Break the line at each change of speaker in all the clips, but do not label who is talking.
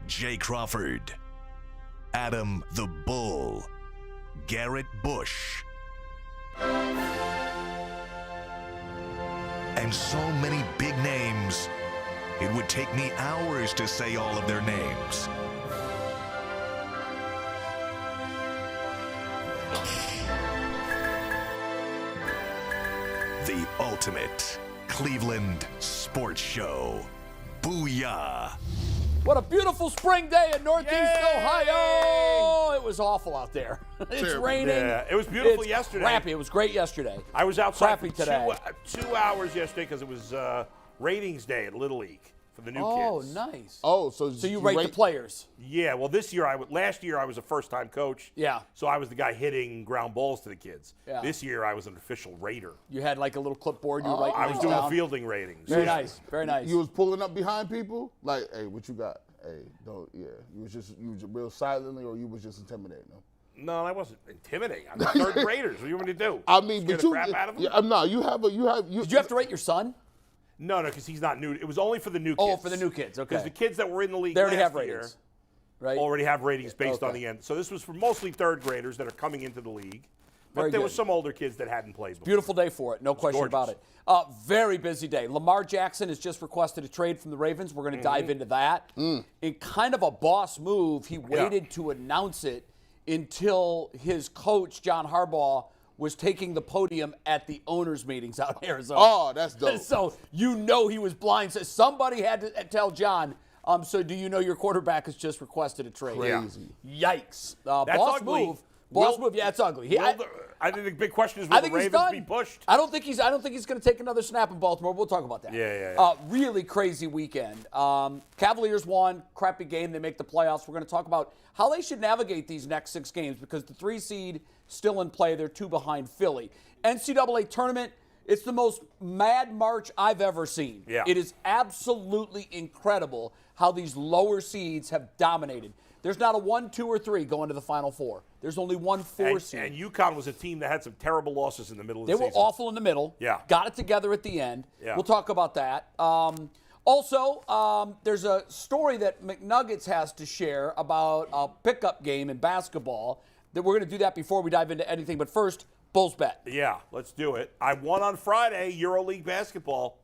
Jay Crawford, Adam the Bull, Garrett Bush, and so many big names, it would take me hours to say all of their names. The ultimate Cleveland sports show. Booyah!
What a beautiful spring day in Northeast Ohio. It was awful out there. It's raining.
Yeah, it was beautiful yesterday.
Crappy. It was great yesterday.
I was outside
Crappy
for
today.
2 hours yesterday because it was ratings day at Little League for the new kids.
Oh, nice.
Oh, so
you rate the players.
Yeah, well, last year I was a first-time coach.
Yeah.
So I was the guy hitting ground balls to the kids.
Yeah.
This year I was an official rater.
You had like a little clipboard. You were writing
I was
things
doing
down.
fielding ratings.
Very nice. Very nice.
You was pulling up behind people? Like, hey, what you got? Hey, don't, yeah. You was real silently, or you was just intimidating them?
No, I wasn't intimidating. I'm third graders. What do you want me to do?
I mean,
Scare
but
the crap out of them?
Yeah, no, you
Did you have to rate your son?
No, because he's not new. It was only for the new kids.
Oh, for the new kids. Okay.
Because the kids that were in the league
They already have
last year
ratings, right?
already have ratings based on
Okay.
the end. So this was for mostly third graders that are coming into the league. But
Very
there
good.
was some older kids that hadn't played before.
Beautiful day for it, no question about it. Very busy day. Lamar Jackson has just requested a trade from the Ravens. We're going to dive into that. In kind of a boss move, he waited to announce it until his coach, John Harbaugh, was taking the podium at the owners' meetings out in Arizona.
Oh, that's dope.
So you know he was blind. So somebody had to tell John, so do you know your quarterback has just requested a trade?
Crazy.
Yikes.
That's
boss
ugly.
move. Boss move, yeah, it's ugly.
I think the big question is,
I
will the
think he's
Ravens
done.
be pushed?
I don't think he's going to take another snap in Baltimore. We'll talk about that.
Yeah.
Really crazy weekend. Cavaliers won. Crappy game. They make the playoffs. We're going to talk about how they should navigate these next 6 games because the 3 seed still in play. They're 2 behind Philly. NCAA tournament. It's the most mad march I've ever seen.
Yeah.
It is absolutely incredible how these lower seeds have dominated. There's not a 1, 2, or 3 going to the Final Four. There's only 1 4 seed.
And UConn was a team that had some terrible losses in the middle of the
They
season.
were awful in the middle.
Yeah.
Got it together at the end.
Yeah.
We'll talk about that. Also, there's a story that McNuggets has to share about a pickup game in basketball. That we're going to do that before we dive into anything. But first, Bulls bet.
Yeah, let's do it. I won on Friday, EuroLeague basketball.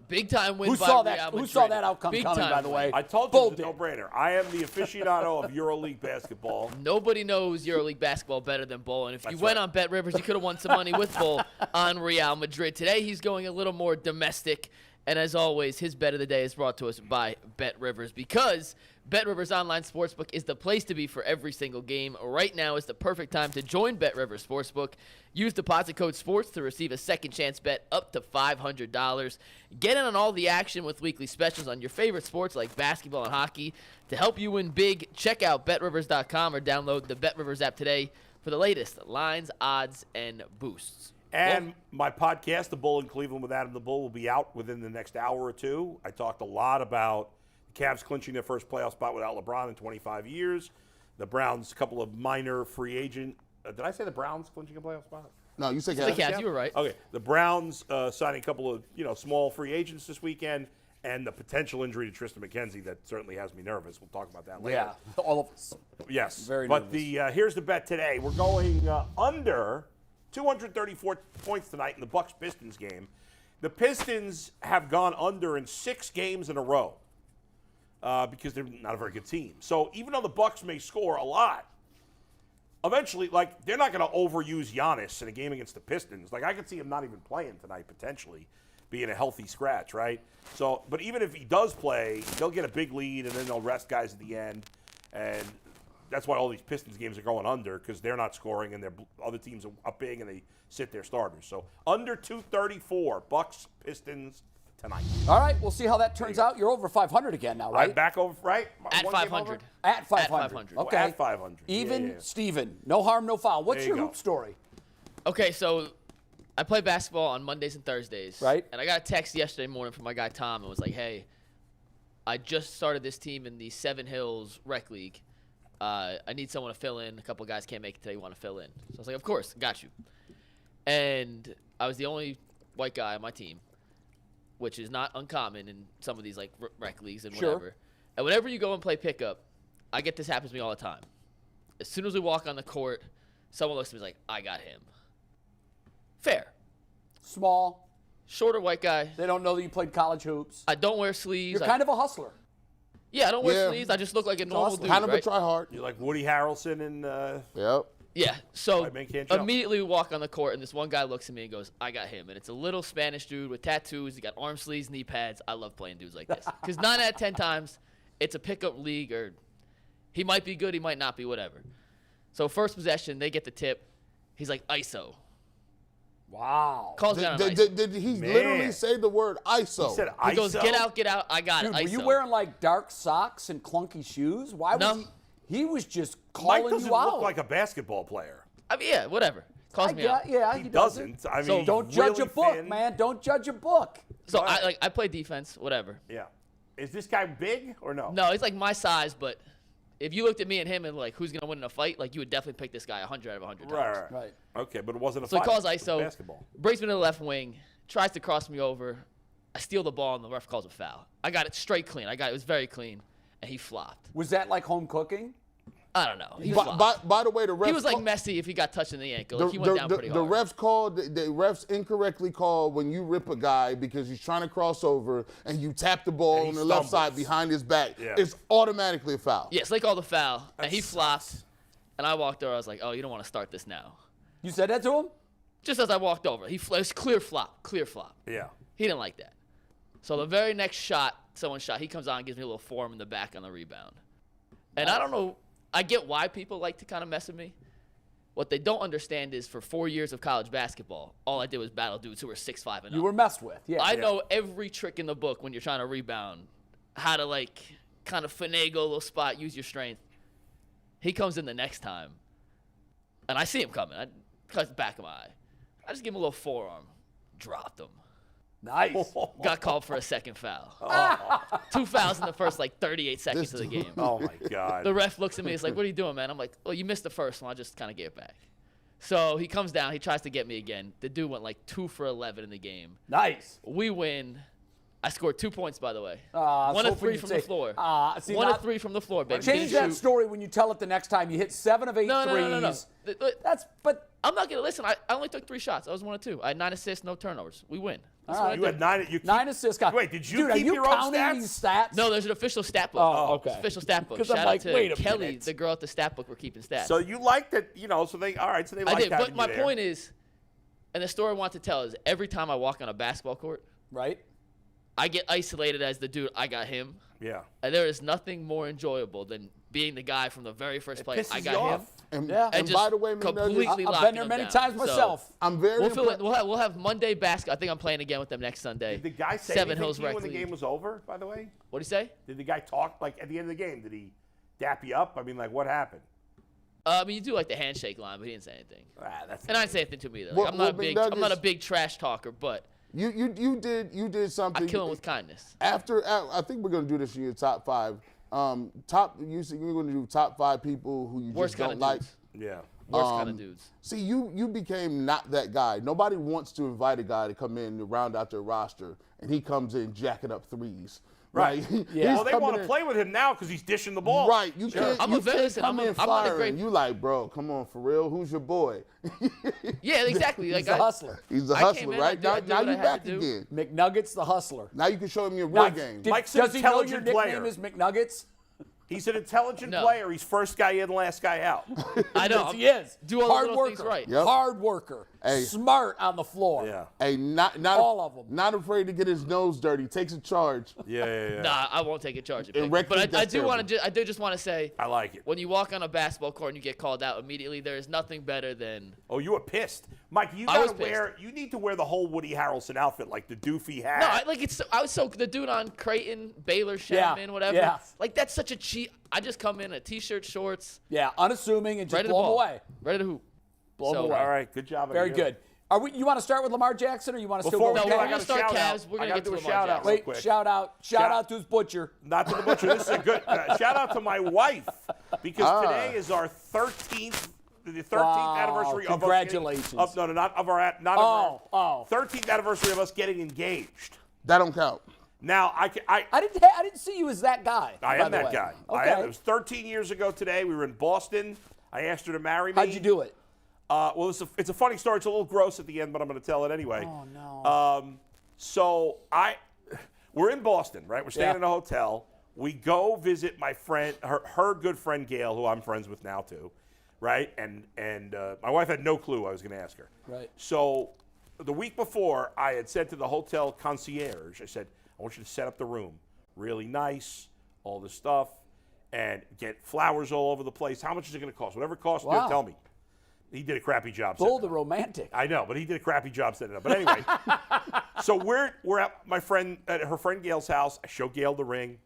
Big time win
Who
by
saw
Real
that?
Madrid.
Who saw that outcome
Big
coming?
time
By the
win.
way,
I told
Bull
you it's a
did.
no-brainer. I am the aficionado of EuroLeague basketball.
Nobody knows EuroLeague basketball better than Bull. And if you
That's
went
right.
on Bet Rivers, you could have won some money with Bull on Real Madrid. Today, he's going a little more domestic. And as always, his bet of the day is brought to us by Bet Rivers because Bet Rivers Online Sportsbook is the place to be for every single game. Right now is the perfect time to join Bet Rivers Sportsbook. Use deposit code SPORTS to receive a second chance bet up to $500. Get in on all the action with weekly specials on your favorite sports like basketball and hockey. To help you win big, check out BetRivers.com or download the Bet Rivers app today for the latest lines, odds, and boosts.
And my podcast, The Bull in Cleveland with Adam the Bull, will be out within the next hour or two. I talked a lot about the Cavs clinching their first playoff spot without LeBron in 25 years. The Browns, a couple of minor free agent. Did I say the Browns clinching a playoff spot?
No, you said
The Cavs, you were right.
Okay. The Browns signing a couple of small free agents this weekend, and the potential injury to Tristan McKenzie that certainly has me nervous. We'll talk about that later.
Yeah, all of us.
Yes.
Very
but
nervous.
here's the bet today. We're going under 234 points tonight in the Bucks-Pistons game. The Pistons have gone under in 6 games in a row because they're not a very good team. So even though the Bucks may score a lot, eventually, they're not going to overuse Giannis in a game against the Pistons. I could see him not even playing tonight potentially, being a healthy scratch, right? So, but even if he does play, they'll get a big lead and then they'll rest guys at the end, and that's why all these Pistons games are going under because they're not scoring and their other teams are up big and they sit their starters. So under 234, Bucks, Pistons tonight.
All right, we'll see how that turns out. You're over 500 again now, right?
I'm back over, right?
At
One game
500.
over?
At 500.
500.
Okay.
At 500.
Even,
Yeah.
Steven. No harm, no foul. What's
There you
your
go.
hoop story?
Okay, so I play basketball on Mondays and Thursdays.
Right.
And I got a text yesterday morning from my guy Tom and was like, hey, I just started this team in the Seven Hills Rec League. I need someone to fill in. A couple of guys can't make it today. Want to fill in? So I was like, of course, got you. And I was the only white guy on my team, which is not uncommon in some of these rec leagues and
Sure.
whatever. And whenever you go and play pickup, I get this happens to me all the time. As soon as we walk on the court, someone looks at me like, I got him. Fair.
Small.
Shorter white guy.
They don't know that you played college hoops.
I don't wear sleeves.
You're kind of a hustler.
Yeah, I don't wear sleeves. I just look like a normal dude,
Kind of
right?
a try hard.
You're like Woody Harrelson and
Yep.
Yeah, so
White man can't jump.
immediately we walk on the court, and this one guy looks at me and goes, I got him. And it's a little Spanish dude with tattoos. He got arm sleeves, knee pads. I love playing dudes like this. Because 9 out of 10 times, it's a pickup league, or he might be good, he might not be, whatever. So first possession, they get the tip. He's like, ISO.
Wow.
Calls down on ISO.
Did he literally say the word ISO?
he said
He
ISO.
goes, get out, I got
Dude,
it,
were
ISO.
you wearing like dark socks and clunky shoes? Why
No.
was he was just
Mike
calling
doesn't
you out.
look like a basketball player.
I mean, yeah, whatever. Calls me out.
Yeah,
He doesn't. I mean,
So
he's
don't judge
really
a book,
thin.
man. Don't judge a book.
So I play defense, whatever.
Yeah. Is this guy big or no?
No, he's like my size, but if you looked at me and him and like who's gonna win in a fight, like you would definitely pick this guy 100 out of 100 times.
Right. Okay, but it wasn't a
So
fight.
he calls
It was
ISO,
basketball.
brings me to the left wing, tries to cross me over. I steal the ball and the ref calls a foul. I got it straight clean. It was very clean, and he flopped.
Was that like home cooking?
I don't know. He flopped.
By the way, the refs
He was like Messi if he got touched in the ankle. Like he went down pretty
the
hard.
the refs incorrectly called when you rip a guy because he's trying to cross over and you tap the ball
And
on
he
the left
stumbles.
side behind his back.
Yeah.
It's automatically a foul.
Yes, they called the foul, and he
sucks.
flopped. And I walked over. I was like, oh, you don't want to start this now.
You said that to him?
Just as I walked over, it was clear flop.
Yeah.
He didn't like that. So the very next shot, someone shot, he comes on and gives me a little forearm in the back on the rebound. And I don't know, I get why people like to kind of mess with me. What they don't understand is for 4 years of college basketball, all I did was battle dudes who were 6'5" and up.
You were messed with. Yeah.
I know every trick in the book when you're trying to rebound, how to like kind of finagle a little spot, use your strength. He comes in the next time, and I see him coming. I cut the back of my eye. I just give him a little forearm, dropped him.
Nice.
Got called for a second foul. 2 fouls in the first like 38 seconds of the game.
Oh my God.
The ref looks at me. He's like, "What are you doing, man?" I'm like, "Well, you missed the first one. I just kind of gave it back." So he comes down. He tries to get me again. The dude went like 2 for 11 in the game.
Nice.
We win. I scored 2 points, by the way.
I was
1 of
hoping
3
you'd
from
say-
the floor.
see,
1
not-
of 3 from the floor, baby.
Change
Didn't
that
shoot.
story when you tell it the next time. You hit 7 of 8
No.
threes. But
I'm not gonna listen. I only took 3 shots. I was 1 of 2. I had 9 assists, no turnovers. We win. That's what I
You
did.
had 9. You
9 assists.
Wait, did you
Dude,
keep
are you
your own
counting
stats?
these stats?
No, there's an official stat book.
Oh, okay.
It's official stat book.
'Cause I'm
Shout
like,
out to
wait a
Kelly,
minute.
the girl at the stat book. We're keeping stats.
So you liked it, so they liked
I did,
having
but my
you there.
point is, and the story I want to tell is every time I walk on a basketball court,
Right?
I get isolated as the dude. I got him.
Yeah.
And there is nothing more enjoyable than being the guy from the very first play.
Pisses
I
you
got him.
off.
And,
Yeah.
and
And
by
just
the way, McNuggets,
completely
I've
locking
been there
them
many
down.
times
So,
myself.
I'm very
We'll
impressed.
we'll have Monday basketball. I think I'm playing again with them next Sunday.
Did the guy say
Seven
anything
Hills
to you
Rec
when the
League.
game was over, by the way?
What do you say?
Did the guy talk, like, at the end of the game? Did he dap you up? I mean, like, what happened?
I mean, you do like the handshake line, but he didn't say anything.
That's
And I didn't say anything to me either. Like,
Well,
I'm not
well,
I'm not a big trash talker, but
You did something.
I kill him with kindness.
After I think we're gonna do this in your top 5. You said you're gonna do top 5 people who you
Worst
just don't
kind of
like.
dudes.
Yeah.
Worst kind of dudes.
See, you became not that guy. Nobody wants to invite a guy to come in to round out their roster, and he comes in jacking up threes. Right?
Yeah.
Well, they want to play with him now because he's dishing the ball.
Right. You can't.
I'm
you
a vet-
can't
listen,
come
I'm
in
not a
firing.
great-
You like, bro? Come on, for real. Who's your boy?
Yeah, exactly. Like
He's a hustler.
He's a
I came
hustler,
in,
right?
I did
Now
what I
you
had
back
to do.
again.
McNuggets the hustler.
Now you can show him your real
Now,
game.
Mike's an
does he know your
intelligent
nickname
player.
is McNuggets?
He's an intelligent
No.
player. He's first guy in, last guy out.
I know.
Yes, he is.
Do all the
Hard
little
worker.
things right.
Yep.
Hard worker.
Hey.
Smart on the floor.
Yeah.
Hey, not
All of 'em.
Not afraid to get his nose dirty. Takes a charge.
Yeah.
Nah, I won't take a charge of
In
it.
rec
But
league,
I
that's
do want
terrible.
to. I do just want to say,
I like it.
when you walk on a basketball court and you get called out immediately, there is nothing better than.
Oh, you were pissed, Mike. You
I was
gotta wear. You need to wear the whole Woody Harrelson outfit, like the doofy hat.
No, I was so the dude on Creighton, Baylor,
Yeah,
Sherman, whatever.
yeah.
Like that's such a cheat. I just come in a t-shirt, shorts,
Yeah, unassuming and just
ready to
blow him
ball,
away.
ready to hoop.
Blow him
So,
away.
All right, good job.
Very good. You want to start with Lamar Jackson, or you want to still
Before
go
we
with
do,
we're
I
Cavs?
gonna
got a
start
shout
Cavs.
out.
We're
I
gonna
gotta
get
do
to
a
Lamar
shout out.
Jackson.
real
Wait,
quick.
shout out to his butcher.
Not to the butcher. This is a good shout out to my wife because today is our 13th. The 13th
Wow,
anniversary of
congratulations.
us getting, not of our 13th anniversary of us getting engaged.
That don't count.
Now, I
didn't see you as that guy.
I am that guy.
Okay.
It was 13 years ago today. We were in Boston. I asked her to marry me.
How'd you do it?
Well, it's a funny story. It's a little gross at the end, but I'm going to tell it anyway.
Oh, no.
So we're in Boston, right? We're staying in a hotel. We go visit my friend, her good friend Gail, who I'm friends with now too, right? And my wife had no clue I was going to ask her.
Right.
So the week before, I had said to the hotel concierge, I said, I want you to set up the room really nice, all this stuff, and get flowers all over the place. How much is it going to cost? Whatever it costs, tell me. He did a crappy job.
Bull the romantic.
I know, but he did a crappy job setting it up. But anyway, so we're at her friend Gail's house. I show Gail the ring.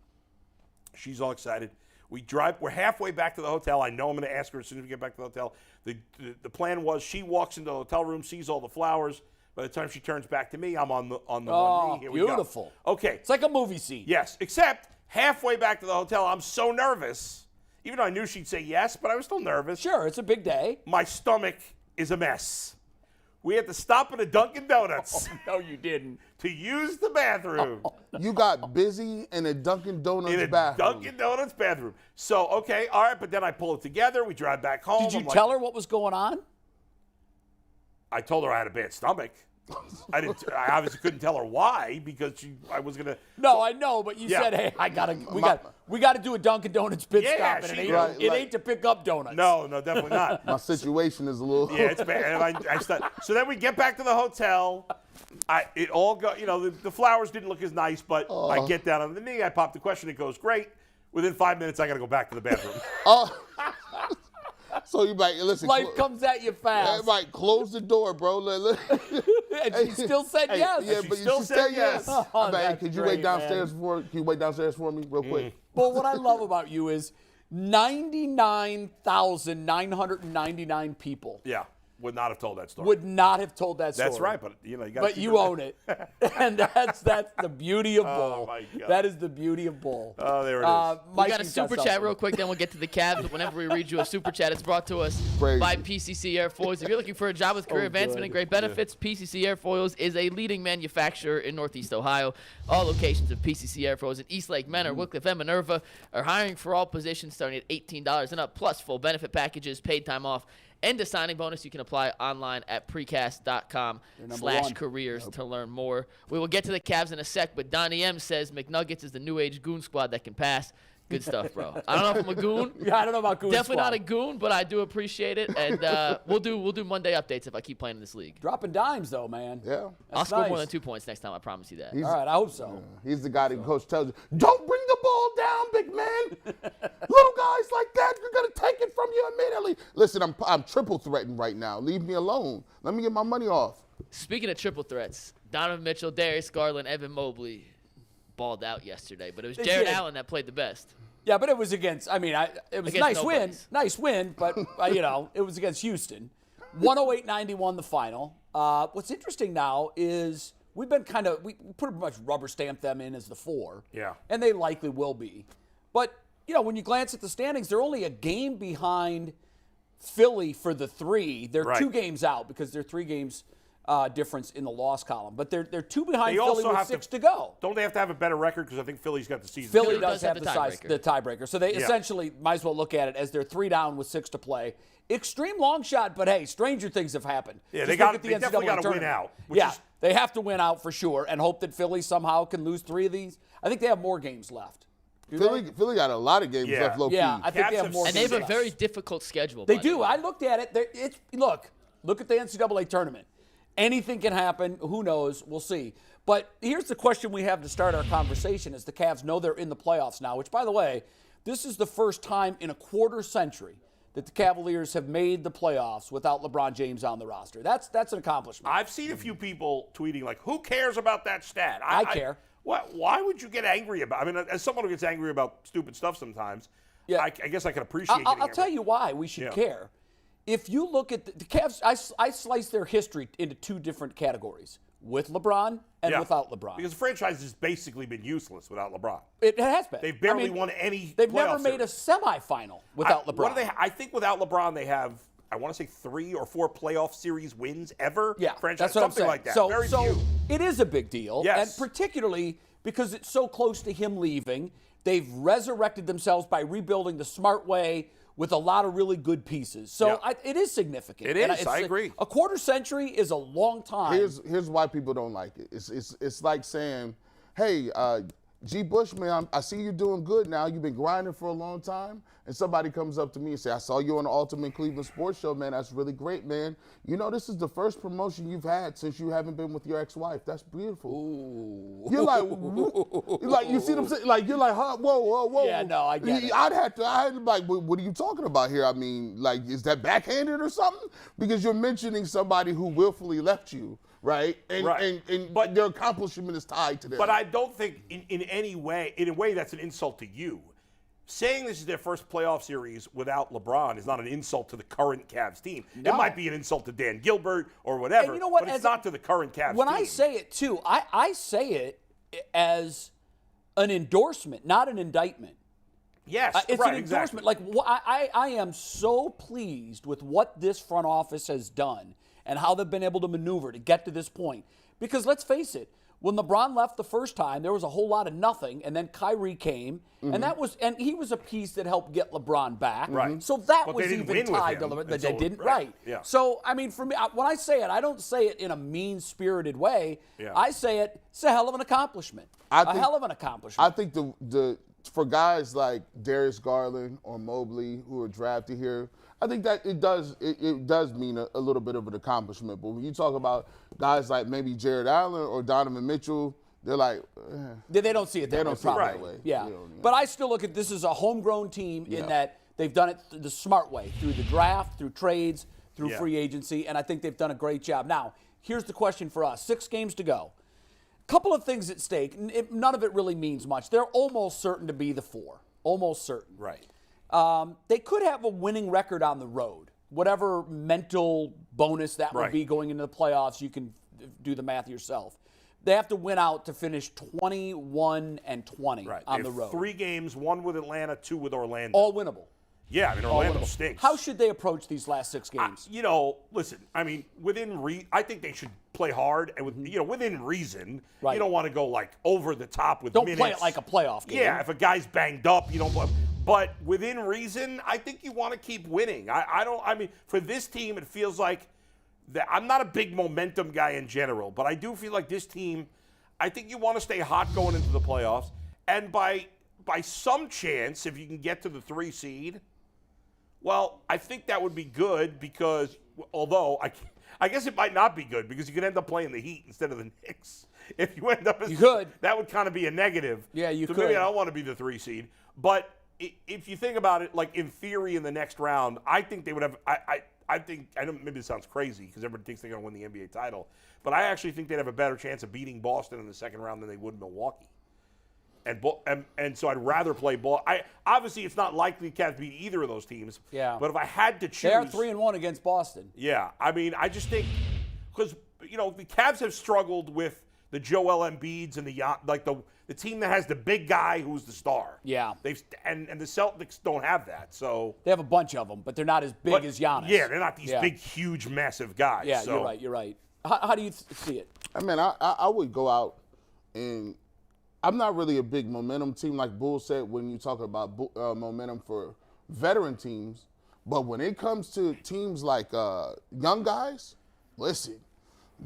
She's all excited. We drive. We're halfway back to the hotel. I know I'm going to ask her as soon as we get back to the hotel. The plan was she walks into the hotel room, sees all the flowers. By the time she turns back to me, I'm on the one knee. Here
beautiful.
We go. Okay.
It's like a movie scene.
Yes, except halfway back to the hotel, I'm so nervous. Even though I knew she'd say yes, but I was still nervous.
Sure, it's a big day.
My stomach is a mess. We had to stop at a Dunkin' Donuts.
No, you didn't.
To use the bathroom.
You got busy in a Dunkin' Donuts bathroom.
Dunkin' Donuts bathroom. So, okay, all right, but then I pull it together. We drive back home.
Did you tell her what was going on?
I told her I had a bad stomach. I obviously couldn't tell her why because I was gonna.
No, I know, but you said, "Hey, we got to do a Dunkin' Donuts pit stop, and it ain't to pick up donuts."
No, definitely not.
My situation is a little.
Yeah, it's bad. And so then we get back to the hotel. It all go. You know, the flowers didn't look as nice, but I get down on the knee. I pop the question. It goes great. Within 5 minutes, I got to go back to the bathroom.
So you might listen.
Life comes at you fast.
Right, close the door, bro.
And she still said yes.
Yeah, but
still
she
said
said yes.
Oh,
could you wait downstairs for me real quick?
Well, what I love about you is 99,999 people.
Yeah, would not have told that story.
Would not have told that story.
That's right, but you got.
But you own it, and that's the beauty of Bull.
Oh my God.
That is the beauty of Bull.
Oh, there it is.
We got a super chat real quick, then we'll get to the Cavs. But whenever we read you a super chat, it's brought to us by PCC Airfoils. If you're looking for a job with career advancement and great benefits, PCC Airfoils is a leading manufacturer in Northeast Ohio. All locations of PCC Airfoils in Eastlake, Menor, Wickliffe, and Minerva are hiring for all positions starting at $18 and up, plus full benefit packages, paid time off, and a signing bonus. You can apply online at precast.com/careers to learn more. We will get to the Cavs in a sec, but Donnie M says McNuggets is the new age goon squad that can pass. Good stuff, bro. I don't know if I'm a goon.
Yeah, I don't know about goon
Definitely
squad.
not a goon, but I do appreciate it. And we'll do Monday updates if I keep playing in this league.
Dropping dimes, though, man.
Yeah.
I'll score more
nice.
than 2 points next time. I promise you that.
All right, I hope so.
He's the guy that coach tells you, don't bring the ball down, big man. Little guys like that, you're going to take it from you immediately. Listen, I'm triple threatened right now. Leave me alone. Let me get my money off.
Speaking of triple threats, Donovan Mitchell, Darius Garland, Evan Mobley balled out yesterday, but it was Jared Allen that played the best.
Yeah, but it was against. I mean, it was a nice
nobody's.
win, but it was against Houston. 108-91 the final. What's interesting now is we pretty much rubber stamped them in as the 4.
Yeah.
And they likely will be. But when you glance at the standings, they're only a game behind Philly for the 3. They're 2 games out because they're 3 games difference in the loss column. But they're 2 behind Philly with 6 to go.
Don't they have to have a better record? Because I think Philly's got the season.
Philly does have the
tiebreaker.
tiebreaker. So they essentially might as well look at it as they're 3 down with 6 to play. Extreme long shot, but hey, stranger things have happened.
Yeah,
Just
they
look at the
definitely got to win
tournament.
out.
They have to win out for sure and hope that Philly somehow can lose 3 of these. I think they have more games left.
Philly got a lot of games left low key.
Yeah, I think they have more
And
games
they have a
left.
very difficult schedule.
They do. I looked at it. Look at the NCAA tournament. Anything can happen. Who knows? We'll see. But here's the question we have to start our conversation as the Cavs know they're in the playoffs now, which, by the way, this is the first time in a quarter century that the Cavaliers have made the playoffs without LeBron James on the roster. That's an accomplishment.
I've seen a few people tweeting like, who cares about that stat?
I care.
Why would you get angry about it? I mean, as someone who gets angry about stupid stuff sometimes, I guess I can appreciate
I'll tell you why we should care. If you look at the Cavs, I slice their history into 2 different categories, with LeBron and without LeBron.
Because the franchise has basically been useless without LeBron.
It has been.
They've barely won any
They've
playoff
never made
series.
a semifinal without LeBron.
What do they? I think without LeBron, they have, I want to say 3 or 4 playoff series wins ever.
Yeah,
franchise,
that's what
something
I'm saying.
like that.
So
Very few.
it is a big deal,
Yes.
and particularly because it's so close to him leaving. They've resurrected themselves by rebuilding the smart way with a lot of really good pieces. So it is significant.
It is. I agree.
A quarter century is a long time.
Here's why people don't like it. It's like saying, hey, G. Bush, man, I see you doing good now. You've been grinding for a long time. And somebody comes up to me and say, I saw you on the Ultimate Cleveland Sports Show, man. That's really great, man. You know, this is the first promotion you've had since you haven't been with your ex-wife. That's beautiful. Ooh. You're like, you see what I'm saying? Like, you're like, huh? Whoa.
Yeah, no, I get it.
I had to like, what are you talking about here? I mean, like, is that backhanded or something? Because you're mentioning somebody who willfully left you. Right? But their accomplishment is tied to them.
But I don't think in a way that's an insult to you. Saying this is their first playoff series without LeBron is not an insult to the current Cavs team. No. It might be an insult to Dan Gilbert or whatever, and you know what? But it's not to the current Cavs team.
When I say it, too, I say it as an endorsement, not an indictment.
Yes,
it's
right,
an endorsement.
Exactly.
Like, I am so pleased with what this front office has done and how they've been able to maneuver to get to this point. Because let's face it, when LeBron left the first time, there was a whole lot of nothing, and then Kyrie came, and he was a piece that helped get LeBron back.
Right.
So that
but
was even tied to LeBron. They didn't, right?
Yeah.
So I mean, for me, when I say it, I don't say it in a mean-spirited way.
Yeah.
I say it's a hell of an accomplishment. Hell of an accomplishment.
I think for guys like Darius Garland or Mobley who are drafted here, I think that it does mean a little bit of an accomplishment. But when you talk about guys like maybe Jared Allen or Donovan Mitchell, they're like,
they don't see it that way.
They don't see it that way.
Yeah. But I still look at this as a homegrown team in that they've done it the smart way, through the draft, through trades, through free agency, and I think they've done a great job. Now, here's the question for us. 6 games to go. Couple of things at stake. None of it really means much. They're almost certain to be the 4. Almost certain.
Right.
They could have a winning record on the road. Whatever mental bonus that would be going into the playoffs, you can do the math yourself. They have to win out to finish 21-20 on the road.
3 games, 1 with Atlanta, 2 with Orlando.
All winnable.
Yeah, I mean, Orlando stinks.
How should they approach these last 6 games?
Listen, I mean, I think they should play hard and within reason.
Right.
You don't want to go like over the top with minutes.
Don't play it like a playoff game.
Yeah, if a guy's banged up, you don't. But within reason, I think you want to keep winning. I mean, for this team, it feels like that. I'm not a big momentum guy in general, but I do feel like this team. I think you want to stay hot going into the playoffs, and by some chance, if you can get to the 3 seed. Well, I think that would be good because, although I guess it might not be good because you could end up playing the Heat instead of the Knicks. If you end up as,
you could.
That would kind of be a negative.
Yeah, you could.
Maybe I don't want to be the 3 seed. But if you think about it, like in theory in the next round, I think they would have, I know maybe this sounds crazy because everybody thinks they're going to win the NBA title, but I actually think they'd have a better chance of beating Boston in the second round than they would Milwaukee. And so I'd ratrather play ball. Obviously, it's not likely Cavs beat either of those teams.
Yeah.
But if I had to choose,
they are 3-1 against Boston.
Yeah. I mean, I just think because the Cavs have struggled with the Joel Embiids and the team that has the big guy who's the star.
Yeah.
And the Celtics don't have that. So
they have a bunch of them, but they're not as big as Giannis.
Yeah, they're not these big, huge, massive guys.
Yeah,
so.
You're right. How do you see it?
I mean, I would go out and. I'm not really a big momentum team, like Bull said, when you talk about momentum for veteran teams. But when it comes to teams like young guys, listen,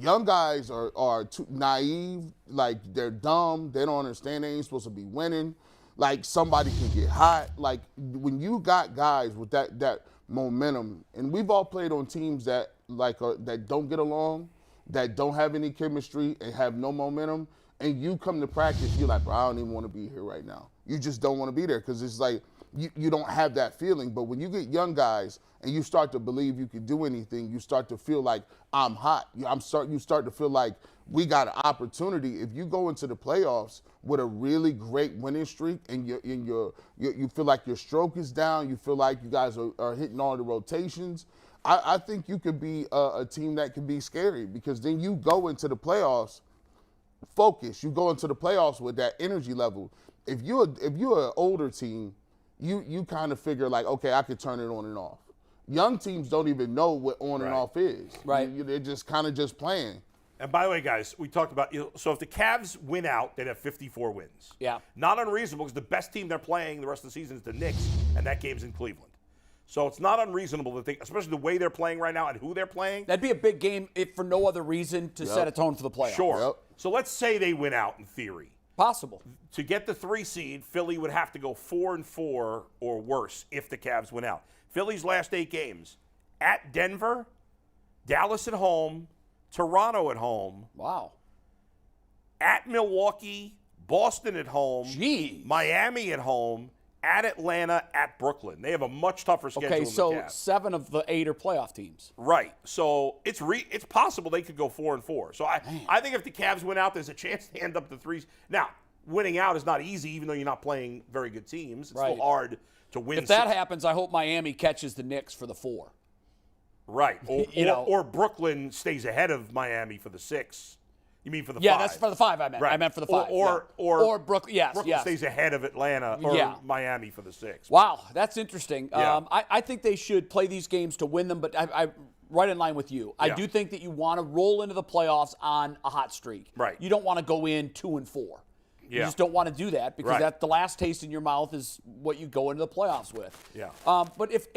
young guys are too naive, like they're dumb, they don't understand they ain't supposed to be winning. Like somebody can get hot. Like when you got guys with that momentum, and we've all played on teams that that don't get along, that don't have any chemistry and have no momentum. And you come to practice, you're like, bro, I don't even want to be here right now. You just don't want to be there because it's like you don't have that feeling. But when you get young guys and you start to believe you can do anything, you start to feel like I'm hot. You start to feel like we got an opportunity. If you go into the playoffs with a really great winning streak and you feel like your stroke is down, you feel like you guys are hitting all the rotations, I think you could be a team that can be scary because then you go into the playoffs focus. You go into the playoffs with that energy level. If you're an older team, you kind of figure like, okay, I could turn it on and off. Young teams don't even know what on and off is.
Right.
They're just kind of just playing.
And by the way, guys, we talked about, so if the Cavs win out, they'd have 54 wins.
Yeah.
Not unreasonable, because the best team they're playing the rest of the season is the Knicks, and that game's in Cleveland. So it's not unreasonable to think, especially the way they're playing right now and who they're playing.
That'd be a big game if for no other reason to set a tone for the playoffs.
Sure.
Yep.
So let's say they win out in theory.
Possible.
To get the 3 seed, Philly would have to go 4-4 or worse if the Cavs win out. Philly's last 8 games: at Denver, Dallas at home, Toronto at home,
Wow.
at Milwaukee, Boston at home,
Jeez.
Miami at home, at Atlanta, at Brooklyn. They have a much tougher schedule
Okay,
than
so
the Cavs.
7 of the 8 are playoff teams.
Right. So it's possible they could go 4-4. So I think if the Cavs win out, there's a chance they end up the 3s. Now, winning out is not easy, even though you're not playing very good teams. It's
Right.
still hard to win.
If that happens, I hope Miami catches the Knicks for the 4.
Right.
You
or Brooklyn stays ahead of Miami for the 6. You mean for the 5?
Yeah, that's for the 5 I meant.
Right.
I meant for the 5.
Or
Brooklyn. Yes,
Brooklyn
yes.
stays ahead of Atlanta or
Yeah.
Miami for the 6.
Wow, that's interesting.
Yeah.
I think they should play these games to win them, but I right in line with you. I
Yeah.
do think that you want to roll into the playoffs on a hot streak.
Right.
You don't want to go in 2-4. You
Yeah.
just don't want to do that because
Right.
that the last taste in your mouth is what you go into the playoffs with.
Yeah.
But if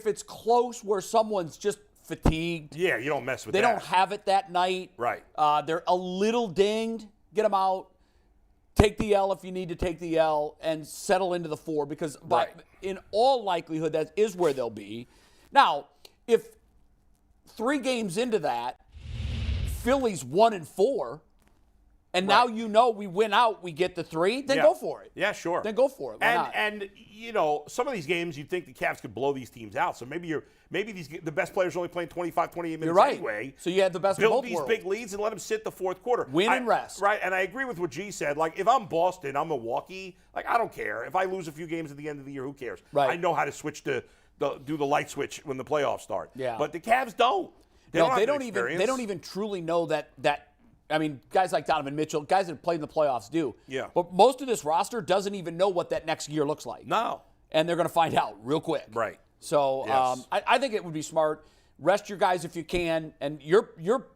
it's close where someone's just fatigued,
Yeah, you don't mess with
they
that.
don't have it that night.
Right.
They're a little dinged. Get them out. Take the L if you need to take the L and settle into the 4 because
Right.
in all likelihood that is where they'll be. Now, if 3 games into that, Philly's 1-4, and now
Right.
you know we win out, we get the 3, then
Yeah.
go for it.
Yeah, sure.
Then go for it. Why not?
And some of these games you'd think the Cavs could blow these teams out. So maybe the best players are only playing 25, 28 minutes
You're right.
anyway.
So you have the best of
Build
both
these
worlds.
big leads and let them sit the 4th quarter.
Win and rest.
Right, and I agree with what G said. Like, if I'm Boston, I'm Milwaukee, like, I don't care. If I lose a few games at the end of the year, who cares?
Right.
I know how to switch do the light switch when the playoffs start.
Yeah.
But the Cavs don't.
They
have that
don't
experience.
even truly know that I mean, guys like Donovan Mitchell, guys that have played in the playoffs do.
Yeah.
But most of this roster doesn't even know what that next year looks like.
No.
And they're going to find out real quick.
Right.
So
Yes.
I think it would be smart. Rest your guys if you can. And your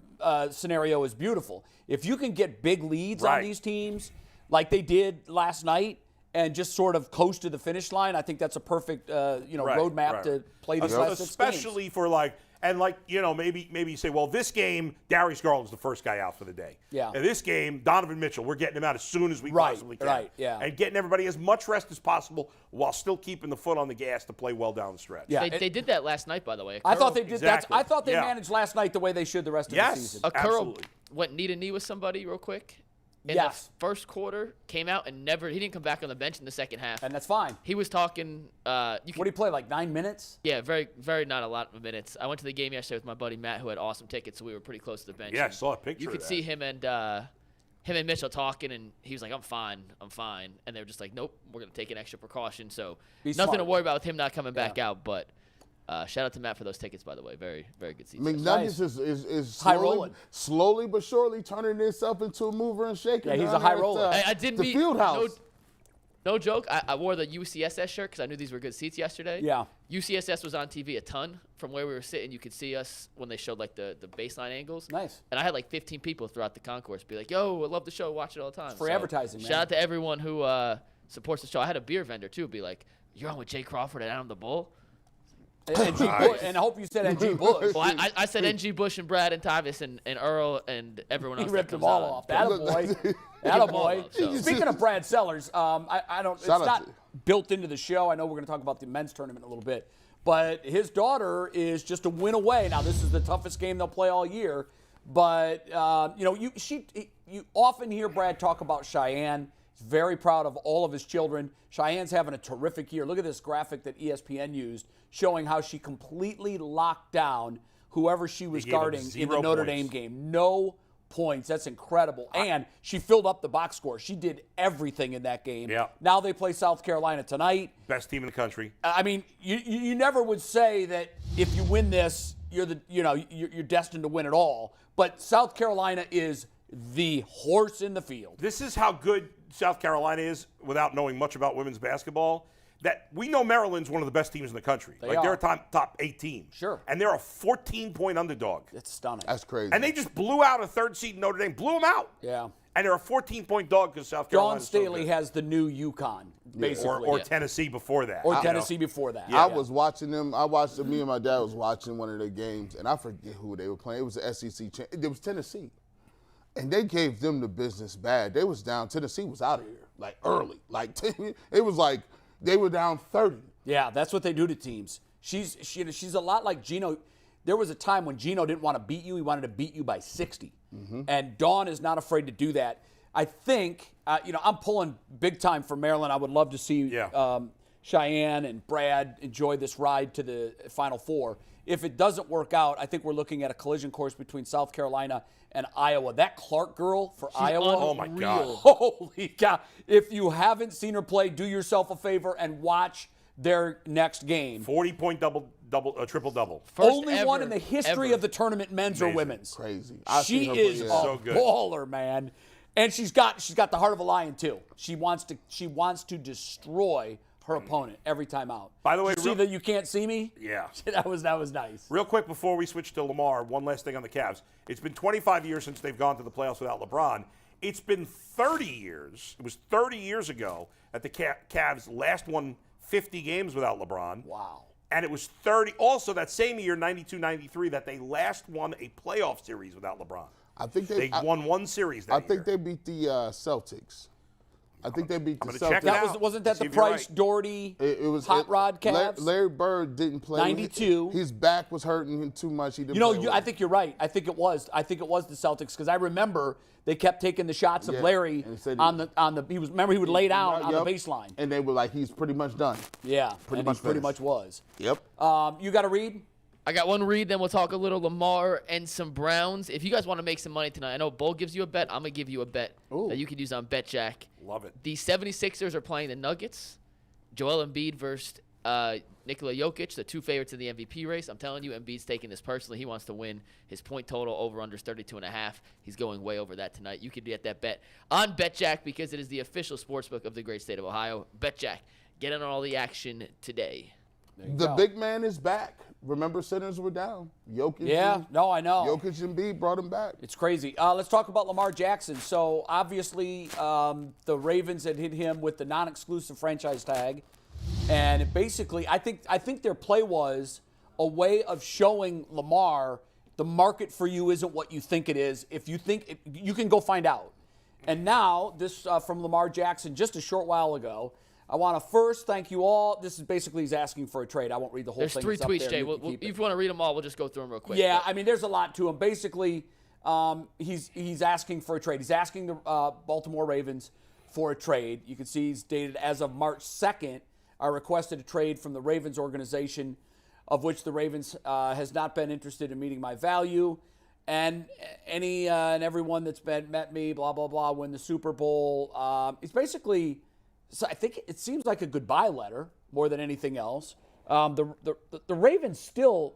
scenario is beautiful. If you can get big leads on
Right.
these teams like they did last night and just sort of coast to the finish line, I think that's a perfect roadmap
right.
to play these last 6 games.
Especially for maybe you say, well, this game, Darius Garland's the first guy out for the day.
Yeah.
And this game, Donovan Mitchell, we're getting him out as soon as we
Right,
possibly can.
right, yeah.
And getting everybody as much rest as possible while still keeping the foot on the gas to play well down the stretch.
Yeah.
They did that last night, by the way.
I thought they did
Exactly.
I thought they
Yeah.
managed last night the way they should the rest of the
Yes.
season.
Okoro
Absolutely.
went knee to knee with somebody real quick. In
Yes.
the first quarter, came out and he didn't come back on the bench in the second half.
And that's fine.
He was talking.
What do you play, like 9 minutes?
Yeah, very, very not a lot of minutes. I went to the game yesterday with my buddy Matt, who had awesome tickets, so we were pretty close to the bench.
Yeah, I
And
saw a picture
You
of
could
that.
see him and Mitchell talking, and he was like, I'm fine. And they were just like, nope, we're going to take an extra precaution. So
Be
nothing
smart.
to worry about with him not coming back out. But shout out to Matt for those tickets, by the way. Very, very good season.
Nice.
McNuggets is
High rolling.
slowly but surely turning itself into a mover and shaker.
Yeah, he's
down
a high
there at,
roller.
I did
the
meet
field house.
No joke. I wore the UCSS shirt because I knew these were good seats yesterday.
Yeah.
UCSS was on TV a ton. From where we were sitting, you could see us when they showed like the baseline angles.
Nice.
And I had like 15 people throughout the concourse be like, "Yo, I love the show. Watch it all the time." It's
free advertising, man.
Shout out to everyone who supports the show. I had a beer vendor too be like, "You're on with Jay Crawford and Adam the Bull."
And I hope you said NG Bush.
Well, I said NG Bush and Brad and Tyvis and Earl and everyone else.
He ripped
that
them
comes
all
on.
off. Attaboy.
all off,
Attaboy.
so.
Speaking of Brad Sellers, I don't. It's
Shout out
not
to-
built into the show. I know we're going to talk about the men's tournament in a little bit, but his daughter is just a win away. Now this is the toughest game they'll play all year, but you often hear Brad talk about Cheyenne. He's very proud of all of his children. Cheyenne's having a terrific year. Look at this graphic that ESPN used showing how she completely locked down whoever she was
gave up
guarding in the
0
Notre
points.
Dame game. No points. That's incredible. And she filled up the box score. She did everything in that game.
Yeah.
Now they play South Carolina tonight.
Best team in the country.
I mean, you never would say that if you win this, you're destined to win it all. But South Carolina is the horse in the field.
This is how good South Carolina is without knowing much about women's basketball. that we know Maryland's one of the best teams in the country. They're a top 8 team.
Sure.
And they're a 14-point underdog.
It's stunning.
That's crazy.
And they just blew out a 3rd seed Notre Dame, blew them out.
Yeah.
And they're a 14-point dog because South Carolina.
John Staley has the new UConn, basically.
Or Tennessee before that.
Or Tennessee before that.
I was watching them. Me and my dad was watching one of their games, and I forget who they were playing. It was the SEC. It was Tennessee. And they gave them the business bad. They was down. Tennessee was out of here, like early. Like it was like they were down 30.
Yeah, that's what they do to teams. She's a lot like Gino. There was a time when Gino didn't want to beat you. He wanted to beat you by 60. And Dawn is not afraid to do that. I think, I'm pulling big time for Maryland. I would love to see Cheyenne and Brad enjoy this ride to the Final Four. If it doesn't work out, I think we're looking at a collision course between South Carolina and Iowa. That Clark girl for Iowa.
Oh, my God.
Holy cow. If you haven't seen her play, do yourself a favor and watch their next game.
40-point triple-double.
Only one in the history of the tournament, men's or women's.
Crazy.
She is a
so good.
baller, man. And she's got the heart of a lion too. She wants to destroy her opponent every time out.
By the way,
see that you can't see me?
Yeah.
that was nice.
Real quick before we switch to Lamar, one last thing on the Cavs. It's been 25 years since they've gone to the playoffs without LeBron. It's been 30 years. It was 30 years ago that the Cavs last won 50 games without LeBron.
Wow.
And it was 30 also that same year, 92-93, that they last won a playoff series without LeBron.
I think
they won one series that year.
I think they beat the Celtics. I think they beat the Celtics.
Check it out.
Wasn't that the Price Doherty Hot Rod Cavs?
Larry Bird didn't play.
92.
His back was hurting him too much. He didn't play
I think you're right. I think it was the Celtics because I remember they kept taking the shots of Larry on the. He would lay down on the baseline.
And they were like, he's pretty much done.
Yeah, pretty much was.
Yep.
You got to read.
I got one read, then we'll talk a little Lamar and some Browns. If you guys want to make some money tonight, I know Bull gives you a bet. I'm going to give you a bet that you can use on BetJack.
Love it.
The 76ers are playing the Nuggets. Joel Embiid versus Nikola Jokic, the 2 favorites in the MVP race. I'm telling you, Embiid's taking this personally. He wants to win. His point total over-under is 32.5. He's going way over that tonight. You could get that bet on BetJack because it is the official sportsbook of the great state of Ohio. BetJack. Get in on all the action today.
The big man is back. Remember, centers were down. Jokic.
Yeah, no, I know.
Jokic and Embiid brought him back.
It's crazy. Let's talk about Lamar Jackson. So, obviously, the Ravens had hit him with the non-exclusive franchise tag. And it basically, I think their play was a way of showing Lamar the market for you isn't what you think it is. If you think you can go find out. And now, this from Lamar Jackson just a short while ago. I want to first thank you all. This is basically he's asking for a trade. I won't read the whole thing.
There's 3 tweets, Jay. If you want to read them all, we'll just go through them real quick.
Yeah, I mean, there's a lot to him. Basically, he's asking for a trade. He's asking the Baltimore Ravens for a trade. You can see he's dated as of March 2nd. I requested a trade from the Ravens organization, of which the Ravens has not been interested in meeting my value. And any and everyone that's met me, blah, blah, blah, win the Super Bowl. It's basically... So I think it seems like a goodbye letter more than anything else. The Ravens still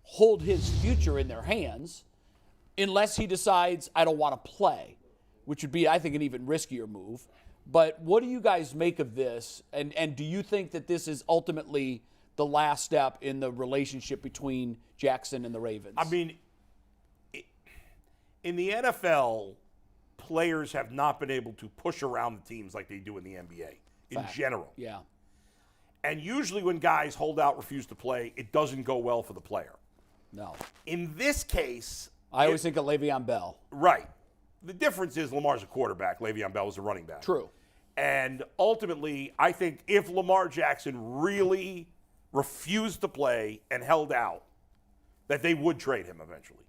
hold his future in their hands unless he decides I don't want to play, which would be, I think, an even riskier move. But what do you guys make of this? And do you think that this is ultimately the last step in the relationship between Jackson and the Ravens?
I mean, in the NFL, players have not been able to push around the teams like they do in the NBA in general.
Yeah.
And usually when guys hold out, refuse to play, it doesn't go well for the player.
No.
In this case...
I always think of Le'Veon Bell.
Right. The difference is Lamar's a quarterback. Le'Veon Bell was a running back.
True.
And ultimately, I think if Lamar Jackson really refused to play and held out, that they would trade him eventually.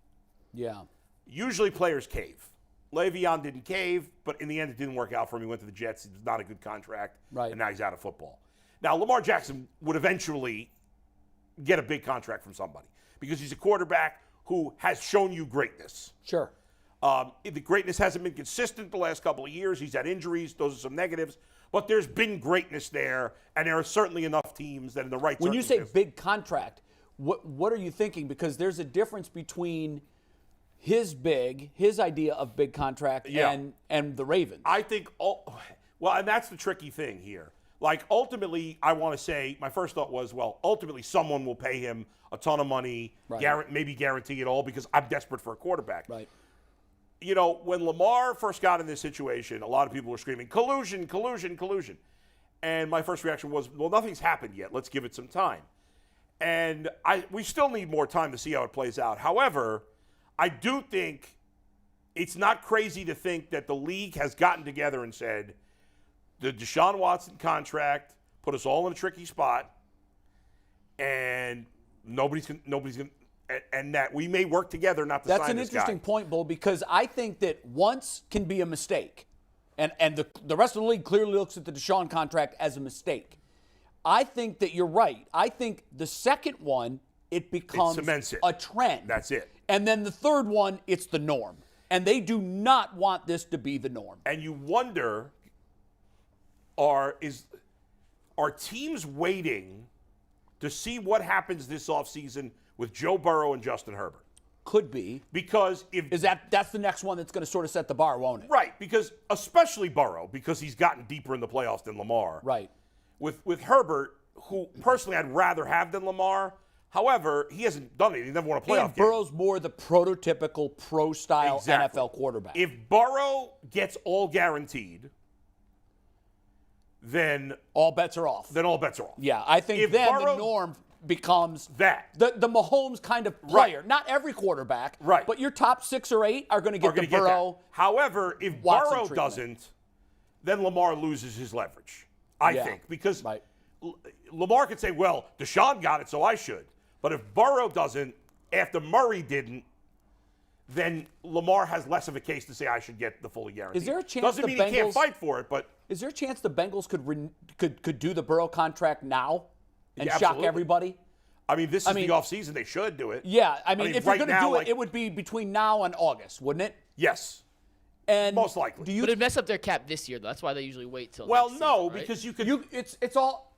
Yeah.
Usually players cave. Le'Veon didn't cave, but in the end it didn't work out for him. He went to the Jets. It was not a good contract,
right.
And now he's out of football. Now, Lamar Jackson would eventually get a big contract from somebody because he's a quarterback who has shown you greatness.
Sure.
The greatness hasn't been consistent the last couple of years. He's had injuries. Those are some negatives. But there's been greatness there, and there are certainly enough teams that in the right
When you say big contract, what are you thinking? Because there's a difference between his idea of big contract and the Ravens.
I think, and that's the tricky thing here. Like, ultimately, I want to say, my first thought was, well, ultimately someone will pay him a ton of money, maybe guarantee it all, because I'm desperate for a quarterback.
Right.
You know, when Lamar first got in this situation, a lot of people were screaming, collusion, collusion, collusion. And my first reaction was, well, nothing's happened yet. Let's give it some time. And we still need more time to see how it plays out. However, I do think it's not crazy to think that the league has gotten together and said, the Deshaun Watson contract put us all in a tricky spot, and nobody's going and that we may work together not to sign this guy.
That's an interesting point, Bull, because I think that once can be a mistake, and the rest of the league clearly looks at the Deshaun contract as a mistake. I think that you're right. I think the second one, it becomes a trend.
That's it.
And then the third one, it's the norm. And they do not want this to be the norm.
And you wonder, are teams waiting to see what happens this offseason with Joe Burrow and Justin Herbert?
Could be.
Because
that's the next one that's going to sort of set the bar, won't it?
Right, because especially Burrow, because he's gotten deeper in the playoffs than Lamar.
Right.
With Herbert, who personally I'd rather have than Lamar. However, he hasn't done it. He never won a playoff game.
Burrow's more the prototypical pro-style NFL quarterback.
If Burrow gets all guaranteed, then
all bets are off. Yeah, I think the norm becomes the Mahomes kind of player.
Right.
Not every quarterback,
right?
But your top 6 or 8 are going to get the Burrow.
However, if
Watson
Burrow
treatment.
doesn't, then Lamar loses his leverage. I think, because Lamar could say, well, Deshaun got it, so I should. But if Burrow doesn't, after Murray didn't, then Lamar has less of a case to say I should get the fully guaranteed.
Is there a chance
Doesn't mean he can't fight for it, but
is there a chance the Bengals could do the Burrow contract now and shock
absolutely.
everybody?
I mean, this is the offseason. They should do it.
Yeah, I mean if
right
you're going to
now,
do it, it would be between now and August, wouldn't it?
Yes.
And
most likely.
But it'd mess up their cap this year, though. That's why they usually wait till
Well,
next
no,
season, right?
because you could.
It's all.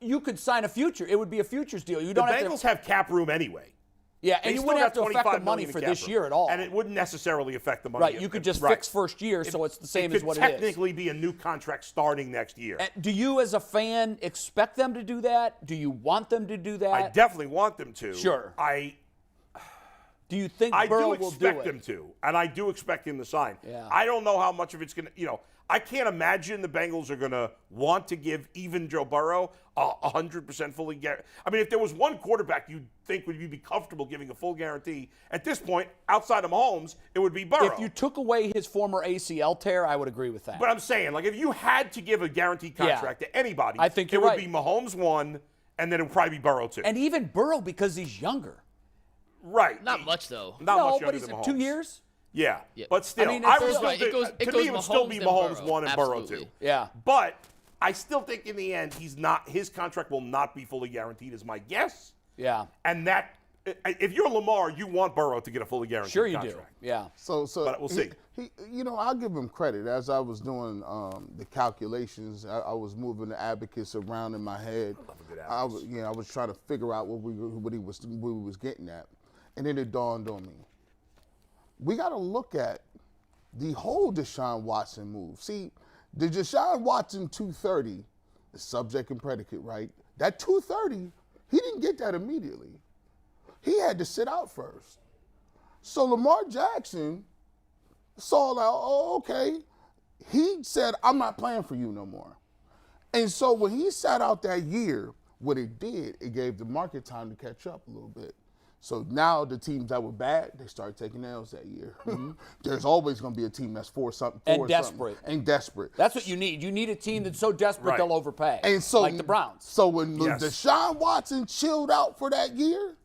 You could sign a future. It would be a futures deal. You don't
the
have
Bengals
to
have cap room anyway.
Yeah, and
They
you
still
wouldn't have
got
to affect the
$25
money
million
for
in cap
this
room.
year at all.
And it wouldn't necessarily affect the money.
Right, you could just fix first year, so it's the same as what it is.
It could technically be a new contract starting next year.
And do you, as a fan, expect them to do that? Do you want them to do that?
I definitely want them to.
Sure. Do you think
I
Burrow
do
will do
expect
it?
them to, and I do expect him to sign.
Yeah.
I don't know how much of it's going to, I can't imagine the Bengals are going to want to give even Joe Burrow 100% fully guaranteed. I mean, if there was one quarterback you'd think would be comfortable giving a full guarantee, at this point, outside of Mahomes, it would be Burrow.
If you took away his former ACL tear, I would agree with that.
But I'm saying, like, if you had to give a guaranteed contract to anybody,
I think
it
you're
would
right.
be Mahomes 1, and then it would probably be Burrow 2.
And even Burrow, because he's younger.
Right.
Not much, though.
Not much
but
younger
he's
than Mahomes.
2 years?
Yeah. But still,
I mean,
I
it
would
goes-
still
right.
think,
It goes- it
to
goes
me, it would still be
Mahomes, then
Mahomes
Burrow.
1 and Burrow 2.
Absolutely.
Yeah.
But I still think in the end, his contract will not be fully guaranteed, is my guess.
Yeah.
And that, if you're Lamar, you want Burrow to get a fully guaranteed
Sure you
contract.
do. Yeah.
So
But we'll see.
He, I'll give him credit. As I was doing the calculations, I was moving the abacus around in my head.
I love a good
I
abacus.
was trying to figure out what we was getting at, and then it dawned on me. We got to look at the whole Deshaun Watson move. See, the Deshaun Watson 230 is subject and predicate, right? That 230, he didn't get that immediately. He had to sit out first. So Lamar Jackson saw that, oh, okay. He said, I'm not playing for you no more. And so when he sat out that year, what it did, it gave the market time to catch up a little bit. So now the teams that were bad, they started taking L's that year. There's always going to be a team that's for something.
And desperate.
And desperate.
That's what you need. You need a team that's so desperate
Right.
they'll overpay.
And so,
like the Browns.
So when
Yes.
Deshaun Watson chilled out for that year,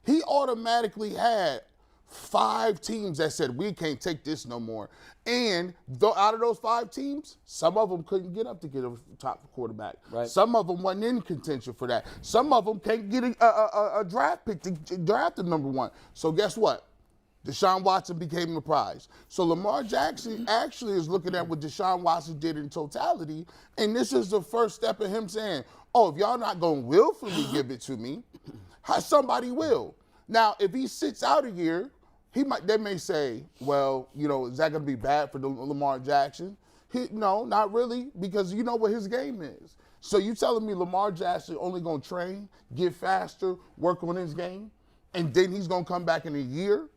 he automatically had 5 teams that said, we can't take this no more. And out of those 5 teams, some of them couldn't get up to get a top quarterback.
Right.
Some of them wasn't in contention for that. Some of them can't get a draft pick to draft the number 1. So guess what? Deshaun Watson became the prize. So Lamar Jackson actually is looking at what Deshaun Watson did in totality, and this is the first step of him saying, oh, if y'all not going to willfully give it to me, somebody will. Now, if he sits out a year, they may say, well, is that going to be bad for Lamar Jackson? No, not really, because you know what his game is. So you telling me Lamar Jackson only going to train, get faster, work on his game, and then he's going to come back in a year?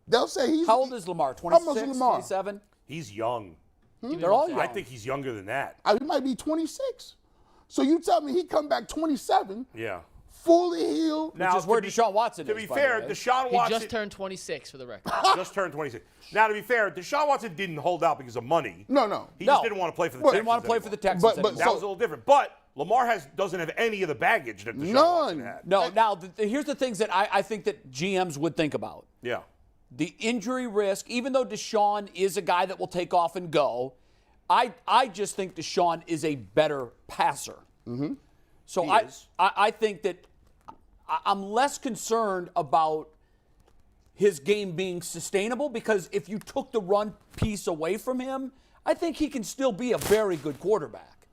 They'll say he's...
How old is Lamar? 26,
How much is Lamar?
27?
He's young.
They're all young.
I think he's younger than that.
He might be 26. So you tell me he come back 27,
Yeah.
fully healed.
Now,
Which is where Deshaun Watson
to
is,
be
by
fair,
the way.
Deshaun
He
Watson
just turned 26 for the record.
just turned 26. Now, to be fair, Deshaun Watson didn't hold out because of money.
No.
He
No.
just didn't want to play for the
But-
Texans.
Didn't want to play for the Texans
But-
anymore.
That was a little different. But Lamar doesn't have any of the baggage that Deshaun Watson
None.
had.
No, now, here's the things that I think that GMs would think about.
Yeah.
The injury risk, even though Deshaun is a guy that will take off and go, I just think Deshaun is a better passer. So
He is.
I think that I'm less concerned about his game being sustainable, because if you took the run piece away from him, I think he can still be a very good quarterback.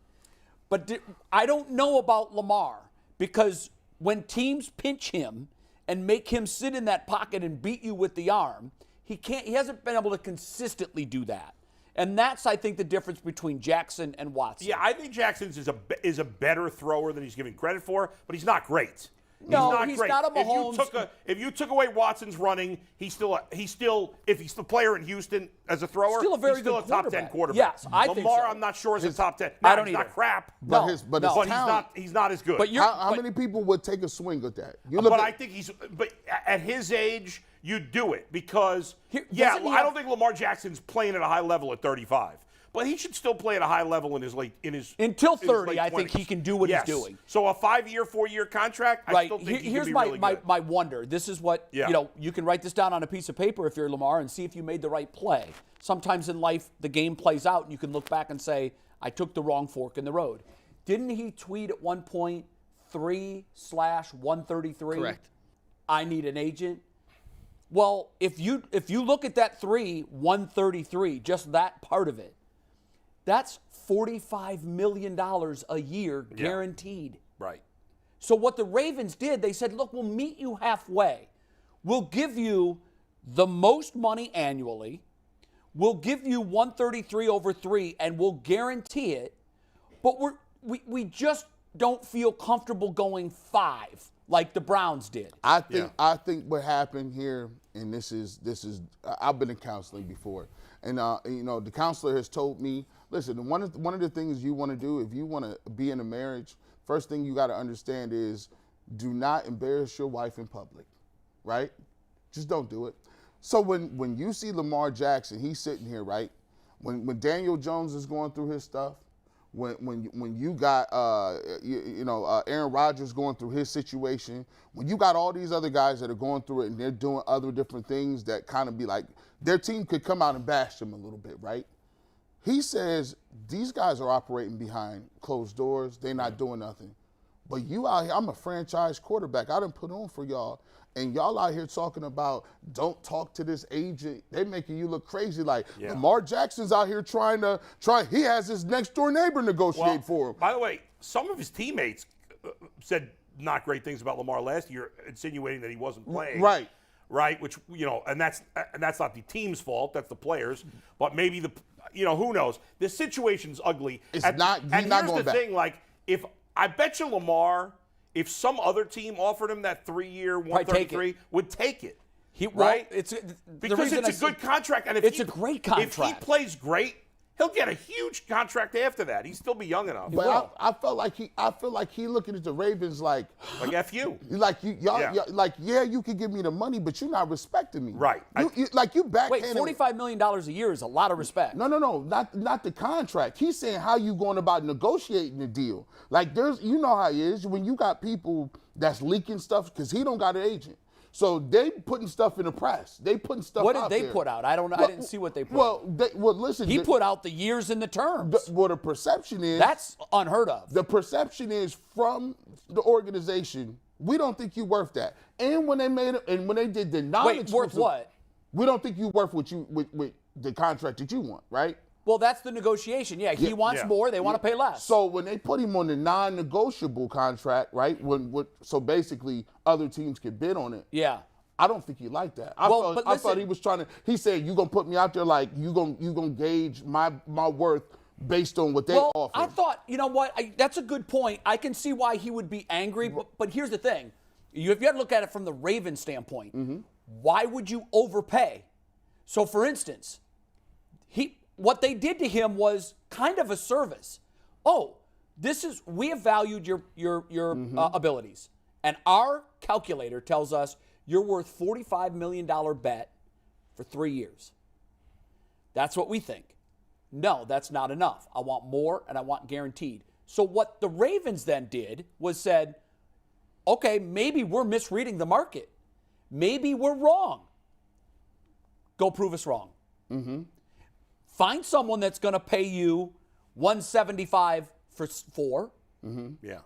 But I don't know about Lamar, because when teams pinch him and make him sit in that pocket and beat you with the arm, he hasn't been able to consistently do that. And that's, I think, the difference between Jackson and Watson.
Yeah, I think Jackson's is a better thrower than he's given credit for, but he's not great.
No, he's not a Mahomes.
If you took away Watson's running, he's still if he's the player in Houston as a thrower,
Still a very
he's still
good
a top 10
quarterback.
quarterback.
Yes, I think
Lamar,
so.
I'm not sure is a top 10.
I
Now,
don't
he's
either.
not crap,
But
No,
his
no.
talent.
he's not as good.
But you're-
How many people would take a swing at that? You look
But
at-
I think but at his age, you do it because,
Doesn't he
I
have-
don't think Lamar Jackson's playing at a high level at 35. But he should still play at a high level in his
Until
in his
30,
late
I think
20s.
he can do what
Yes.
he's doing.
So a 5-year, 4-year contract, I
Right.
still think he
Here's
can be
my,
really
my,
good.
my wonder. This is what,
Yeah.
you can write this down on a piece of paper if you're Lamar and see if you made the right play. Sometimes in life, the game plays out and you can look back and say, I took the wrong fork in the road. Didn't he tweet at one point 3/133?
Correct.
I need an agent. Well, if you look at that 133, just that part of it, that's $45 million a year guaranteed.
Right.
So what the Ravens did, they said, look, we'll meet you halfway. We'll give you the most money annually. We'll give you 133 over 3, and we'll guarantee it. But we just don't feel comfortable going 5 like the Browns did.
I think what happened here, and this is I've been in counseling before, and the counselor has told me, listen, one of the things you want to do if you want to be in a marriage, first thing you got to understand is do not embarrass your wife in public, right? Just don't do it. So when you see Lamar Jackson, he's sitting here, right? When Daniel Jones is going through his stuff, when you got Aaron Rodgers going through his situation, when you got all these other guys that are going through it and they're doing other different things that kind of be like their team could come out and bash them a little bit, right? He says these guys are operating behind closed doors. They're not doing nothing. But you out here, I'm a franchise quarterback. I done put on for y'all. And y'all out here talking about don't talk to this agent. They making you look crazy. Like Lamar Jackson's out here he has his next door neighbor negotiate for him.
By the way, some of his teammates said not great things about Lamar last year, insinuating that he wasn't playing.
Right.
Right, which, and that's not the team's fault, that's the players. But maybe who knows? The situation's ugly.
He's
and
not
here's
going
the
back.
thing, if I bet you Lamar, if some other team offered him that 3-year, 133, would take it. Right? Because it's a good contract. And
it's a great contract.
If he plays great, he'll get a huge contract after that. He'd still be young enough.
But I feel like he looking at the Ravens like
F you.
Like you could give me the money, but you're not respecting me.
Right.
You
Wait,
backhanded.
$45 million a year is a lot of respect.
No, not the contract. He's saying how you going about negotiating the deal. Like how he is when you got people that's leaking stuff because he don't got an agent. So they putting stuff in the press. They putting stuff
What
out
did they
there.
put out? I don't know. I didn't see what they put out.
Listen.
He put out the years and the terms.
The perception is
That's unheard of.
the perception is from the organization. We don't think you're worth that. And when they did the non-exclusive,
worth what?
We don't think you're worth with the contract that you want, right?
Well, that's the negotiation. Yeah, he wants more. They want to pay less.
So when they put him on the non-negotiable contract, right? So basically other teams can bid on it.
Yeah.
I don't think he liked that. I thought he was trying to. He said, "You gonna put me out there like you gonna gauge my worth based on what they offer.
I thought, you know what? That's a good point. I can see why he would be angry, but here's the thing. If you got to look at it from the Ravens standpoint, why would you overpay? So, for instance, what they did to him was kind of a service. Oh, we have valued your abilities, and our calculator tells us you're worth $45 million bet for 3 years. That's what we think. No, that's not enough. I want more, and I want guaranteed. So what the Ravens then did was said, okay, maybe we're misreading the market. Maybe we're wrong. Go prove us wrong. Find someone that's going to pay you $175 for 4,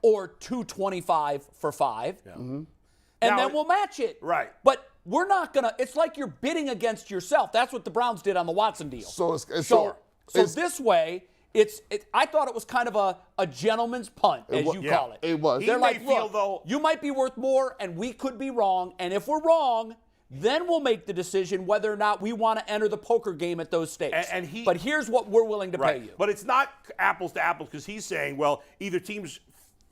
or $225 for 5, and
Now,
then we'll match it.
Right.
But we're not going to. It's like you're bidding against yourself. That's what the Browns did on the Watson deal.
So
This way, I thought it was kind of a gentleman's punt, as you call it.
It was.
They're like,
feel,
look,
though,
you might be worth more, and we could be wrong. And if we're wrong, then we'll make the decision whether or not we want to enter the poker game at those stakes. But here's what we're willing to pay you.
But it's not apples to apples because he's saying, well, either teams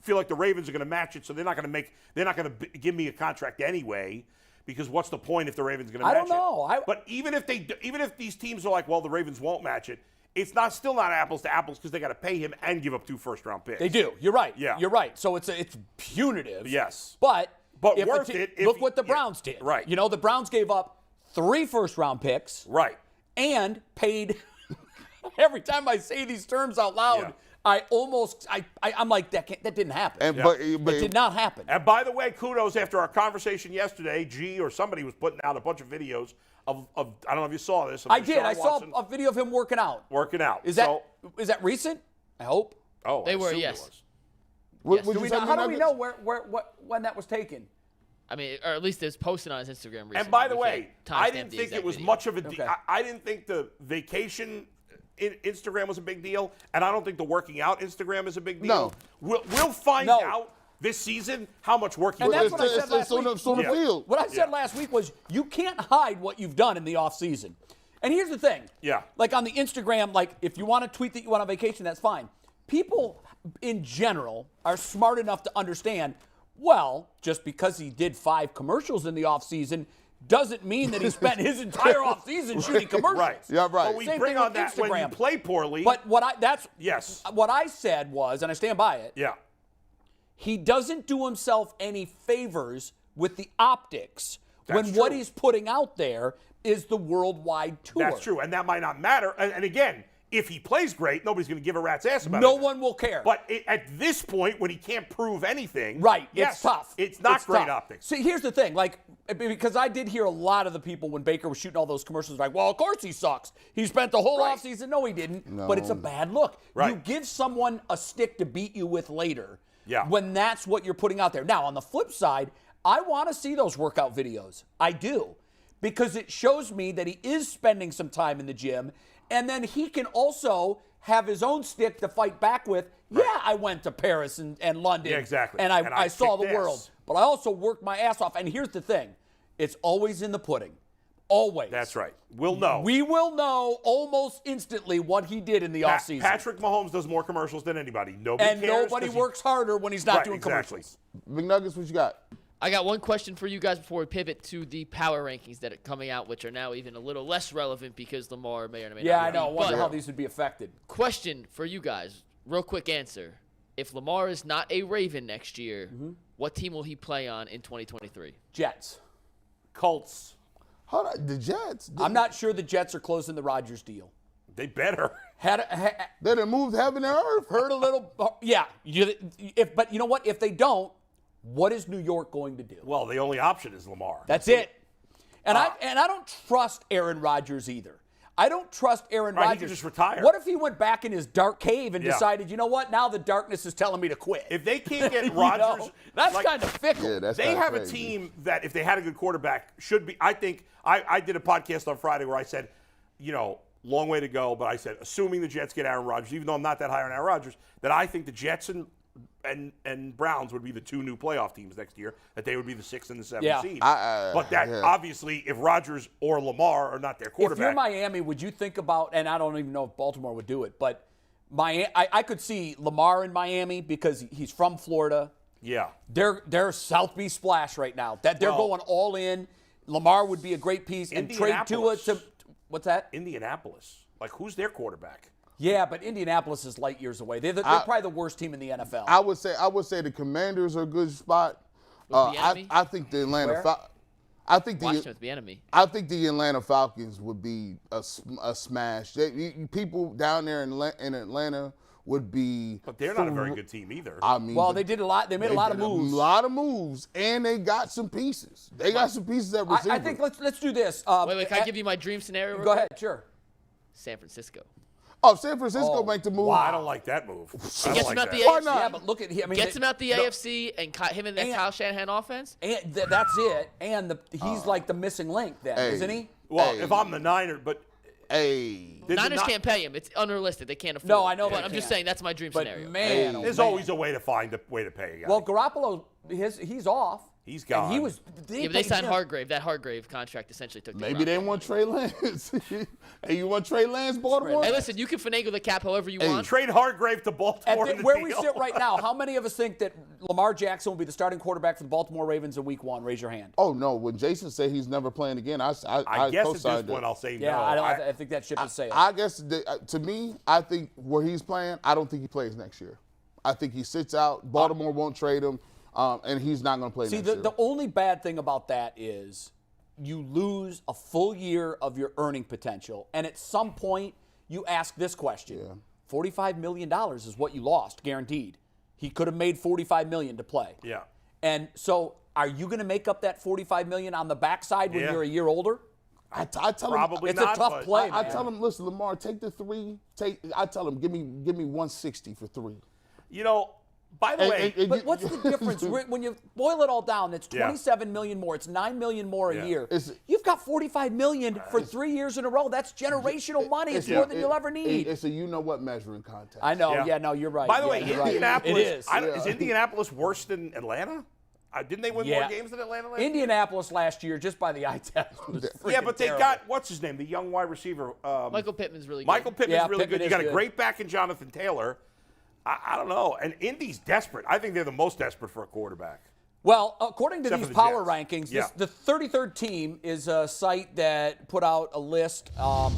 feel like the Ravens are going to match it, so they're not going to give me a contract anyway. Because what's the point if the Ravens are going to match it?
I don't know.
But even if these teams are like, well, the Ravens won't match it, it's still not apples to apples because they got to pay him and give up 2 first-round picks.
They do. You're right.
Yeah.
You're right. So it's punitive.
Yes.
But
worth it.
Look what the Browns did.
Right.
You know, the Browns gave up 3 first-round picks.
Right.
And paid. Every time I say these terms out loud, I'm like, that didn't happen.
But
it did not happen.
And by the way, kudos after our conversation yesterday. G or somebody was putting out a bunch of videos of I don't know if you saw this.
I did.
Deshaun
I saw
Watson
a video of him working out. Is that recent? I hope.
Oh,
They were,
assumed
yes.
it was.
How do we know when that was taken?
I mean, or at least it was posted on his Instagram recently.
And by the
We
way,
can't
I
timestamp
didn't
the
think it
exact
was
video.
much of a
Okay.
I didn't think the vacation Instagram was a big deal, and I don't think the working out Instagram is a big deal.
No.
We'll find out this season how much work you
And
put
that's
in.
what I said last week.
It's on the field.
What I said last week was you can't hide what you've done in the offseason. And here's the thing.
Yeah.
Like on the Instagram, like if you want to tweet that you went on vacation, that's fine. People in general are smart enough to understand, well, just because he did 5 commercials in the offseason doesn't mean that he spent his entire offseason shooting commercials.
Right.
Yeah, right.
But we
Same
bring
thing
on
with
that when you
Instagram.
play poorly.
But what I said was, and I stand by it,
yeah.
he doesn't do himself any favors with the optics
That's
when what
true.
he's putting out there is the worldwide tour.
That's true, and that might not matter. And again, if he plays great, nobody's going to give a rat's ass about it.
No one will care.
But at this point, when he can't prove anything,
right,
yes,
it's tough.
It's not great
tough.
optics.
See, here's the thing, like, because I did hear a lot of the people when Baker was shooting all those commercials, like, well, of course he sucks. He spent the whole offseason. No, he didn't.
No.
But it's a bad look.
Right.
You give someone a stick to beat you with later
Yeah.
when that's what you're putting out there. Now, on the flip side, I want to see those workout videos. I do. Because it shows me that he is spending some time in the gym, and then he can also have his own stick to fight back with. Right. Yeah, I went to Paris and London.
Yeah, exactly.
And I saw the
kicked ass.
world. But I also worked my ass off. And here's the thing. It's always in the pudding. Always.
That's right. We'll know.
We will know almost instantly what he did in the offseason.
Patrick Mahomes does more commercials than anybody. Nobody
and
cares
nobody
'cause he-
works harder when he's not
Right,
doing
exactly.
commercials.
McNuggets, what you got?
I got one question for you guys before we pivot to the power rankings that are coming out, which are now even a little less relevant because Lamar may or may
Yeah,
not.
I know. I wonder
But
how these would be affected.
question for you guys, real quick answer. If Lamar is not a Raven next year, what team will he play on in 2023?
Jets.
Colts.
Hold on, the Jets.
I'm not sure the Jets are closing the Rodgers deal.
They better.
They done moved heaven and earth.
Heard a little. Yeah. But you know what? If they don't, what is New York going to do?
Well, the only option is Lamar.
That's it. And I don't trust Aaron Rodgers either. I don't trust Aaron
Right, he
Rodgers.
could just retire.
What if he went back in his dark cave and
Yeah.
decided, you know what? Now the darkness is telling me to quit.
If they can't get
You
Rodgers,
know? That's
like,
kind of fickle.
Yeah, that's
they
kinda
have
crazy.
a team that if they had a good quarterback should be. I think I did a podcast on Friday where I said, long way to go, but I said, assuming the Jets get Aaron Rodgers, even though I'm not that high on Aaron Rodgers, that I think the Jets and Browns would be the 2 new playoff teams next year, that they would be the 6th and the 7th
Yeah.
seed.
But
Obviously, if Rodgers or Lamar are not their quarterback.
If you're Miami, would you think about, and I don't even know if Baltimore would do it, but I could see Lamar in Miami because he's from Florida.
Yeah.
They're South Beach Splash right now. That they're going all in. Lamar would be a great piece. And trade Tua to what's that?
Indianapolis. Like, who's their quarterback?
Yeah, but Indianapolis is light years away. They're probably the worst team in the NFL.
I would say the Commanders are a good spot. I think the Atlanta Falcons.
Washington's the enemy.
I think the Atlanta Falcons would be a smash. People down there in Atlanta would be.
But they're not a very good team either.
I mean,
well, they did a lot. They made a lot of moves.
A lot of moves, and they got some pieces. They got some pieces at receiver.
I think let's do this.
Wait, can I give you my dream scenario?
Go ahead, sure.
San Francisco.
Oh, San Francisco make the move.
Wow. I don't like that move.
Gets him out the
Why
AFC.
not?
Yeah, but look at him.
Gets him out the AFC and him in that Kyle Shanahan offense.
And that's it. And he's like the missing link then, isn't he?
Well, if I'm the Niners, but
Niners can't pay him. It's unrealistic. They can't afford
No,
it.
I know,
But
they
I'm just
can't.
saying that's my dream
But
scenario.
man,
there's always a way to find a way to pay a guy.
Well, Garoppolo, he's off.
He's gone.
And he was.
Yeah, but they signed Hargrave. That Hargrave contract essentially took the
Maybe they want Trey Lance. Hey, you want Trey Lance, Baltimore?
Hey, listen, you can finagle the cap however you want.
Trade Hargrave to Baltimore.
Where we sit right now, how many of us think that Lamar Jackson will be the starting quarterback for the Baltimore Ravens in Week 1? Raise your hand.
Oh no! When Jason said he's never playing again, I
guess
co-signed
at this point I'll say
Yeah,
no.
I think that ship is sailed.
I guess to me, I think where he's playing, I don't think he plays next year. I think he sits out. Baltimore won't trade him, and he's not going to play next year.
The only bad thing about that is you lose a full year of your earning potential, and at some point you ask this question: $45 million is what you lost, guaranteed. He could have made $45 million to play.
Yeah.
And so, are you going to make up that $45 million on the backside when you're a year older?
I tell
Probably
him
it's
not,
a tough
but
play.
I
man.
tell him, listen, Lamar, take the 3. I tell him, give me 160 for 3.
You know, by the way,
But what's the difference? When you boil it all down, it's $27 million more. It's $9 million more a year. You've got $45 million for 3 years in a row. That's generational money. It's more than you'll ever need.
It's a you-know-what measuring contest.
I know. Yeah, no, you're right.
by the way,
you're right.
Indianapolis.
It is.
Is Indianapolis worse than Atlanta? Didn't they win more games than Atlanta last year?
Indianapolis last year, just by the eye test, was
Yeah, but they
terrible.
got, what's his name, the young wide receiver.
Michael Pittman's really good.
Michael Pittman's really
Pittman
good. You
is
got a
good.
great back in Jonathan Taylor. I don't know. And Indy's desperate. I think they're the most desperate for a quarterback.
Well, according to
Except
these
for the
power
Jets.
rankings,
Yeah.
the 33rd team is a site that put out a list.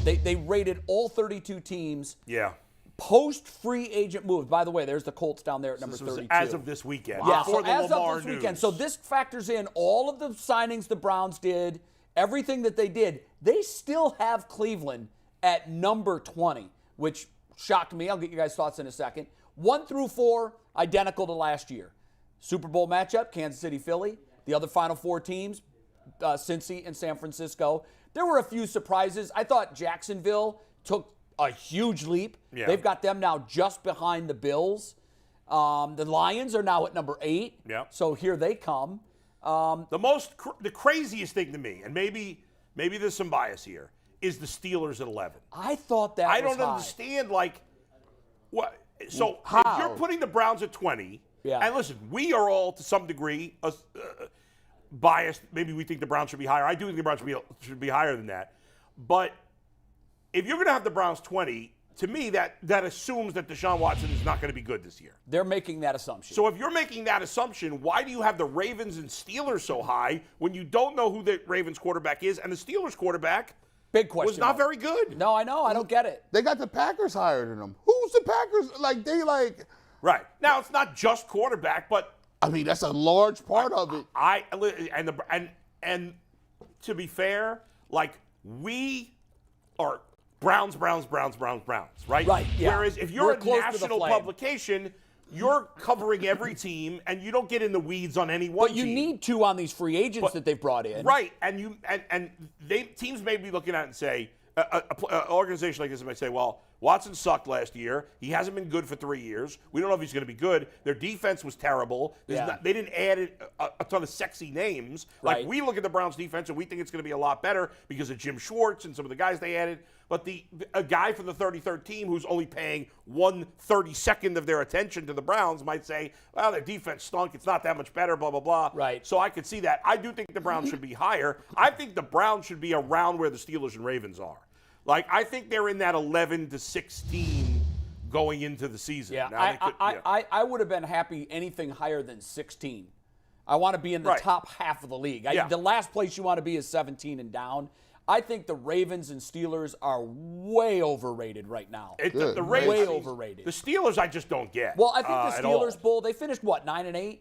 They rated all 32 teams
Yeah.
post-free agent moves. By the way, there's the Colts down there at number
This was
32.
as of this weekend.
Yeah,
Before
so
the
as
Lamar
of this
news.
weekend. So this factors in all of the signings the Browns did, everything that they did. They still have Cleveland at number 20, which shocked me. I'll get you guys' thoughts in a second. 1 through 4, identical to last year. Super Bowl matchup, Kansas City, Philly. The other Final Four teams, Cincy and San Francisco. There were a few surprises. I thought Jacksonville took a huge leap.
Yeah.
They've got them now just behind the Bills. The Lions are now at number 8.
Yeah.
So here they come.
The craziest thing to me, and maybe there's some bias here, is the Steelers at 11.
I thought that
I
was
don't
high.
understand, like, what. So
How?
if you're putting the Browns at 20, and listen, we are all to some degree biased. Maybe we think the Browns should be higher. I do think the Browns should be higher than that. But if you're going to have the Browns 20, to me that assumes that Deshaun Watson is not going to be good this year.
They're making that assumption.
So if you're making that assumption, why do you have the Ravens and Steelers so high when you don't know who the Ravens quarterback is, and the Steelers quarterback
Big question
was not
mark.
very good?
No, I know. I don't get it.
They got the Packers higher than them. Who's the Packers?
Right. Now, it's not just quarterback, but
I mean, that's a large part of it.
And to be fair, like, we are Browns, right?
Right, yeah.
Whereas if you're
We're
a
close to the
national
flame.
publication, you're covering every tean, and you don't get in the weeds on any one
But you
team.
need to on these free agents that they've brought in.
Right, and teams may be looking at it and say, an organization like this might say, well, Watson sucked last year. He hasn't been good for 3 years. We don't know if he's going to be good. Their defense was terrible. They didn't add a ton of sexy names.
Right.
Like, we look at the Browns defense and we think it's going to be a lot better because of Jim Schwartz and some of the guys they added. But a guy from the 33rd team who's only paying 1/32 of their attention to the Browns might say, well, their defense stunk. It's not that much better, blah, blah, blah.
Right.
So I could see that. I do think the Browns should be higher. I think the Browns should be around where the Steelers and Ravens are. Like, I think they're in that 11 to 16 going into the season.
Yeah,
Now they could,
I would have been happy anything higher than 16. I want to be in the top half of the league. The last place you want to be is 17 and down. I think the Ravens and Steelers are way overrated right now.
The Ravens,
way overrated.
The Steelers, I just don't get.
Well, I think the Steelers Bowl, they finished, 9-8?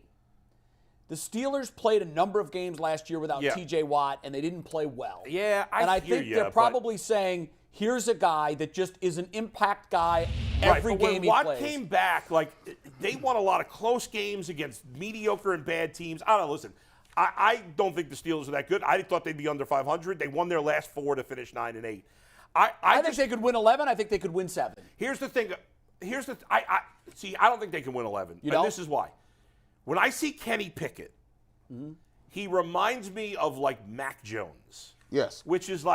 The Steelers played a number of games last year without T.J. Watt, and they didn't play well.
Yeah,
I think they're probably saying, here's a guy that just is an impact guy every game he plays.
When Watt came back, they won a lot of close games against mediocre and bad teams. I don't know, listen. I don't think the Steelers are that good. I thought they'd be under 500. They won their last 4 to finish 9-8. I
think they could win 11. I think they could win 7.
Here's the thing. I don't think they can win 11.
You know?
This is why. When I see Kenny Pickett, he reminds me of Mac Jones.
Yes.
Which is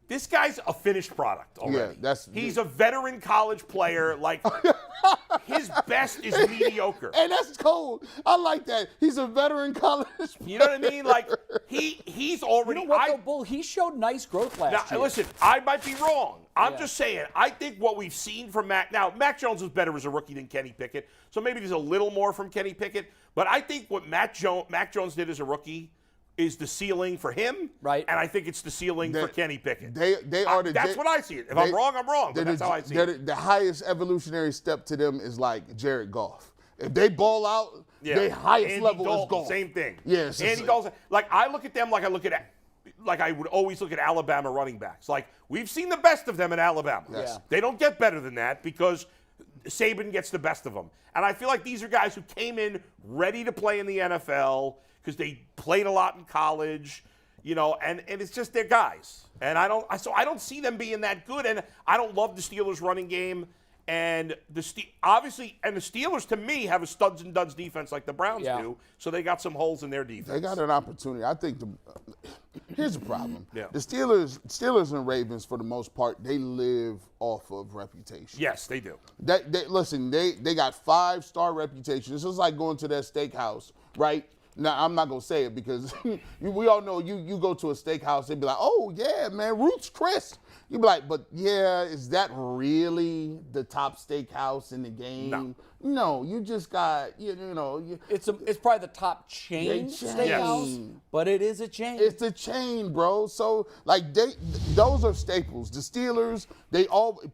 this guy's a finished product already.
Yeah,
He's a veteran college player. His best is mediocre.
And that's cold. I like that. He's a veteran college player.
You know what I mean? He's already.
You know what, though, Bull? He showed nice growth last year.
Now, listen, I might be wrong. I'm just saying, I think what we've seen from Mac. Now, Mac Jones was better as a rookie than Kenny Pickett, so maybe there's a little more from Kenny Pickett. But I think what Mac Jones did as a rookie is the ceiling for him,
right?
And I think it's the ceiling for Kenny Pickett.
That's
what I see it. If I'm wrong, I'm wrong. But that's how I see it.
The highest evolutionary step to them is like Jared Goff. If they ball out, their highest
Andy
level
Dalton,
is Goff.
Same thing.
Yes.
Andy Dalton. I look at them like I would always look at Alabama running backs. We've seen the best of them in Alabama.
Yes. Yeah.
They don't get better than that because Saban gets the best of them. And I feel like these are guys who came in ready to play in the NFL because they played a lot in college, and it's just their guys. And I don't see them being that good. And I don't love the Steelers running game. And the Steelers to me have a studs and duds defense like the Browns do. So they got some holes in their defense.
They got an opportunity. I think here's the problem.
Yeah.
The Steelers and Ravens, for the most part, they live off of reputation.
Yes, they do.
They got 5-star reputations. It's like going to that steakhouse, right? Now, I'm not going to say it because we all know you go to a steakhouse, they'd be like, oh, yeah, man, Ruth's Chris. You'd be like, but, yeah, is that really the top steakhouse in the game? No, you just got,
It's probably the top chain steakhouse, but it is a chain.
It's a chain, bro. So, those are staples. The Steelers,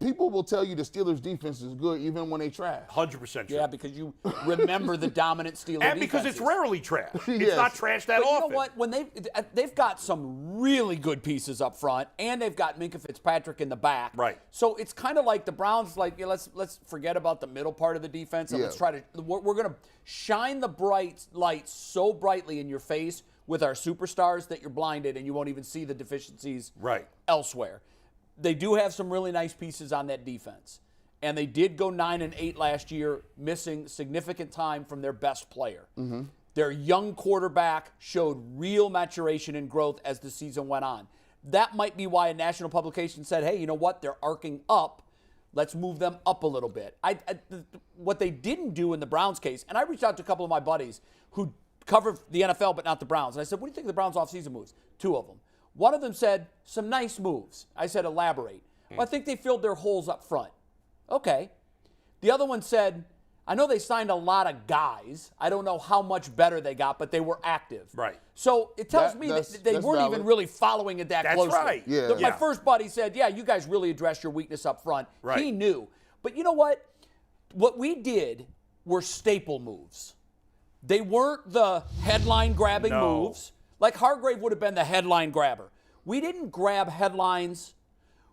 people will tell you the Steelers defense is good even when they trash.
100% true.
Yeah, because you remember the dominant Steelers
and because
defenses.
it's rarely trash. It's not trash that often.
You know what? When they've got some really good pieces up front, and they've got Minkah Fitzpatrick in the back.
Right.
So it's kind of like the Browns. Let's forget about the middle part of the defense and let's try to. We're going to shine the bright lights so brightly in your face with our superstars that you're blinded and you won't even see the deficiencies elsewhere. They do have some really nice pieces on that defense. And they did go 9-8 last year, missing significant time from their best player. Mm-hmm. Their young quarterback showed real maturation and growth as the season went on. That might be why a national publication said, hey, you know what? They're arcing up. Let's move them up a little bit. What they didn't do in the Browns case, and I reached out to a couple of my buddies who cover the NFL but not the Browns. And I said, what do you think of the Browns offseason moves? 2 of them. One of them said, some nice moves. I said, elaborate. Well, I think they filled their holes up front. Okay. The other one said, I know they signed a lot of guys. I don't know how much better they got, but they were active.
Right.
So it tells me that they weren't even really following it that closely.
That's right.
Yeah.
My first buddy said, yeah, you guys really addressed your weakness up front.
Right.
He knew. But you know what? What we did were staple moves. They weren't the headline-grabbing moves. Like Hargrave would have been the headline grabber. We didn't grab headlines.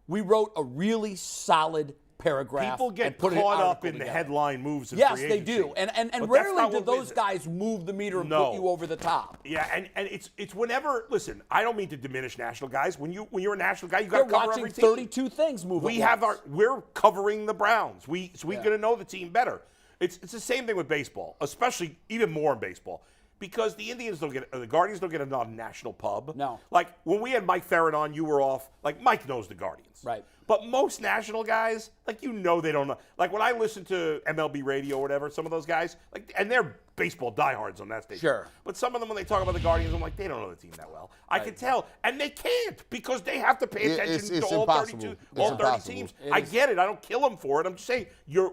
We wrote a really solid paragraph.
People get
and put
caught up in
together.
the headline moves in
Yes,
free
they
agency.
do. And
But
rarely do those guys move the meter and put you over the top.
Yeah, and it's whenever, listen, I don't mean to diminish national guys. When you're a national guy, you got to cover every team.
They're watching 32 things move.
We're covering the Browns. We're going to know the team better. It's the same thing with baseball, especially even more in baseball. because the Indians don't get, or the Guardians don't get a national pub.
No.
Like when we had Mike Ferrin on, you were off. Like Mike knows the Guardians.
Right.
But most national guys, like they don't know. Like when I listen to MLB radio or whatever, some of those guys, like, and they're baseball diehards on that station.
Sure.
But some of them, when they talk about the Guardians, I'm like, they don't know the team that well. I can tell, and they can't because they have to pay attention to all 32, all 30 teams. I get it. I don't kill them for it. I'm just saying,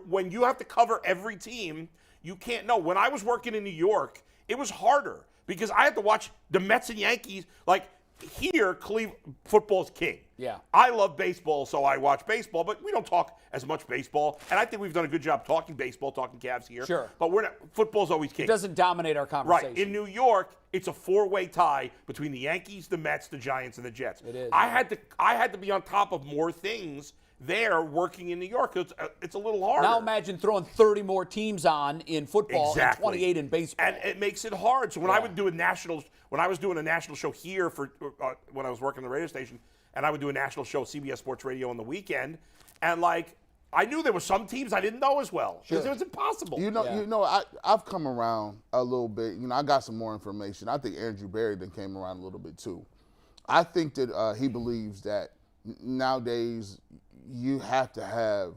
when you have to cover every team, you can't know. When I was working in New York, it was harder because I had to watch the Mets and Yankees. Like here, Cleveland football's king.
Yeah.
I love baseball, so I watch baseball, but we don't talk as much baseball. And I think we've done a good job talking baseball, talking Cavs here.
Sure.
But football's always king.
It doesn't dominate our conversation.
Right. In New York, it's a four-way tie between the Yankees, the Mets, the Giants, and the Jets.
It is.
I had to be on top of more things there working in New York. It's a little harder.
Now imagine throwing 30 more teams on in football and 28 in baseball.
And it makes it hard. So when I was doing a national show here for when I was working the radio station, and I would do a national show, CBS Sports Radio, on the weekend, and like I knew there were some teams I didn't know as well because it was impossible.
I've come around a little bit. I got some more information. I think Andrew Berry then came around a little bit too. I think that he believes that nowadays you have to have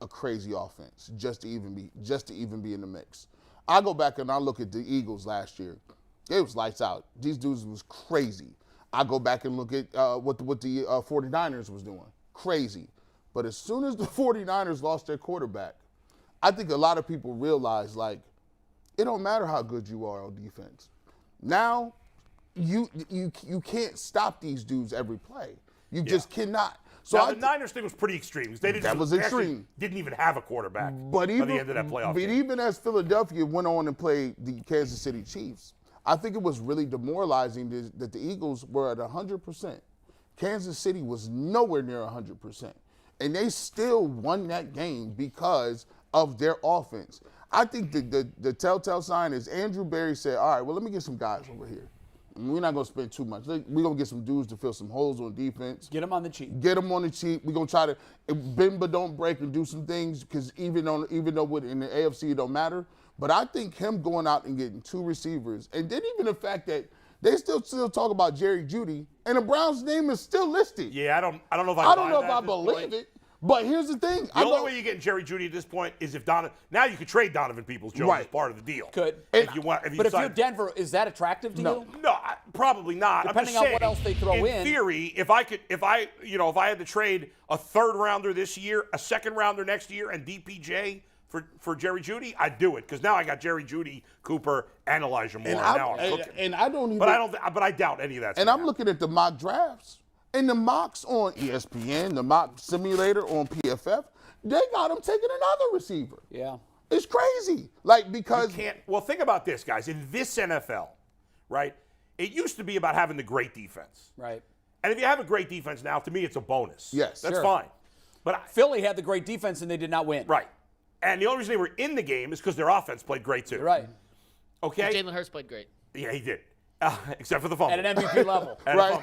a crazy offense just to even be in the mix. I go back and I look at the Eagles last year. It was lights out. These dudes was crazy. I go back and look at what the 49ers was doing. Crazy. But as soon as the 49ers lost their quarterback, I think a lot of people realized, like, it don't matter how good you are on defense. Now, you can't stop these dudes every play. You just cannot. So
now, the Niners thing was pretty extreme. They
extreme.
Didn't even have a quarterback
by
the end of that playoff game.
Even as Philadelphia went on and played the Kansas City Chiefs, I think it was really demoralizing that the Eagles were at 100%. Kansas City was nowhere near 100%. And they still won that game because of their offense. I think the telltale sign is Andrew Berry said, all right, well, let me get some guys over here. We're not going to spend too much. We're going to get some dudes to fill some holes on defense.
Get them on the cheap.
We're going to try to bend but don't break and do some things because even though in the AFC it don't matter. But I think him going out and getting two receivers, and then even the fact that they still talk about Jerry Jeudy, and the Browns' name is still listed.
Yeah, I don't know if
I believe it. But here's the thing.
The only way you get Jerry Jeudy at this point is if now you could trade Donovan Peoples-Jones as part of the deal.
Could.
If you're
Denver, is that attractive to you?
No, probably not.
Depending on what else they throw in.
In theory, if I had to trade a third rounder this year, a second rounder next year, and DPJ for Jerry Jeudy, I'd do it because now I got Jerry Jeudy, Cooper, and Elijah Moore. Now I'm cooking.
And I don't even.
But I doubt any of that.
And I'm looking at the mock drafts. And the mocks on ESPN, the mock simulator on PFF, they got him taking another receiver.
Yeah.
It's crazy. Like, because.
You can't. Well, think about this, guys. In this NFL, right, it used to be about having the great defense.
Right.
And if you have a great defense now, to me, it's a bonus.
Yes.
That's fine. But
Philly had the great defense and they did not win.
Right. And the only reason they were in the game is because their offense played great, too.
You're right.
Okay?
Jalen Hurts played great.
Yeah, he did. Except for the fumble.
At an MVP level.
Right.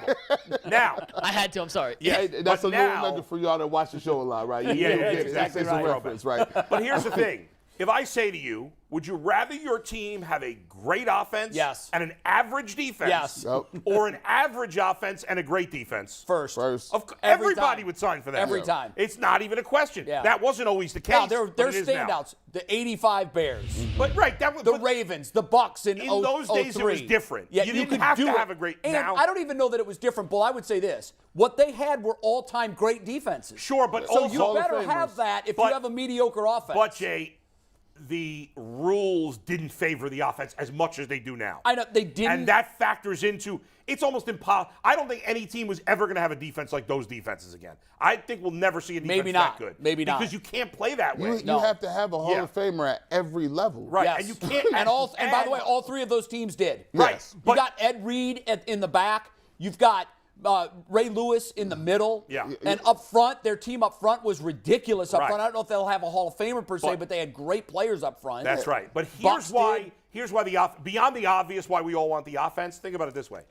Now.
I had to. I'm sorry.
Yeah,
that's a little nugget for y'all that watch the show a lot, right?
Yeah, exactly right.
Reference, right.
But here's the thing. If I say to you, would you rather your team have a great offense and an average defense or an average offense and a great defense?
First.
Everybody would sign for that.
Every time.
It's not even a question.
Yeah.
That wasn't always the case.
Now, there are standouts. The 85 Bears.
Mm-hmm. But
the Ravens, the Bucks in
those days it was different.
Yeah,
you didn't have to have a great.
And
now,
I don't even know that it was different, Bull. I would say this. What they had were all-time great defenses.
Sure, but
so
also,
you better have that if you have a mediocre offense.
But, Jay, the rules didn't favor the offense as much as they do now.
I know they didn't.
And that factors into it's almost impossible. I don't think any team was ever going to have a defense like those defenses again. I think we'll never see a defense that good.
Maybe not.
Because you can't play that way.
You have to have a Hall of Famer at every level.
Right.
Yes.
And you can't.
and by the way, all three of those teams did.
Right.
Yes.
You got Ed Reed in the back. You've got Ray Lewis in the middle.
Yeah.
And up front, their team up front was ridiculous up
Right.
front. I don't know if they'll have a Hall of Famer per se, but they had great players up front.
That's right. But
Bucks
here's why beyond the obvious why we all want the offense. Think about it this way.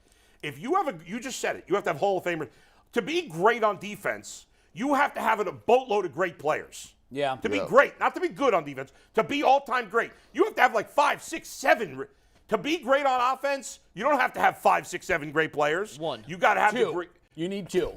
If you you just said it, you have to have Hall of Famers. To be great on defense, you have to have a boatload of great players.
Yeah.
To be great, not to be good on defense, to be all-time great. You have to have like 5, 6, 7 To be great on offense, you don't have to have 5, 6, 7 great players.
One.
You got to have
Two. You need two.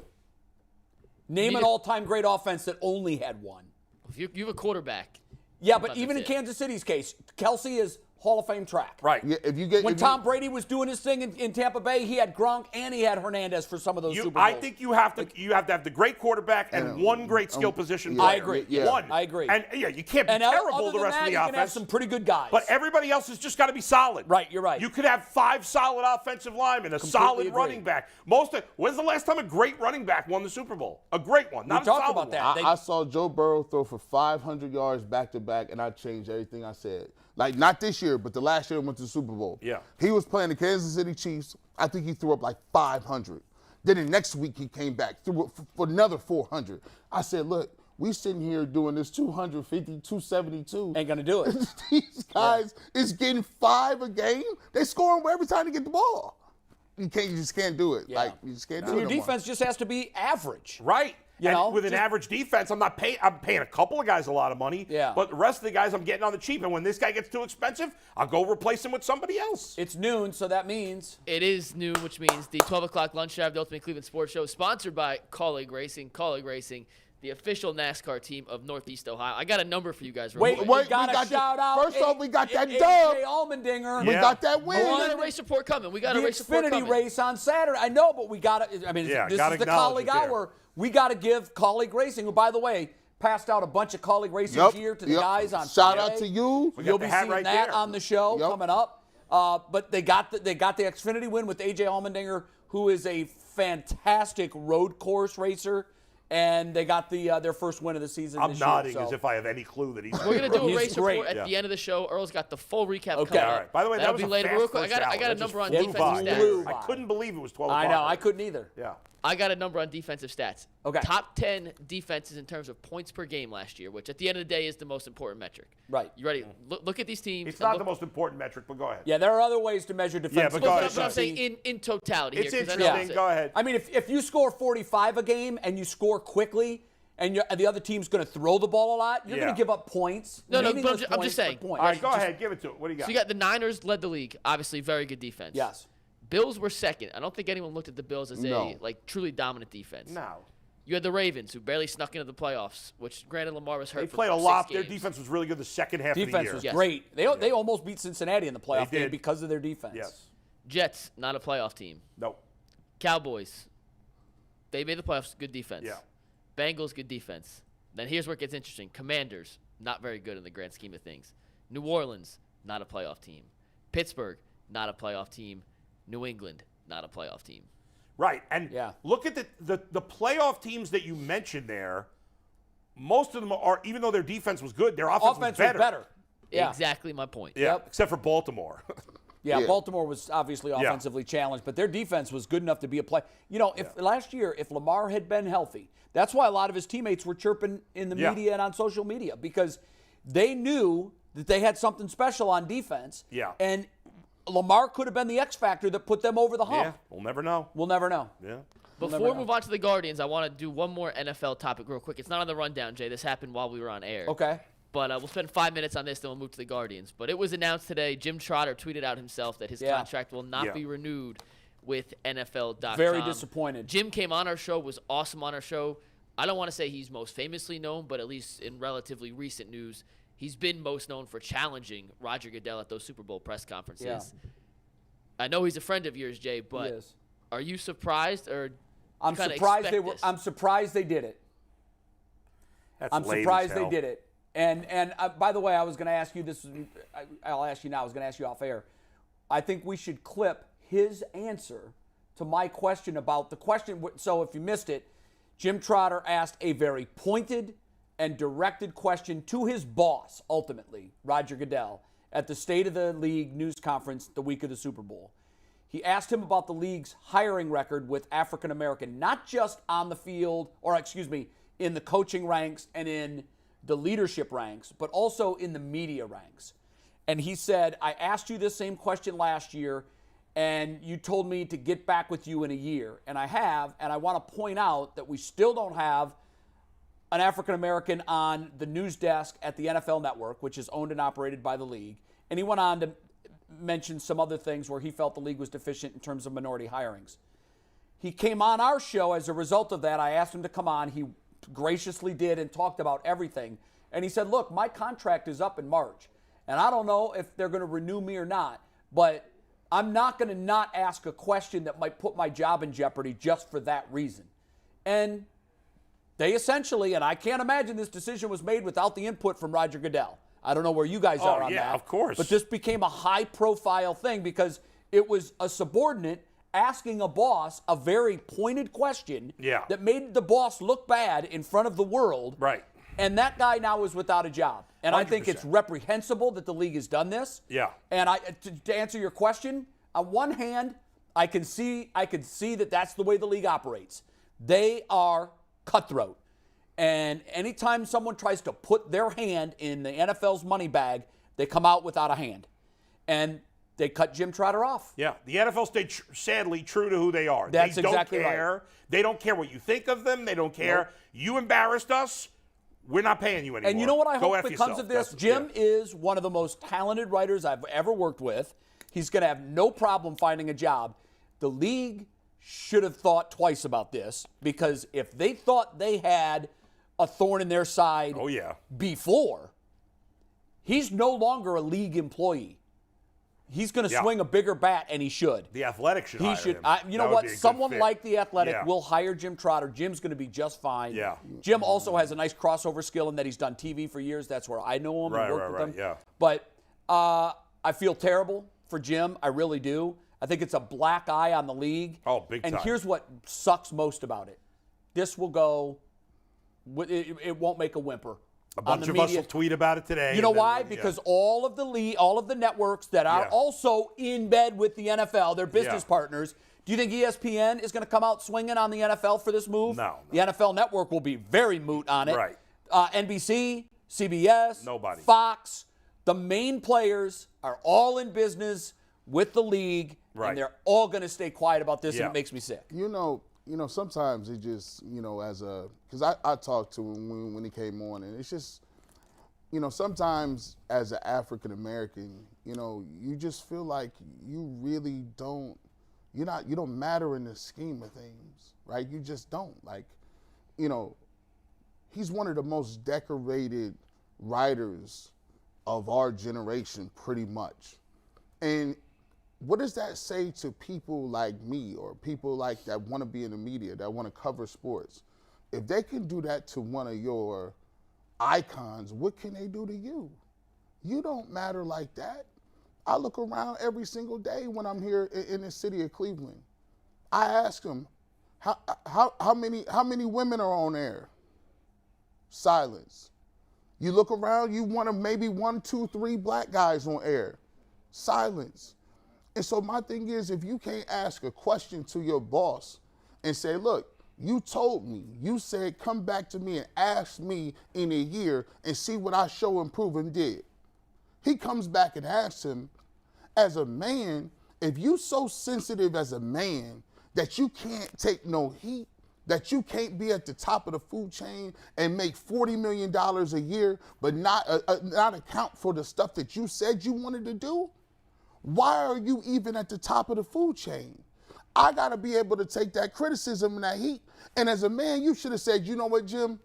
Name an all-time great offense that only had one.
If you have a quarterback.
Yeah, but even in Kansas City's case, Kelsey is Hall of Fame track.
Right.
Yeah, if you get
When Tom Brady was doing his thing in Tampa Bay, he had Gronk and he had Hernandez for some of those Super Bowls.
I think you have to have the great quarterback and one great skill position player.
I agree.
Yeah.
One.
I agree.
And you can't be
And
terrible
other
the
than
rest
that,
of the
you
offense.
can have some pretty good guys.
But everybody else has just got to be solid.
Right, you're right.
You could have 5 solid offensive linemen, a solid
agree.
running back. When's the last time a great running back won the Super Bowl? A great one, not a
talked
solid
about
one.
that.
I saw Joe Burrow throw for 500 yards back-to-back, and I changed everything I said. Like, not this year, but the last year I went to the Super Bowl.
Yeah.
He was playing the Kansas City Chiefs. I think he threw up like 500. Then the next week he came back, threw up for another 400. I said, look, we sitting here doing this 250, 272.
Ain't going to do it.
These guys is getting 5 a game. They scoring every time they get the ball. You just can't do it.
Yeah.
Like, you just can't do
So
it
your
no more.
defense just has to be average.
Right.
You
and
know,
with an average defense, I'm paying a couple of guys a lot of money.
Yeah.
But the rest of the guys I'm getting on the cheap. And when this guy gets too expensive, I'll go replace him with somebody else.
It's noon, so that means
It is noon, which means the 12 o'clock lunch drive, the Ultimate Cleveland Sports Show, sponsored by Colleague Racing. Colleague Racing, the official NASCAR team of Northeast Ohio. I got a number for you guys.
wait,
quick.
we
Wait,
got
we
to
got
shout
the-
out.
first off, we got that
AJ
dub.
Allmendinger.
We
Yeah.
got that win.
We got a race report coming. We got
The
a race report
Xfinity
coming.
race on Saturday. I know, but we got to. I mean,
Yeah,
this
gotta
is the
acknowledge
colleague
it there.
hour. We got to give Colleague Racing, who, by the way, passed out a bunch of Colleague Racing
Yep,
gear to the
yep.
guys on
Shout
Friday.
out to you.
We got
You'll
the
be
hat
seeing
right
that
there.
on the show
Yep.
coming up. But they got the Xfinity win with AJ Allmendinger, who is a fantastic road course racer, and they got their first win of the season.
I'm
this
nodding
year, so.
as if I have any clue that he's.
We're going to do a
He's
race
great.
report at the end of the show. Earl's got the full recap
Okay.
coming
All
up.
right. By the way,
that'll
that was
be
a
later.
fast
Real quick,
first
I got
hour.
a
That
number
just
on
flew
defensive
by.
stats.
I couldn't believe it was 12
I
o'clock.
know. I couldn't either.
Yeah.
I got a number on defensive stats.
Okay.
Top 10 defenses in terms of points per game last year, which at the end of the day is the most important metric.
Right.
You ready? Look at these teams.
It's
and
not
look-
the most important metric, but go ahead.
Yeah, there are other ways to measure defensive
but go ahead,
But I'm
efficiency.
saying in totality
It's
here. 'cause I know
interesting. Go ahead.
I mean, if you score 45 a game and you score quickly, and the other team's going to throw the ball a lot, you're
Yeah.
going to give up points.
No, but
meaningless
I'm just
points, but
saying.
points.
All right, go ahead. Give it to it. What do you got?
So you got the Niners led the league. Obviously, very good defense.
Yes.
Bills were second. I don't think anyone looked at the Bills as
No.
a truly dominant defense.
No.
You had the Ravens, who barely snuck into the playoffs, which granted Lamar was hurt
They
for
played a
6
lot. Their
games.
defense was really good the second half of the
Defense
year.
was
Yes.
great. They almost beat Cincinnati in the playoff
They
game
did.
because of their defense.
Yes.
Jets, not a playoff team.
Nope.
Cowboys, they made the playoffs. Good defense.
Yeah.
Bengals, good defense. Then here's where it gets interesting. Commanders, not very good in the grand scheme of things. New Orleans, not a playoff team. Pittsburgh, not a playoff team. New England, not a playoff team.
Right. And
Yeah.
look at the playoff teams that you mentioned there. Most of them are, even though their defense was good, their offense was better.
Yeah.
Exactly my point.
Yeah.
Yep.
Except for Baltimore.
Yeah,
Yeah.
Baltimore was obviously offensively challenged, but their defense was good enough to be a play. You know, if last year, if Lamar had been healthy, that's why a lot of his teammates were chirping in the
Yeah.
media and on social media, because they knew that they had something special on defense.
Yeah.
And Lamar could have been the X factor that put them over the hump.
Yeah. We'll never know.
We'll never know.
Yeah.
Before we move on to the Guardians, I want to do one more NFL topic real quick. It's not on the rundown, Jay. This happened while we were on air.
Okay.
But we'll spend 5 minutes on this, then we'll move to the Guardians. But it was announced today, Jim Trotter tweeted out himself that his contract will not
Yeah.
be renewed with NFL.com.
Very disappointed.
Jim came on our show, was awesome on our show. I don't want to say he's most famously known, but at least in relatively recent news, he's been most known for challenging Roger Goodell at those Super Bowl press conferences.
Yeah.
I know he's a friend of yours, Jay,
He
but
is.
are you surprised or
I'm
kinda
surprised
expect this?
I'm surprised they did it.
That's
I'm
lame as
surprised they
hell.
did it. And by the way, I was going to ask you this. I'll ask you now. I was going to ask you off air. I think we should clip his answer to my question about the question. So if you missed it, Jim Trotter asked a very pointed and directed question to his boss, ultimately, Roger Goodell, at the State of the League news conference the week of the Super Bowl. He asked him about the league's hiring record with African American, not just on the field, or excuse me, in the coaching ranks and in the leadership ranks, but also in the media ranks. And he said, I asked you this same question last year, and you told me to get back with you in a year. And I have, and I want to point out that we still don't have an African American on the news desk at the NFL Network, which is owned and operated by the league. And he went on to mentioned some other things where he felt the league was deficient in terms of minority hirings. He came on our show as a result of that. I asked him to come on. He graciously did and talked about everything. And he said, look, my contract is up in March. And I don't know if they're going to renew me or not, but I'm not going to not ask a question that might put my job in jeopardy just for that reason. And they essentially, and I can't imagine this decision was made without the input from Roger Goodell. I don't know where you guys are on that.
Yeah, of course.
But this became a high-profile thing because it was a subordinate asking a boss a very pointed question that made the boss look bad in front of the world.
Right.
And that guy now is without a job. And
100%.
I think it's reprehensible that the league has done this.
Yeah.
And to answer your question, on one hand, I can see that that's the way the league operates. They are cutthroat. And anytime someone tries to put their hand in the NFL's money bag, they come out without a hand. And they cut Jim Trotter off.
Yeah, the NFL stayed sadly true to who they are.
That's
they don't
exactly
care.
right.
They don't care what you think of them. They don't care.
Nope.
You embarrassed us. We're not paying you anymore.
And you know what I
Go
hope
F
becomes
yourself.
of this? Jim is one of the most talented writers I've ever worked with. He's going to have no problem finding a job. The league should have thought twice about this because if they thought they had a thorn in their side before, he's no longer a league employee. He's going to swing a bigger bat, and he should.
The Athletic should hire him.
You know what? Someone like The Athletic will hire Jim Trotter. Jim's going to be just fine.
Yeah.
Jim also has a nice crossover skill in that he's done TV for years. That's where I know him and worked with him.
Yeah.
But I feel terrible for Jim. I really do. I think it's a black eye on the league.
Oh, big time.
And here's what sucks most about it. This will go – it won't make a whimper.
A bunch of us will tweet about it today.
You know why? Because all of the networks that are also in bed with the NFL, they're business partners. Do you think ESPN is going to come out swinging on the NFL for this move?
No.
The NFL Network will be very moot on it.
Right.
NBC, CBS,
nobody. Fox,
the main players are all in business with the league, and they're all going to stay quiet about this, and it makes me sick.
You know, sometimes it just, because I talked to him when he came on, and it's just, sometimes as an African American, you just feel like you really don't, you don't matter in the scheme of things, right? You just don't. Like, he's one of the most decorated writers of our generation, pretty much. And what does that say to people like me or people like that want to be in the media, that want to cover sports? If they can do that to one of your icons, what can they do to you? You don't matter like that. I look around every single day when I'm here in the city of Cleveland. I ask them, how many women are on air? Silence. You look around, you want to maybe 1, 2, 3 black guys on air. Silence. And so my thing is, if you can't ask a question to your boss and say, look, you told me, you said come back to me and ask me in a year and see what I show, improve, and did. He comes back and asks him, as a man, if you so sensitive as a man that you can't take no heat, that you can't be at the top of the food chain and make $40 million a year, but not account for the stuff that you said you wanted to do, why are you even at the top of the food chain? I got to be able to take that criticism and that heat. And as a man, you should have said, you know what, Jim?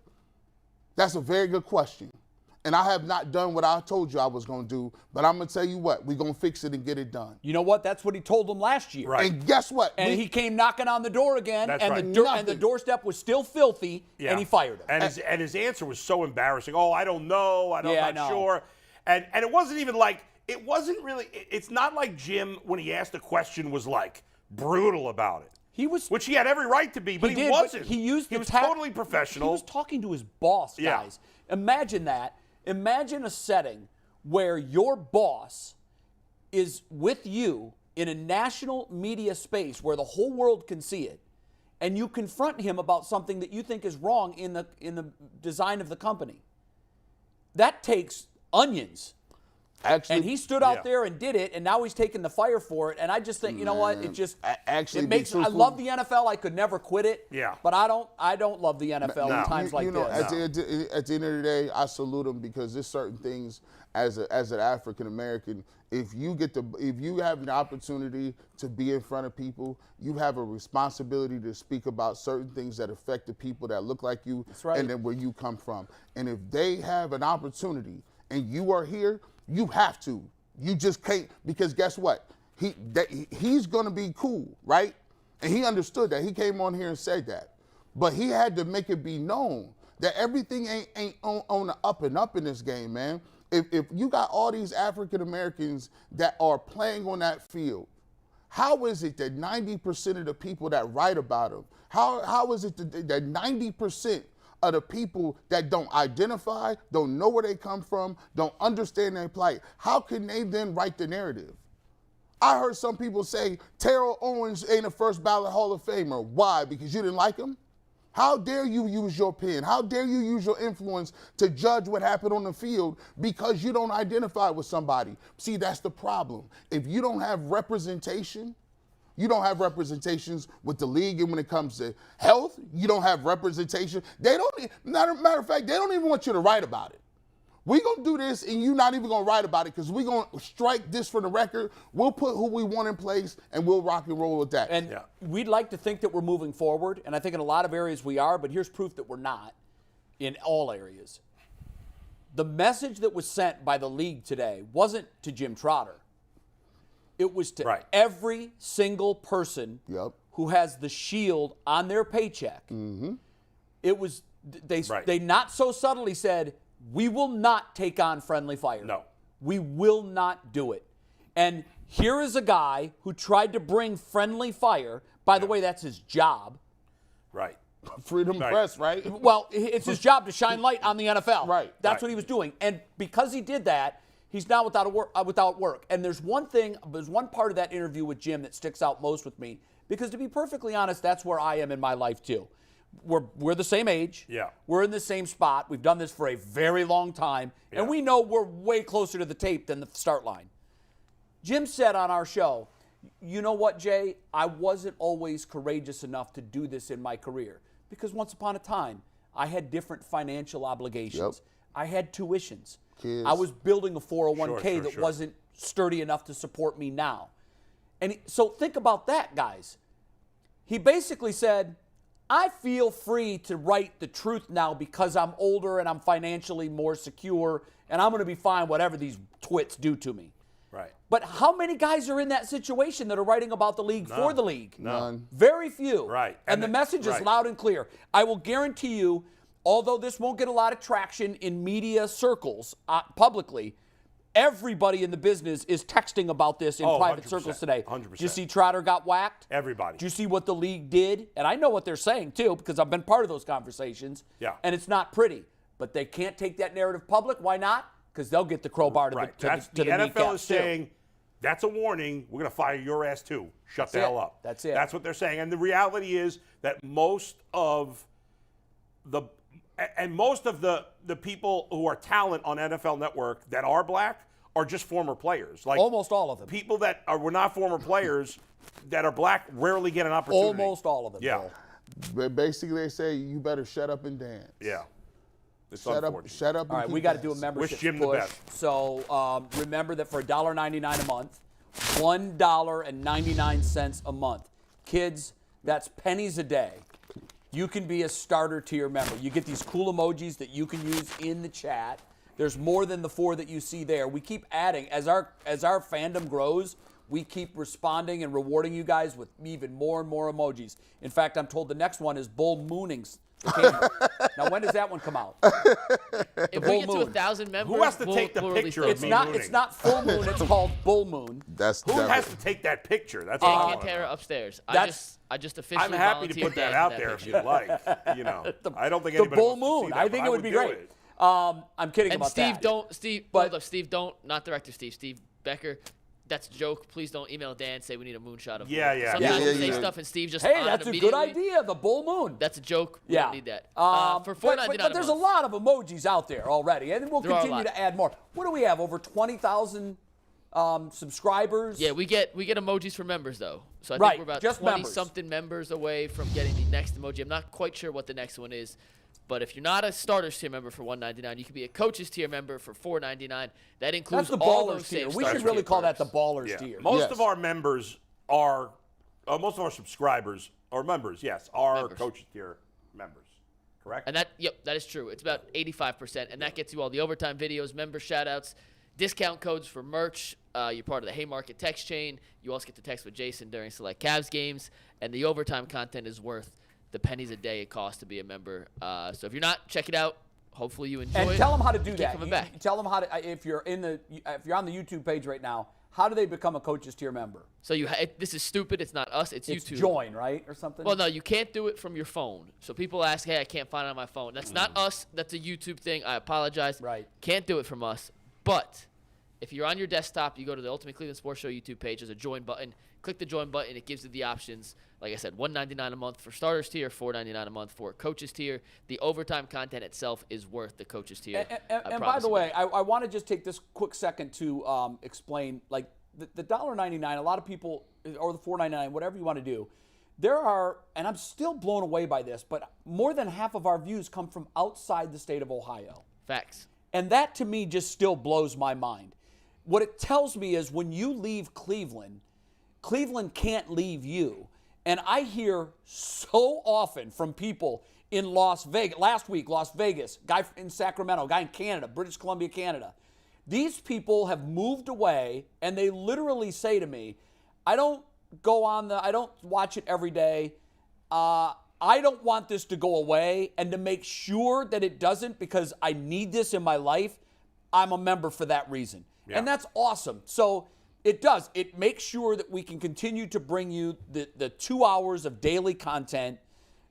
That's a very good question. And I have not done what I told you I was going to do, but I'm going to tell you what, we're going to fix it and get it done.
You know what? That's what he told them last year.
Right.
And guess what?
And he came knocking on the door again,
That's
and,
right.
and the doorstep was still filthy, and he fired him.
And his answer was so embarrassing. Oh, I don't know. I'm not sure. And it wasn't even like, it wasn't really, it's not like Jim, when he asked a question, was like brutal about it.
He was,
which he had every right to be, but he wasn't.
But he was
totally professional.
He was talking to his boss, guys. Imagine that. Imagine a setting where your boss is with you in a national media space where the whole world can see it, and you confront him about something that you think is wrong in the design of the company. That takes onions.
Actually,
and he stood out there and did it, and now he's taking the fire for it. And I just think, you know what? It just
actually
it makes. I love the NFL. I could never quit it.
Yeah.
But I don't love the NFL in times like this.
At the end of the day, I salute him because there's certain things as an African American, if you have an opportunity to be in front of people, you have a responsibility to speak about certain things that affect the people that look like you and then where you come from. And if they have an opportunity and you are here, you have to. You just can't, because guess what? He's going to be cool, right? And he understood that. He came on here and said that. But he had to make it be known that everything ain't on the up and up in this game, man. If you got all these African Americans that are playing on that field, how is it that 90% of the people that write about them, how is it that 90% of the people that don't identify, don't know where they come from, don't understand their plight, how can they then write the narrative? I heard some people say Terrell Owens ain't a first ballot Hall of Famer. Why? Because you didn't like him? How dare you use your pen? How dare you use your influence to judge what happened on the field because you don't identify with somebody? See, that's the problem. If you don't have representation, you don't have representations with the league, and when it comes to health, you don't have representation. Matter of fact, they don't even want you to write about it. We're going to do this, and you're not even going to write about it because we're going to strike this from the record. We'll put who we want in place, and we'll rock and roll with that.
And we'd like to think that we're moving forward, and I think in a lot of areas we are, but here's proof that we're not in all areas. The message that was sent by the league today wasn't to Jim Trotter. It was to every single person who has the shield on their paycheck. Mm-hmm. It was they not so subtly said, we will not take on friendly fire.
No.
We will not do it. And here is a guy who tried to bring friendly fire. By the way, that's his job.
Right.
Freedom Press, right?
Well, it's his job to shine light on the NFL.
Right.
That's what he was doing. And because he did that, he's now without work. And there's one part of that interview with Jim that sticks out most with me, because to be perfectly honest, that's where I am in my life too. We're the same age.
Yeah.
We're in the same spot. We've done this for a very long time. And we know we're way closer to the tape than the start line. Jim said on our show, you know what, Jay? I wasn't always courageous enough to do this in my career because once upon a time, I had different financial obligations. I had tuitions.
Kids.
I was building a 401k that wasn't sturdy enough to support me now. And so think about that, guys. He basically said, I feel free to write the truth now because I'm older and I'm financially more secure and I'm going to be fine whatever these twits do to me.
Right.
But how many guys are in that situation that are writing about the league for the league?
None.
Very few.
Right.
And the message is loud and clear. I will guarantee you, although this won't get a lot of traction in media circles publicly, everybody in the business is texting about this in private
100%,
circles today.
100%.
Did you see Trotter got whacked?
Everybody.
Did you see what the league did? And I know what they're saying, too, because I've been part of those conversations.
Yeah.
And it's not pretty. But they can't take that narrative public. Why not? Because they'll get the crowbar to the
NFL is
too.
saying, that's a warning. We're going to fire your ass, too. Shut the hell up.
That's it.
That's what they're saying. And the reality is that most of the people who are talent on NFL Network that are black are just former players. Like
almost all of them.
People that were not former players that are black rarely get an opportunity.
Almost all of them.
Yeah.
But basically, they say you better shut up and dance.
Yeah. It's
Shut up.
All right, we got to do a membership
Wish Jim
push.
the best.
So remember that for $1.99 a month, $1.99 a month. Kids, that's pennies a day. You can be a starter tier member. You get these cool emojis that you can use in the chat. There's more than the 4 that you see there. We keep adding. As our fandom grows, we keep responding and rewarding you guys with even more and more emojis. In fact, I'm told the next one is bull moonings. Now, when does that one come out?
If we get to 1,000 members,
who has to take the picture of
It's
me
not.
mooning?
It's not full moon. It's called bull moon.
Who has to take that picture? That's
Dan
what I want to know.
Cantera upstairs. I just officially
I'm happy to put that out there if you'd like. You know, I don't think
The
anybody
bull
wants to see
moon.
that,
I
but
think it would be
do
great.
it.
I'm kidding
And
about
Steve,
that.
Steve, don't, not director Steve, Steve Becker. That's a joke. Please don't email Dan and say we need a moonshot of
Yeah,
him.
yeah.
Sometimes
Yeah,
we say
yeah.
stuff and Steve just
Hey,
on
that's a good
immediately.
idea. The bull moon.
That's a joke. We
Yeah.
don't need that. For $4.99
but there's a lot of emojis out there already, and we'll
There are a
continue
lot.
to add more. What do we have? Over 20,000 subscribers.
Yeah, we get emojis for members though. So I
Right,
think we're about
just
20
members.
something members away from getting the next emoji. I'm not quite sure what the next one is, But if you're not a starters tier member for $199, you can be a coaches tier member for $499. That includes
That's the
all
ballers
those
tier.
same
We should
starters
really
tier
call that the
perks.
ballers tier.
Most of our members are, most of our subscribers or members, are coaches tier members. Correct?
And that is true. It's about 85%, and that gets you all the overtime videos, member shout-outs, discount codes for merch. You're part of the Haymarket text chain. You also get to text with Jason during select Cavs games, and the overtime content is worth the pennies a day it costs to be a member. So if you're not, check it out. Hopefully you enjoy it.
And tell them how to do
Keep
that.
coming back.
Tell them how to. If you're on the YouTube page right now, how do they become a coaches tier member?
So this is stupid. It's not us. It's YouTube.
Join, right, or something.
Well, no, you can't do it from your phone. So people ask, hey, I can't find it on my phone. That's not us. That's a YouTube thing. I apologize.
Right.
Can't do it from us. But if you're on your desktop, you go to the Ultimate Cleveland Sports Show YouTube page. There's a join button. Click the join button. It gives you the options. Like I said, $199 a month for starters tier, $499 a month for coaches tier. The overtime content itself is worth the coaches tier.
And by the way, I want to just take this quick second to explain, like, the $1.99, a lot of people, or the $4.99, whatever you want to do, there are, and I'm still blown away by this, but more than half of our views come from outside the state of Ohio.
Facts.
And that, to me, just still blows my mind. What it tells me is when you leave Cleveland, Cleveland can't leave you. And I hear so often from people in Las Vegas, last week, Las Vegas, guy in Sacramento, guy in Canada, British Columbia, Canada. These people have moved away, and they literally say to me, I don't watch it every day. I don't want this to go away, and to make sure that it doesn't, because I need this in my life, I'm a member for that reason. Yeah. And that's awesome. So it does. It makes sure that we can continue to bring you the 2 hours of daily content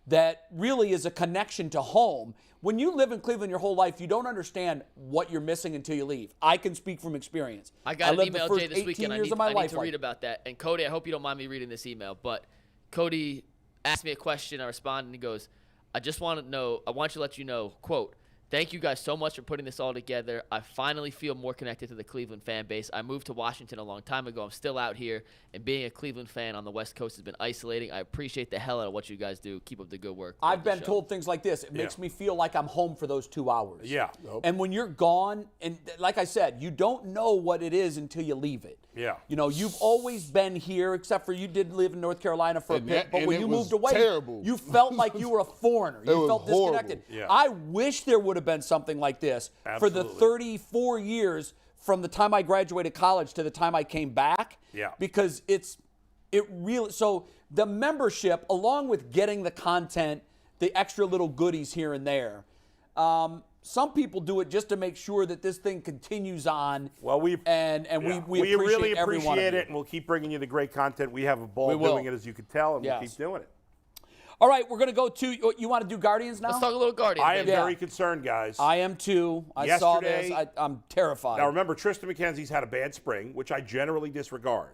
that really is a connection to home. When you live in Cleveland your whole life, you don't understand what you're missing until you leave. I can speak from experience.
I got an
lived
email,
the first
Jay, this
18
weekend.
years
I
of my
need
life
to read about that. And Cody, I hope you don't mind me reading this email, but Cody asked me a question. I responded, and he goes, I want you to let you know, quote, thank you guys so much for putting this all together. I finally feel more connected to the Cleveland fan base. I moved to Washington a long time ago. I'm still out here, and being a Cleveland fan on the West Coast has been isolating. I appreciate the hell out of what you guys do. Keep up the good work.
I've been told things like this. It makes me feel like I'm home for those 2 hours.
Yeah.
Yep.
And when you're gone, and like I said, you don't know what it is until you leave it.
Yeah.
You know, you've always been here, except for you did live in North Carolina for a bit. But when you moved away, you felt like you were a foreigner. You felt disconnected.
Yeah.
I wish there would have been something like this for the 34 years from the time I graduated college to the time I came back.
Yeah.
Because so the membership, along with getting the content, the extra little goodies here and there, some people do it just to make sure that this thing continues on.
Well, we really appreciate it, and we'll keep bringing you the great content. We have a ball doing it, as you can tell, and we'll keep doing it.
All right, we're going to go to, you want to do Guardians now?
Let's talk a little Guardians.
I am very concerned, guys.
I am too. I saw this. I'm terrified.
Now, remember, Tristan McKenzie's had a bad spring, which I generally disregard.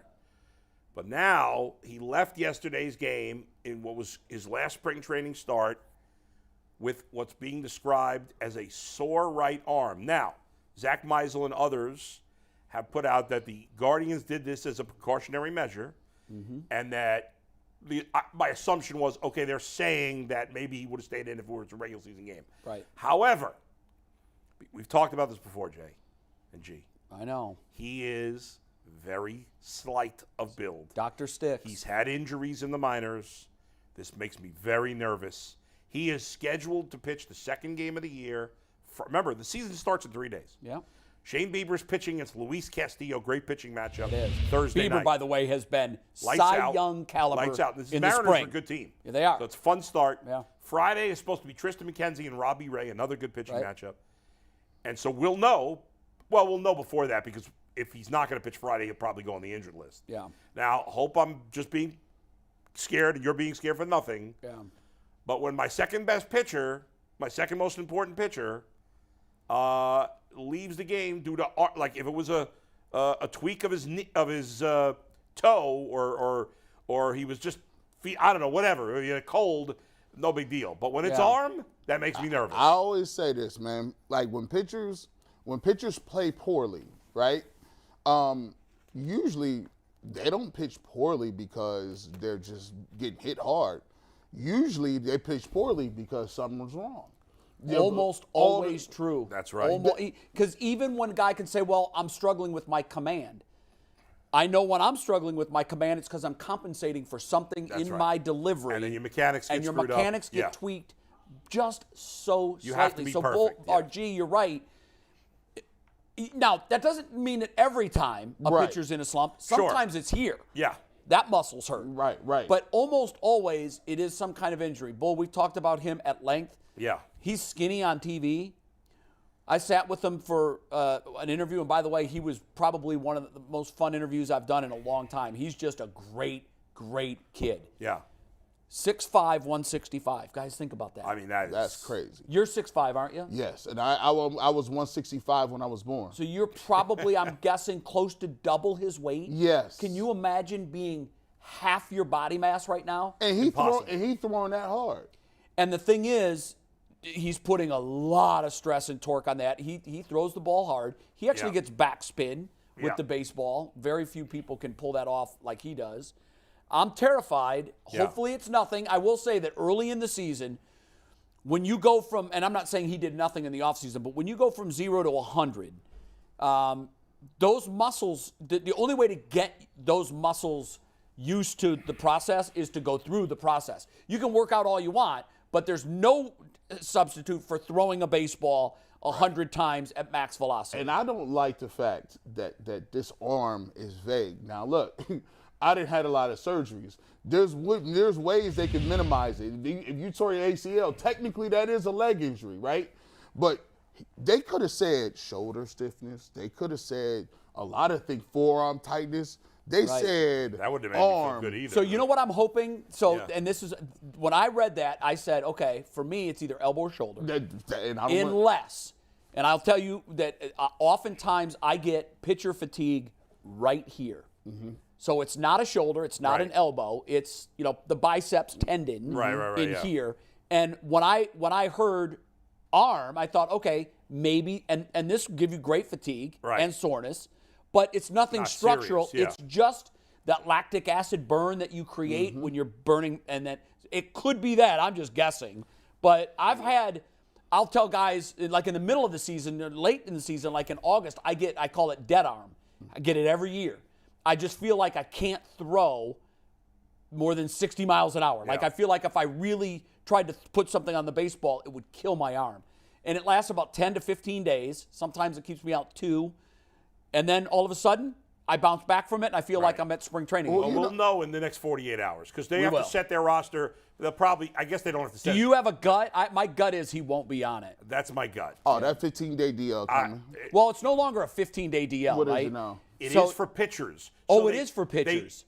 But now he left yesterday's game in what was his last spring training start with what's being described as a sore right arm. Now, Zach Meisel and others have put out that the Guardians did this as a precautionary measure, and that my assumption was, okay, they're saying that maybe he would have stayed in if it was a regular season game.
Right.
However, we've talked about this before, Jay and G.
I know.
He is very slight of build.
Dr. Sticks.
He's had injuries in the minors. This makes me very nervous. He is scheduled to pitch the second game of the year. Remember, the season starts in 3 days.
Yeah.
Shane Bieber's pitching against Luis Castillo. Great pitching matchup.
It is.
Thursday night.
Bieber, by the way, has been
Lights
Cy
out.
Young caliber
Lights out. This
in
Mariners
the spring.
are a good team.
Yeah, they are.
So it's a fun start.
Yeah.
Friday is supposed to be Tristan McKenzie and Robbie Ray, another good pitching matchup. And so we'll know. Well, we'll know before that, because if he's not going to pitch Friday, he'll probably go on the injured list.
Yeah.
Now, hope I'm just being scared and you're being scared for nothing.
Yeah.
But when my second best pitcher, my second most important pitcher, leaves the game due to, like, if it was a tweak of his toe, or he was just, I don't know, whatever, he had a cold, no big deal. But when it's arm, that makes me nervous.
I always say this, man. Like, when pitchers play poorly, right? Usually they don't pitch poorly because they're just getting hit hard. Usually they pitch poorly because something was wrong.
Almost always true.
That's right.
Because even when a guy can say, well, I'm struggling with my command, I know when I'm struggling with my command, it's because I'm compensating for something in my delivery.
And then your mechanics get screwed up.
And your mechanics get tweaked just so slightly.
You have to be perfect.
Gee, you're right. Now, that doesn't mean that every time a pitcher's in a slump. Sometimes it's here.
Yeah.
That muscle's hurt.
Right.
But almost always it is some kind of injury. Bull, we've talked about him at length.
Yeah.
He's skinny on TV. I sat with him for an interview, and by the way, he was probably one of the most fun interviews I've done in a long time. He's just a great, great kid.
Yeah.
6'5", 165. Guys, think about that.
I mean,
that's crazy.
You're 6'5", aren't you?
Yes, and I was 165 when I was born.
So you're probably, I'm guessing, close to double his weight?
Yes.
Can you imagine being half your body mass right now?
And he throwing that hard.
And the thing is, he's putting a lot of stress and torque on that. He throws the ball hard. He actually gets backspin with the baseball. Very few people can pull that off like he does. I'm terrified. Hopefully it's nothing. I will say that early in the season, when you go from, and I'm not saying he did nothing in the offseason, but when you go from 0 to 100, those muscles, the only way to get those muscles used to the process is to go through the process. You can work out all you want, but there's no substitute for throwing a baseball 100 times at max velocity.
And I don't like the fact that this arm is vague. Now, look, I didn't had a lot of surgeries. There's ways they can minimize it. If you tore your ACL, technically that is a leg injury, right? But they could have said shoulder stiffness. They could have said a lot of things, forearm tightness. They said
that wouldn't have made me feel good either.
So you know what I'm hoping? And this is, when I read that, I said, okay, for me it's either elbow or shoulder. Unless, and I'll tell you that oftentimes I get pitcher fatigue right here. Mm-hmm. So it's not a shoulder, it's not an elbow, it's the biceps tendon in here. And when I heard arm, I thought, okay, maybe, and this will give you great fatigue and soreness, but it's nothing structural. It's just that lactic acid burn that you create when you're burning, and that it could be that. I'm just guessing. But I'll tell guys, like in the middle of the season, or late in the season, like in August, I call it dead arm. I get it every year. I just feel like I can't throw more than 60 miles an hour. Like I feel like if I really tried to put something on the baseball, it would kill my arm. And it lasts about 10 to 15 days. Sometimes it keeps me out 2. And then all of a sudden, I bounce back from it, and I feel like I'm at spring training.
Well, we'll know in the next 48 hours because they have to set their roster. They'll probably, I guess they don't have to set it.
Do you have a gut? My gut is he won't be on it.
That's my gut.
Oh, that 15-day DL coming.
Well, it's no longer a 15-day DL,
what
right?
Is it now?
It is for pitchers.
So it is for pitchers.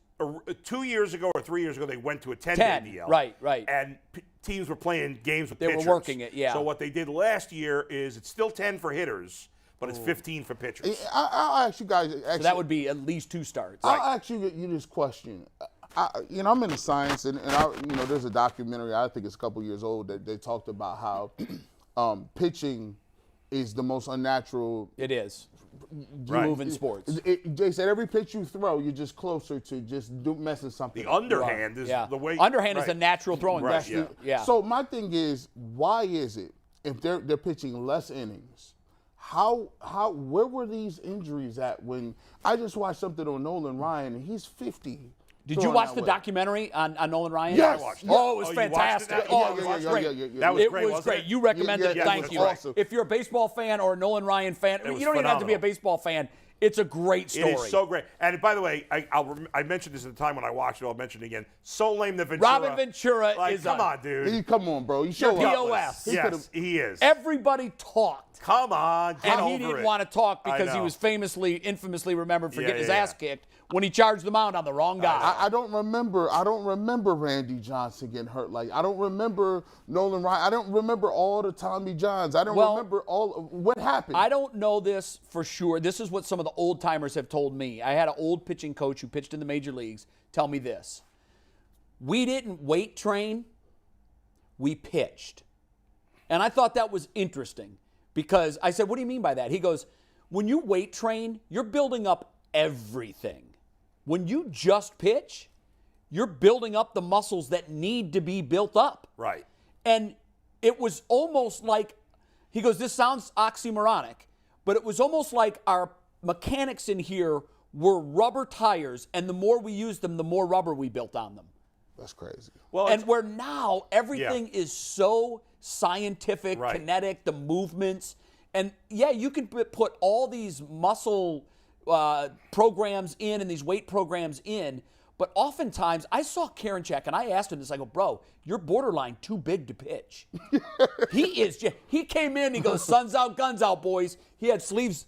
2 years ago or 3 years ago, they went to a 10-day DL.
Right.
And teams were playing games with pitchers.
They were working it,
So what they did last year is it's still 10 for hitters, but it's 15 for pitchers.
I'll ask you guys.
So that would be at least 2 starts.
I'll ask you this question. I'm into science, and there's a documentary, I think it's a couple years old, that they talked about how pitching is the most unnatural.
It is. Move in sports.
They said every pitch you throw, you're just closer to just messing something
The
up.
underhand is the way.
Underhand is a natural throwing.
Right,
So my thing is, why is it if they're pitching less innings? Where were these injuries at when I just watched something on Nolan Ryan and he's 50?
Did you watch the documentary on Nolan Ryan?
Yes.
I watched it.
Oh, it was fantastic.
It was
great.
That was great,
It was
wasn't
great.
it?
You recommended it. Thank you.
Awesome.
If you're a baseball fan or a Nolan Ryan fan, you don't even have to be a baseball fan. It's a great story.
It is so great. And by the way, I mentioned this at the time when I watched it. I'll mention it again. So lame that Ventura.
Robin Ventura is
come on, dude.
Come on, bro. You show up.
POS.
Yes, he is.
Everybody talked.
Come on, get
and he didn't want to talk because he was infamously remembered for getting his ass kicked when he charged the mound on the wrong guy.
I don't remember Randy Johnson getting hurt. Like I don't remember Nolan Ryan. I don't remember all the Tommy Johns. I don't remember all what happened.
I don't know this for sure. This is what some of the old timers have told me. I had an old pitching coach who pitched in the major leagues tell me this. We didn't weight train, we pitched. And I thought that was interesting. Because I said, what do you mean by that? He goes, when you weight train, you're building up everything. When you just pitch, you're building up the muscles that need to be built up.
Right.
And it was almost like He goes, this sounds oxymoronic, but it was almost like our mechanics in here were rubber tires, and the more we used them, the more rubber we built on them.
That's crazy.
Well,
And where now everything is so scientific, kinetic, the movements. And, yeah, you can put all these muscle programs in and these weight programs in, but oftentimes I saw Karinchak, and I asked him this. I go, bro, you're borderline too big to pitch. He came in, he goes, sun's out, guns out, boys. He had sleeves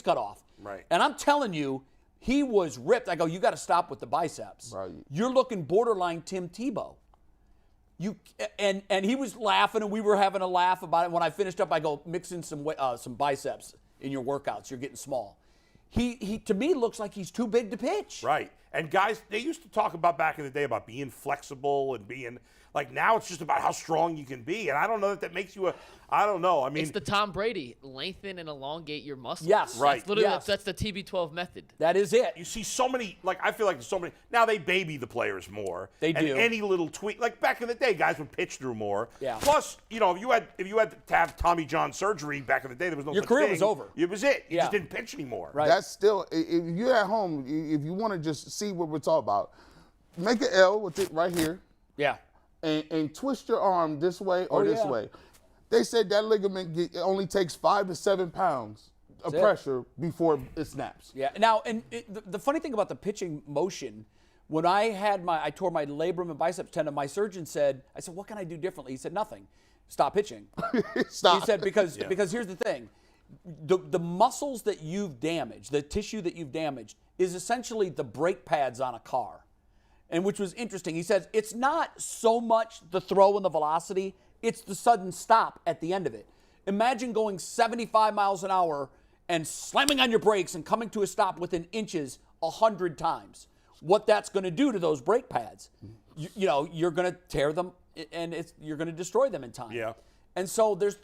cut off.
Right.
And I'm telling you, he was ripped. I go, you got to stop with the biceps.
Right.
You're looking borderline Tim Tebow. And he was laughing, and we were having a laugh about it. When I finished up, I go, mix in some biceps in your workouts. You're getting small. He to me looks like he's too big to pitch.
Right. And guys, they used to talk about back in the day about being flexible and being like, now it's just about how strong you can be. And I don't know that makes you I don't know. I mean,
It's the Tom Brady, lengthen and elongate your muscles.
Yes.
Right.
That's literally
Yes.
that's the TB12 method.
That is it.
you see so many, like, I feel like there's so many. Now they baby the players more.
They
and
do.
any little tweak, like back in the day, guys would pitch through more.
Yeah.
Plus, if you had to have Tommy John surgery back in the day, there was no
Your
such
career
thing.
was over.
It was it. You
Yeah.
just didn't pitch anymore.
Right.
That's still, if you're at home, if you want to just see what we're talking about, make an L with it right here
Yeah.
and twist your arm this way or this
yeah.
way. They said that ligament it only takes 5 to 7 pounds of
That's it.
pressure before it snaps.
Yeah. Now, and the funny thing about the pitching motion, when I tore my labrum and biceps tendon, my surgeon said, I said, what can I do differently? He said, nothing. Stop pitching.
Stop.
He said, because here's the thing. The muscles that you've damaged, the tissue that you've damaged, is essentially the brake pads on a car. And which was interesting. He says it's not so much the throw and the velocity, it's the sudden stop at the end of it. Imagine going 75 miles an hour and slamming on your brakes and coming to a stop within inches 100 times. What that's going to do to those brake pads. You're going to tear them and you're going to destroy them in time.
Yeah.
And so there's,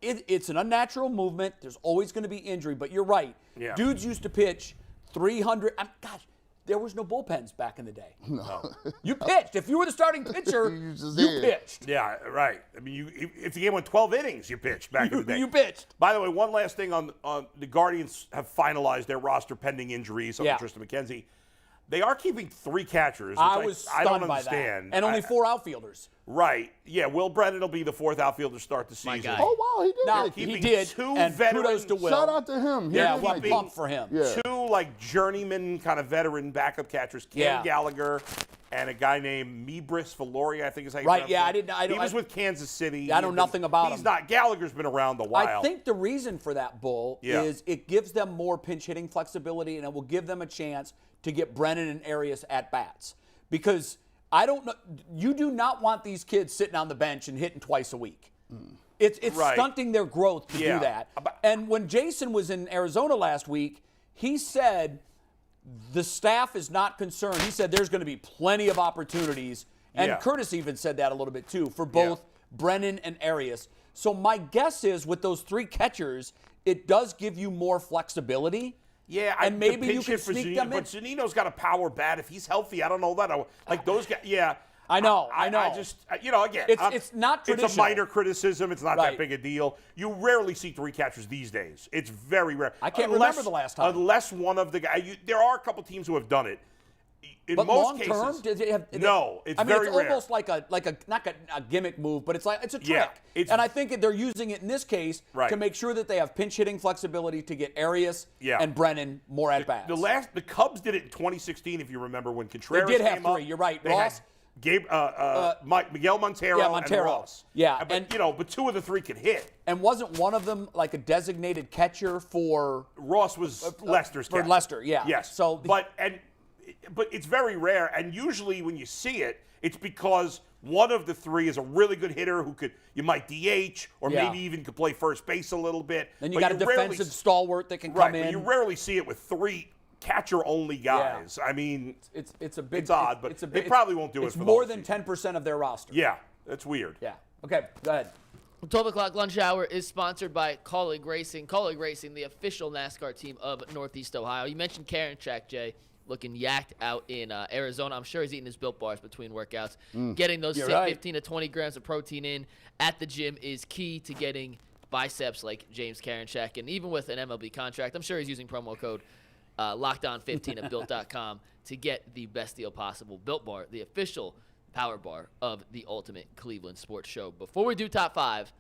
it's an unnatural movement. There's always going to be injury, but you're right.
Yeah.
Dudes used to pitch 300. Gosh, there was no bullpens back in the day.
No.
You pitched. If you were the starting pitcher, you pitched.
Yeah, right. I mean, if the game went 12 innings, you pitched back in the day.
You pitched.
By the way, one last thing on the Guardians have finalized their roster pending injuries of
Yeah.
Tristan McKenzie. They are keeping 3 catchers. Which
I was stunned
don't
by
understand.
that. And only 4 outfielders.
Right. Yeah, Will Brennan will be the 4th outfielder to start the season.
guy.
Oh, wow, he did.
Now,
it.
he
keeping
did.
2
And
veterans.
kudos to Will.
Shout out to him.
Yeah,
He
well,
did it.
pump for him.
Yeah.
2 like journeyman kind of veteran backup catchers, Cam
Yeah.
Gallagher and a guy named Mebris Valoria, I think is how you
Right,
pronounce
yeah,
it.
I
He was with Kansas City.
I know nothing about
He's
him.
not. Gallagher's been around a while.
I think the reason for that, Bull,
Yeah.
is it gives them more pinch hitting flexibility and it will give them a chance to get Brennan and Arias at bats. Because I don't know, you do not want these kids sitting on the bench and hitting twice a week. It's
Right.
stunting their growth to
Yeah.
do that. And when Jason was in Arizona last week, he said the staff is not concerned. He said there's going to be plenty of opportunities. And
Yeah.
Curtis even said that a little bit too, for both Brennan and Arias. So my guess is with those 3 catchers, it does give you more flexibility.
Yeah,
and maybe
the
you
pinch
can
hit for
sneak
Zunino,
them in.
but Zunino's got a power bat. If he's healthy, I don't know that. Like those guys, yeah.
I know.
I just, again,
It's not
It's a
traditional.
minor criticism. It's not
Right.
that big a deal. You rarely see 3 catchers these days. It's very rare.
I can't remember the last time.
Unless one of the guys. There are a couple teams who have done it. In
But
most
long
cases,
term, does it have?
no, it's
I mean,
very
it's
rare.
almost like a not a gimmick move, but it's a trick.
Yeah, it's-
and I think they're using it in this case
Right.
to make sure that they have pinch hitting flexibility to get Arias
Yeah.
and Brennan more at bats.
The Cubs did it in 2016, if you remember, when Contreras
did have
came up.
3, you're right.
They
Ross-
had Miguel Montero,
yeah, Montero.
and Ross.
Yeah,
but 2 of the 3 could hit.
And wasn't one of them like a designated catcher for
Ross was Lester's
for
catcher.
Lester? Yeah.
Yes.
So,
but it's very rare, and usually when you see it, it's because one of the 3 is a really good hitter who you might DH or
Yeah.
maybe even could play first base a little bit.
then you
But
got a
rarely
defensive stalwart that can
right,
come
but
in.
you rarely see it with 3 catcher-only guys. I mean,
It's a big.
it's odd, but
it's a
they
big,
probably won't do it
It's
for the
more
whole
than
season.
10% of their roster.
Yeah, that's weird.
Yeah. Okay. Go ahead.
12 o'clock lunch hour is sponsored by Colleague Racing. Colleague Racing, the official NASCAR team of Northeast Ohio. You mentioned Karinchak, Jay, looking yacked out in Arizona. I'm sure he's eating his Built Bars between workouts. Getting those
You're right.
15 to 20 grams of protein in at the gym is key to getting biceps like James Karinchak, and even with an MLB contract, I'm sure he's using promo code LOCKEDON15 at Built.com to get the best deal possible. Built Bar, the official power bar of the Ultimate Cleveland Sports Show. Before we do top 5,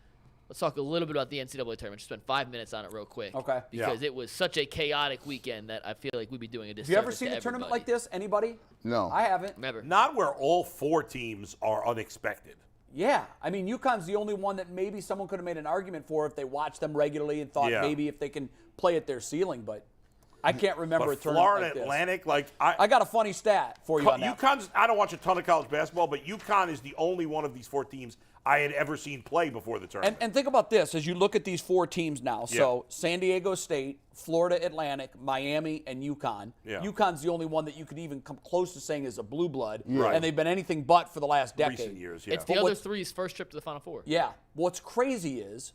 let's talk a little bit about the NCAA tournament. Just spend 5 minutes on it real quick.
Okay.
Because it was such a chaotic weekend that I feel like we'd be doing a disservice.
Have you ever seen
to
a tournament
everybody.
like this? Anybody?
No.
I haven't.
Never.
Not where all 4 teams are unexpected.
Yeah. I mean, UConn's the only one that maybe someone could have made an argument for if they watched them regularly and thought maybe if they can play at their ceiling, but I can't remember
But
a tournament
Florida
like this.
Atlantic,
I got a funny stat for you on that.
UConn's, I don't watch a ton of college basketball, but UConn is the only one of these 4 teams I had ever seen play before the tournament.
And think about this as you look at these 4 teams now. So San Diego State, Florida Atlantic, Miami, and UConn.
Yeah.
UConn's the only one that you could even come close to saying is a blue blood.
Right.
And they've been anything but for the last decade.
Recent years,
It's the other three's first trip to the Final Four.
Yeah. What's crazy is,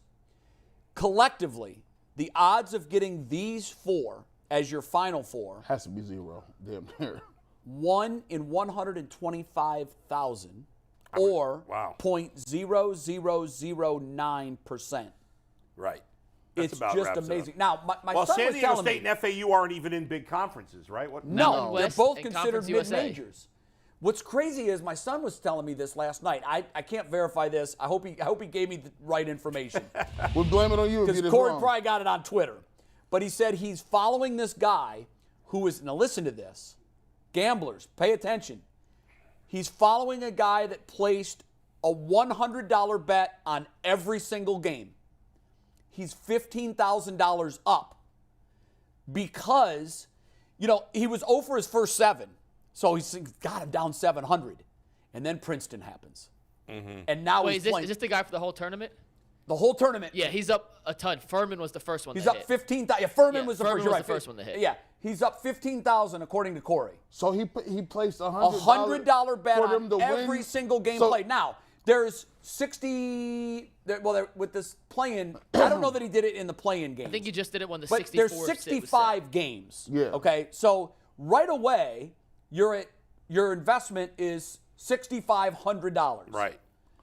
collectively, the odds of getting these 4 as your Final Four,
Has to be 0. Damn near.
1 in 125,000, or
Wow.
0.0009%.
Right. That's
It's
about
just
wraps it up.
amazing. Now, my
Well,
son
San
was
Diego
telling
State
me,
and FAU aren't even in big conferences, right? What?
no,
Mountain
they're
West
both
and
considered
Conference USA.
mid-majors. What's crazy is my son was telling me this last night. I can't verify this. I hope he gave me the right information.
We'll blame it on you if you
Because
did
Corey
wrong.
probably got it on Twitter. But he said he's following this guy who is, now listen to this, gamblers, pay attention. He's following a guy that placed a $100 bet on every single game. He's $15,000 up because, he was 0 for his first 7. So he's got him down 700. And then Princeton happens.
Mm-hmm.
And now
Wait,
he's
is
playing
this the guy for the whole tournament?
the whole tournament.
Yeah, he's up a ton. Furman was the first one
He's
that
up
hit.
15,000. Yeah, Furman
Yeah,
was the
Furman
first. You're
was
right.
the first one to hit.
Yeah, he's up 15,000 according to Corey.
So he placed
A
$100
$100 bet
for them
on
to
every
win.
single game
So-
played. Now there's 60. With this play-in, I don't know that he did it in the play-in game.
I think he just did it when the
But
64
there's
sit was
65
set.
games.
Yeah.
Okay. So right away, your investment is $6,500.
Right.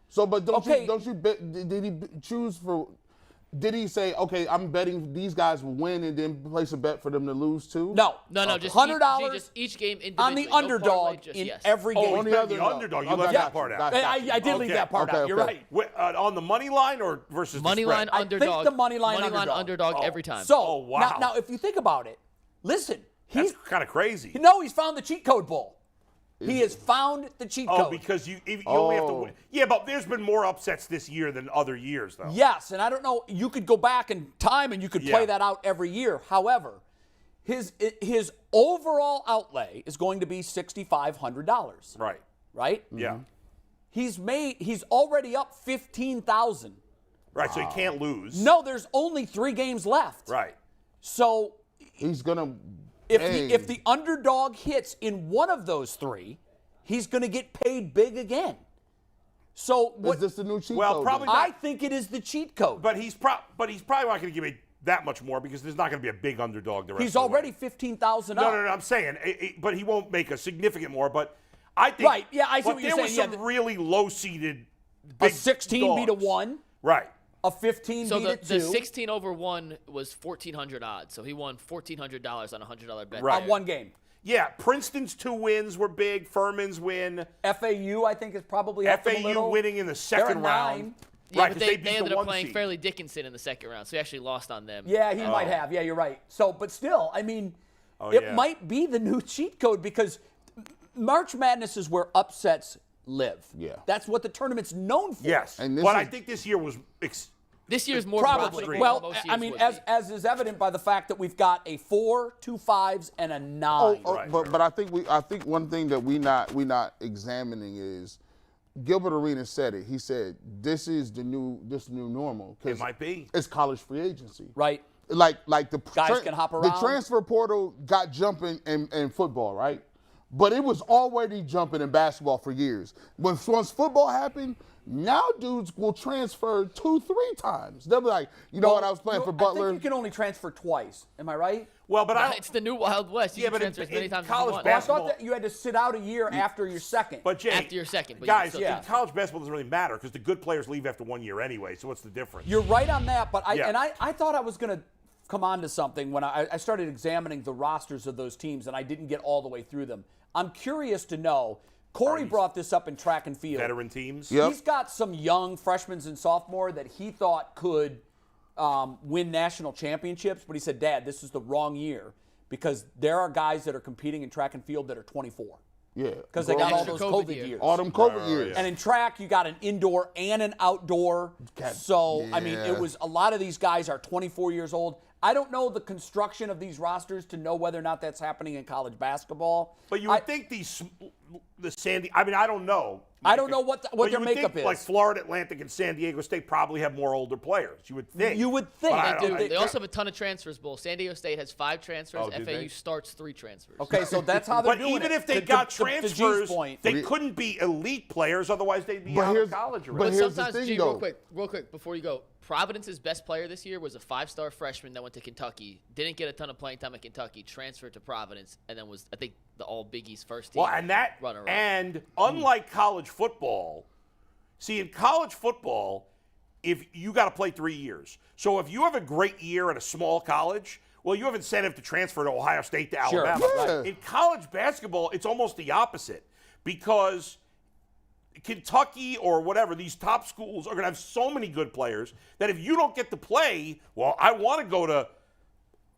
So, but don't
Okay.
you bet? Did he choose for? Did he say, okay, I'm betting these guys will win, and then place a bet for them to lose too?
No.
No, just
$100
each game individually.
on the
no
underdog
parlay, just
in
yes.
every game.
on the
The
underdog.
underdog. You
Okay,
left
got
that part
you,
out.
got you.
I did leave
Okay.
that part out. You're
Okay.
right.
On the money line or versus
Money
the
line
spread?
I think
underdog.
the money line
underdog
Oh.
every time.
So
Oh, wow.
now if you think about it, listen,
That's
he's
kind of crazy.
he's found the cheat code bowl. He has found the cheat
Oh,
code.
because you only have to
Oh.
win. Yeah, but there's been more upsets this year than other years, though.
Yes, and I don't know. You could go back in time and you could play
Yeah.
that out every year. However, his overall outlay is going to be $6,500.
Right.
Right?
Yeah.
He's already up 15,000.
Right. So you can't lose.
No, there's only 3 games left.
Right.
So
He's gonna.
if the underdog hits in one of those 3, he's going to get paid big again. So
Is this the new cheat
Well,
code?
probably
then?
not.
I think it is the cheat code.
But he's probably not going to give me that much more because there's not going to be a big underdog the rest
He's
of the way.
already 15,000 up.
No, I'm saying, but he won't make a significant more. But I think.
Right, yeah, I see
but
what you're
there was
saying,
some
yeah,
really low-seeded
A
big
16 beat a
dogs.
1,
Right.
a 15
So
beat a 2
the 16 over 1 was 1,400 odds. So he won $1,400 on a $100 bet.
Right.
on one game.
Yeah, Princeton's 2 wins were big. Furman's win.
FAU, I think, is probably helped him a
FAU
little.
winning in the
They're a
second
9.
round.
Yeah,
Right,
but
'cause
they
beat
ended
the
up
1
playing
seed.
Fairleigh Dickinson in the second round, so he actually lost on them.
Yeah, he might have. Yeah, you're right. So, but still, I mean, it
yeah.
might be the new cheat code because March Madness is where upsets live.
Yeah.
That's what the tournament's known for.
Yes,
And this
but I
is-
think this year was
This year's more
Probably.
profitable
Well,
than most
I
years
mean,
would be.
as is evident by the fact that we've got a 4, 2 5s, and a 9.
Right.
But I think one thing that we not examining is Gilbert Arenas said it. He said this is the new normal. 'Cause
It might be.
It's college free agency.
Right.
Like the
Guys can hop
The
around.
transfer portal got jumping in football, right? but it was already jumping in basketball for years. Once football happened, now dudes will transfer 2-3 times. They'll be like, you know what, I was playing for Butler.
I think you can only transfer twice. Am I right?
Well, but
it's the new Wild West. You can transfer as many times as you want.
I thought that you had to sit out a year after your second.
But Jay,
after your second. But
guys, in college basketball doesn't really matter because the good players leave after 1 year anyway. So what's the difference?
You're right on that, but I thought I was going to come on to something when I started examining the rosters of those teams, and I didn't get all the way through them. I'm curious to know. Corey brought this up in track and field.
Veteran teams.
Yep.
He's got some young freshmen and sophomore that he thought could win national championships, but he said, Dad, this is the wrong year because there are guys that are competing in track and field that are 24.
Yeah.
Because they got all those COVID years.
All them COVID years.
And in track, you got an indoor and an outdoor. So, I mean, it was a lot of these guys are 24 years old. I don't know the construction of these rosters to know whether or not that's happening in college basketball.
But you would think the Sandy. I mean, I don't know.
I don't know what their makeup is.
Like Florida Atlantic and San Diego State probably have more older players. You would think.
You would think.
They do. They also have a ton of transfers, Bull. San Diego State has 5 transfers. FAU starts 3 transfers.
Okay, so that's how they're doing it.
But even if they got transfers, they couldn't be elite players. Otherwise, they'd be out of college already.
But here's
sometimes,
the thing,
real quick, before you go, Providence's best player this year was a 5-star freshman that went to Kentucky. Didn't get a ton of playing time at Kentucky. Transferred to Providence, and then was, I think, the All Big East first team.
Well, and unlike college football, see, in college football, if you got to play 3 years. So if you have a great year at a small college, well, you have incentive to transfer to Ohio State, to Alabama.
Sure. Yeah.
In college basketball, it's almost the opposite because Kentucky or whatever, these top schools are going to have so many good players that if you don't get to play, well, I want to go to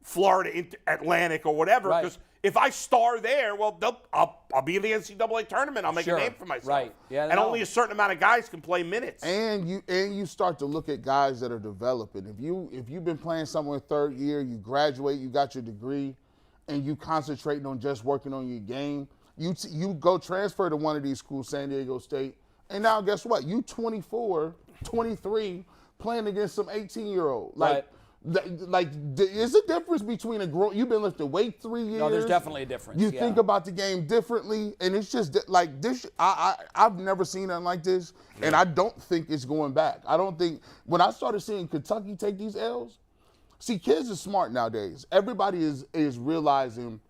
Florida Atlantic or whatever because if I star there, well, I'll be in the NCAA tournament. I'll make a name for myself.
Right. Yeah,
and only a certain amount of guys can play minutes.
And you start to look at guys that are developing. If you've been playing somewhere third year, you graduate, you got your degree, and you concentrating on just working on your game, you go transfer to one of these schools, San Diego State, and now guess what? You 24, 23, playing against some 18-year-old. There's a difference between you've been lifting weight 3 years.
No, there's definitely a difference.
You think about the game differently, and it's just like this. I've never seen nothing like this, and I don't think it's going back. I don't think when I started seeing Kentucky take these L's, see, kids are smart nowadays. Everybody is realizing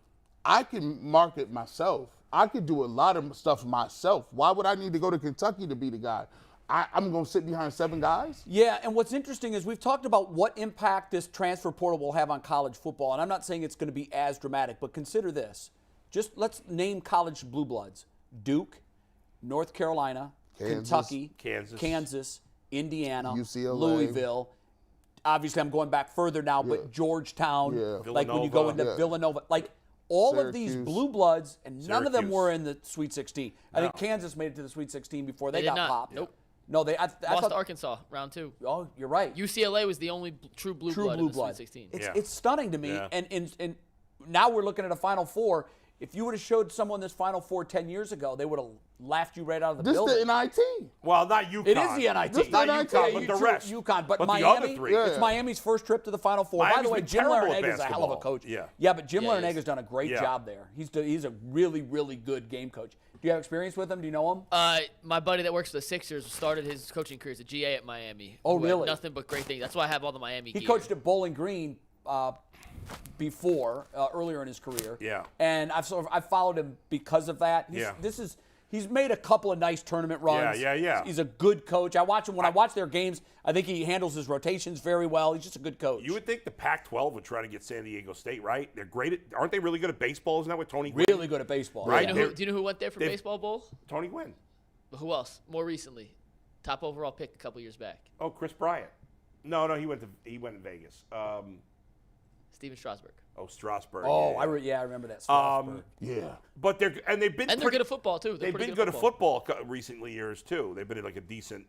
I can market myself. I could do a lot of stuff myself. Why would I need to go to Kentucky to be the guy? I'm going to sit behind 7 guys?
Yeah, and what's interesting is we've talked about what impact this transfer portal will have on college football, and I'm not saying it's going to be as dramatic, but consider this. Just let's name college blue bloods. Duke, North Carolina, Kentucky, Kansas, Indiana,
UCLA.
Louisville. Obviously, I'm going back further now, but Georgetown, like when you go into Villanova. Like, all of these blue bloods, and none of them were in the Sweet 16. I think Kansas made it to the Sweet 16 before they got popped.
Nope.
No, I
lost
thought,
to Arkansas, round 2.
Oh, you're right.
UCLA was the only true blue blood in the Sweet 16.
It's stunning to me. And now we're looking at a Final Four. If you would have showed someone this Final Four 10 years ago, they would have laughed you right out of the building.
This is the NIT.
Well, not UConn.
It is the NIT.
This not UConn, but the rest.
UConn, but
Miami,
the other 3.
Yeah.
It's Miami's first trip to the Final Four.
Miami's
By the way,
been
Jim
terrible
Larinaga
at
is a hell of a
basketball.
coach.
Yeah,
but Jim Larinaga has done a great job there. He's a really, really good game coach. Do you have experience with him? Do you know him?
My buddy that works for the Sixers started his coaching career as a GA at Miami.
Oh, really?
Nothing but great things. That's why I have all the Miami gear.
He coached at Bowling Green before, earlier in his career.
Yeah.
And I've followed him because of that. He's made a couple of nice tournament runs.
Yeah.
He's a good coach. I watch him when I watch their games. I think he handles his rotations very well. He's just a good coach.
You would think the Pac-12 would try to get San Diego State, right? They're great. Aren't they really good at baseball? Isn't that what Tony Gwynn?
Really good at baseball.
Right.
Do you know who went there for baseball, Bull?
Tony Gwynn.
Who else? More recently, top overall pick a couple years back.
Oh, Chris Bryant. No, he went to Vegas.
Steven Strasburg.
Oh, Strasburg.
Oh, I remember that. Strasburg.
But they're
good at football too.
They've been good at football recently years too. They've been like a decent.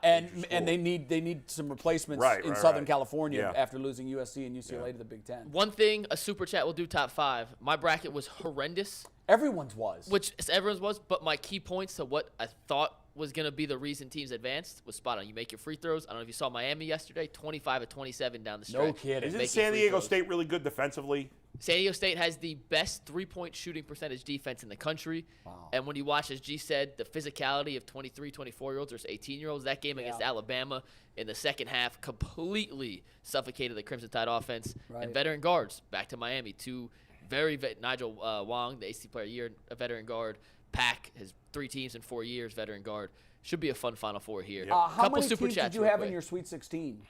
And they need some replacements in Southern California after losing USC and UCLA to the Big Ten.
One thing, a super chat will do top 5. My bracket was horrendous.
Everyone's was.
But my key points to what I thought was going to be the reason teams advanced was spot on. You make your free throws. I don't know if you saw Miami yesterday, 25 of 27 down the stretch.
No kidding.
Isn't San Diego State really good defensively?
San Diego State has the best three-point shooting percentage defense in the country. Wow. And when you watch, as G said, the physicality of 23, 24-year-olds or 18-year-olds, that game against Alabama in the second half completely suffocated the Crimson Tide offense. Right. And veteran guards, back to Miami, two Nigel Wong, the ACC Player of the Year, a veteran guard. Pack has 3 teams in 4 years, veteran guard. Should be a fun Final Four here.
How many teams did you have in your Sweet 16?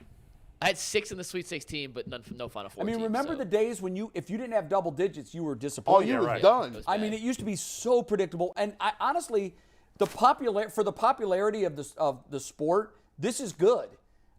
I had 6 in the Sweet 16, but no Final Four.
I mean,
teams,
remember
so.
the days when if you didn't have double digits, you were disappointed.
Oh, you were done.
I mean, it used to be so predictable. And honestly, for the popularity of the sport, this is good.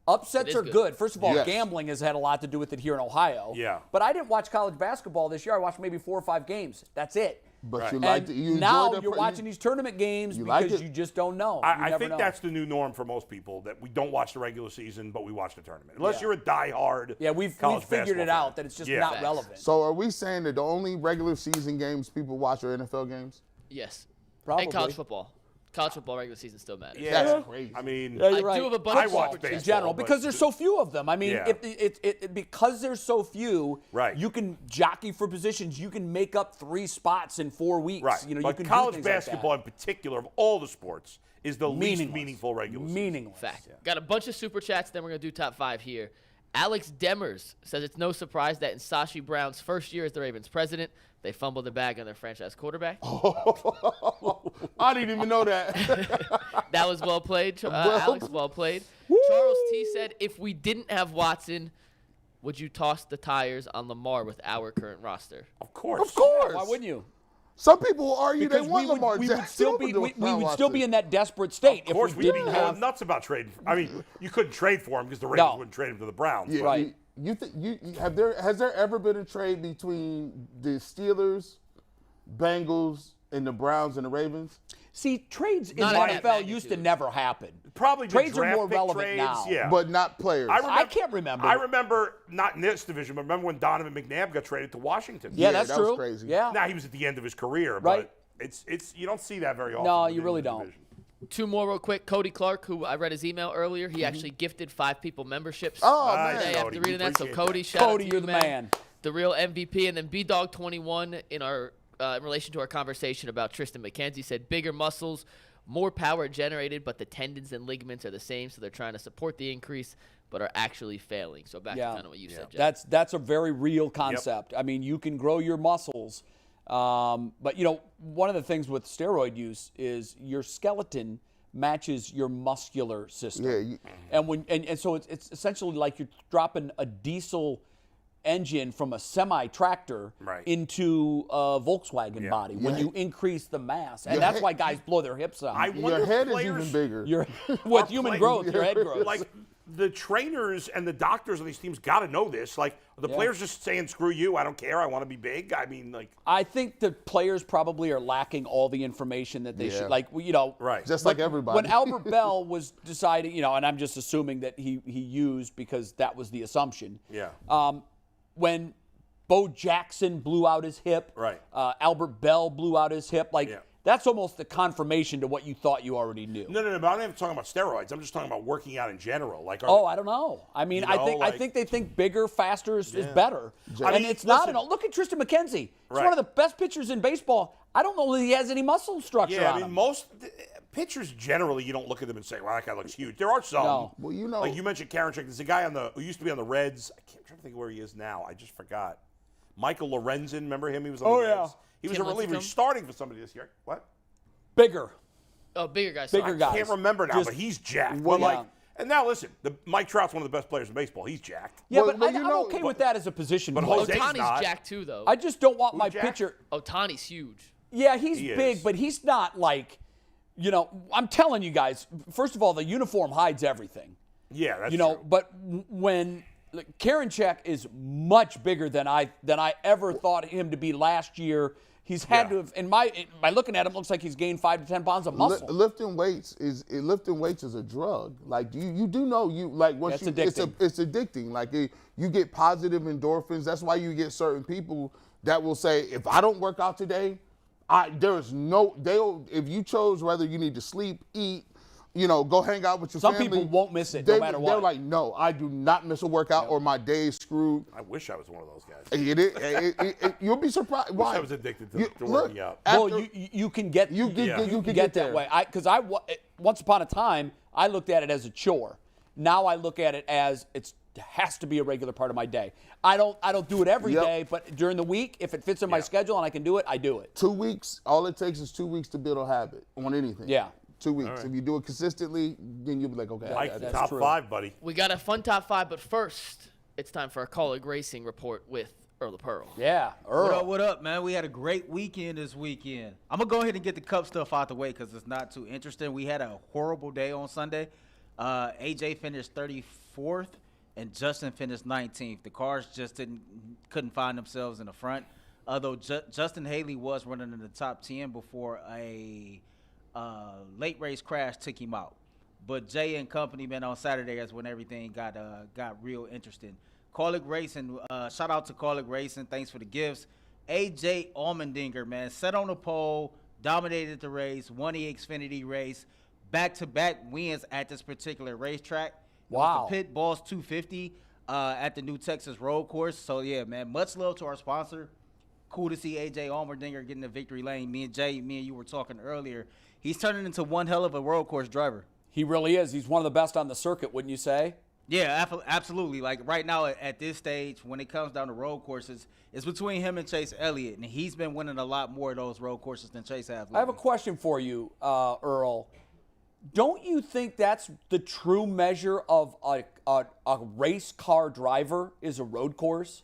Upsets are good. First of all, gambling has had a lot to do with it here in Ohio.
Yeah.
But I didn't watch college basketball this year. I watched maybe 4 or 5 games. That's it.
But
now you're watching these tournament games because you just don't know.
I think that's the new norm for most people, that we don't watch the regular season, but we watch the tournament. Unless you're a diehard.
Yeah, we've figured it out that it's just not relevant.
So are we saying that the only regular season games people watch are NFL games?
Yes.
Probably.
And college football. College football regular season still matters.
Yeah,
that's crazy.
I mean,
you're right.
I do have a bunch of
watch
baseball
in general because there's so few of them. I mean, because there's so few, you can jockey for positions. You can make up 3 spots in 4 weeks.
Right.
You know,
but
you can
college
do
basketball
like
in particular, of all the sports, is the least meaningful regular season.
Meaningless.
Fact. Yeah. Got a bunch of super chats. Then we're gonna do top 5 here. Alex Demers says it's no surprise that in Sashi Brown's first year as the Ravens president, they fumbled the bag on their franchise quarterback.
I didn't even know that.
That was well played, Alex. Well played. Charles T said, if we didn't have Watson, would you toss the tires on Lamar with our current roster?
Of course.
Of course.
Why wouldn't you?
Some people will argue
Because
they want Lamar
we
Jackson.
would still be in that desperate state.
Of course,
if we
we'd be
didn't
going
have.
nuts about trading. I mean, you couldn't trade for him because the Ravens wouldn't trade him to the Browns.
Yeah,
right.
Has there ever been a trade between the Steelers, Bengals, and the Browns and the Ravens?
See, trades in the
Not at that
NFL used to never happen.
Probably the
trades are
draft
more
pick
relevant
trades,
now.
yeah.
But not players.
I can't remember.
I remember, not in this division, but remember when Donovan McNabb got traded to Washington.
Yeah, that's
that
true.
was crazy.
Yeah.
Now he was at the end of his career,
Right.
but it's you don't see that very often.
No, you
within
really
the
don't.
division.
2 more real quick. Cody Clark, who I read his email earlier, he actually gifted 5 people memberships.
Oh,
Nice,
man.
Today after
Cody.
reading that. So
Appreciate
Cody,
that.
shout out
Cody,
to
you're
you,
the man.
The real MVP. And then B-Dog21 in our in relation to our conversation about Tristan McKenzie said bigger muscles, more power generated, but the tendons and ligaments are the same, so they're trying to support the increase, but are actually failing. So back to kind of what you said, Jeff.
That's a very real concept. I mean, you can grow your muscles, but one of the things with steroid use is your skeleton matches your muscular system.
Yeah,
and so it's essentially like you're dropping a diesel engine from a semi-tractor into a Volkswagen body when you increase the mass. And that's why guys blow their hips out.
Your head is even bigger.
With human growth, your head grows.
Like, the trainers and the doctors on these teams got to know this. Like, the players just saying, screw you, I don't care, I want to be big. I mean, like.
I think the players probably are lacking all the information that they should. Like,
Right.
Just like everybody.
When Albert Bell was deciding, and I'm just assuming that he used because that was the assumption.
Yeah.
When Bo Jackson blew out his hip, Albert Bell blew out his hip, that's almost the confirmation to what you thought you already knew.
No, but I'm not even talking about steroids. I'm just talking about working out in general. Like,
I don't know. I mean, I think they think bigger, faster is better.
I mean,
it's not. Look at Tristan McKenzie. He's one of the best pitchers in baseball. I don't know that he has any muscle structure on him.
Most pitchers generally, you don't look at them and say, "Well, that guy looks huge." There are some.
No.
Well,
like you mentioned, Karinchak. There's a guy who used to be on the Reds. I'm trying to think where he is now. I just forgot. Michael Lorenzen, remember him? He was on the Reds. He was a reliever. He's starting for somebody this year. What?
Bigger.
Oh, bigger guys.
Bigger guys.
I can't remember now, but he's jacked. And now listen, Mike Trout's one of the best players in baseball. He's jacked.
Yeah, but I'm okay with that as a position.
But
player.
Ohtani's jacked too, though.
I just don't want my pitcher.
Ohtani's huge.
Yeah, he's big, but he's not like, I'm telling you guys, first of all, the uniform hides everything.
Yeah, that's true.
But when Karinchak is much bigger than I ever thought him to be last year. He's had to have, by looking at him, looks like he's gained 5 to 10 pounds of muscle.
Lifting weights is a drug. Like you do know once
it's addicting.
It's addicting. Like you get positive endorphins. That's why you get certain people that will say, if I don't work out today, if you chose whether you need to sleep, eat, go hang out with your
Some
family.
people won't miss it no matter what.
They're like, no, I do not miss a workout or my day is screwed.
I wish I was one of those guys.
You'll be surprised. Why?
I was addicted to working out.
Well, you can get
You can
get that
there.
way. Because once upon a time I looked at it as a chore. Now I look at it as it has to be a regular part of my day. I don't do it every day, but during the week, if it fits in my schedule and I can do it, I do it.
2 weeks. All it takes is 2 weeks to build a habit on anything.
Yeah.
2 weeks. Right. If you do it consistently, then you'll be like, okay.
Mike,
that's
top
true.
5, buddy.
We got a fun top 5, but first, it's time for our Colleague Racing report with Earl of Pearl.
Yeah, Earl.
What up, man? We had a great weekend this weekend. I'm going to go ahead and get the Cup stuff out the way because it's not too interesting. We had a horrible day on Sunday. AJ finished 34th, and Justin finished 19th. The cars just couldn't find themselves in the front. Although Justin Haley was running in the top 10 before a late race crash took him out. But Jay and company, man, on Saturday is when everything got real interesting. Colleague Racing, shout out to Colleague Racing. Thanks for the gifts. AJ Allmendinger, man, set on the pole, dominated the race, won the Xfinity race, back-to-back wins at this particular racetrack.
Wow.
The Pit Boss 250 at the New Texas Road Course. So, yeah, man, much love to our sponsor. Cool to see AJ Allmendinger getting the victory lane. Me and you were talking earlier. He's turning into one hell of a road course driver.
He really is. He's one of the best on the circuit, wouldn't you say?
Yeah, absolutely. Like right now at this stage, when it comes down to road courses, it's between him and Chase Elliott, and he's been winning a lot more of those road courses than Chase has.
I have a question for you, Earl. Don't you think that's the true measure of a race car driver is a road course?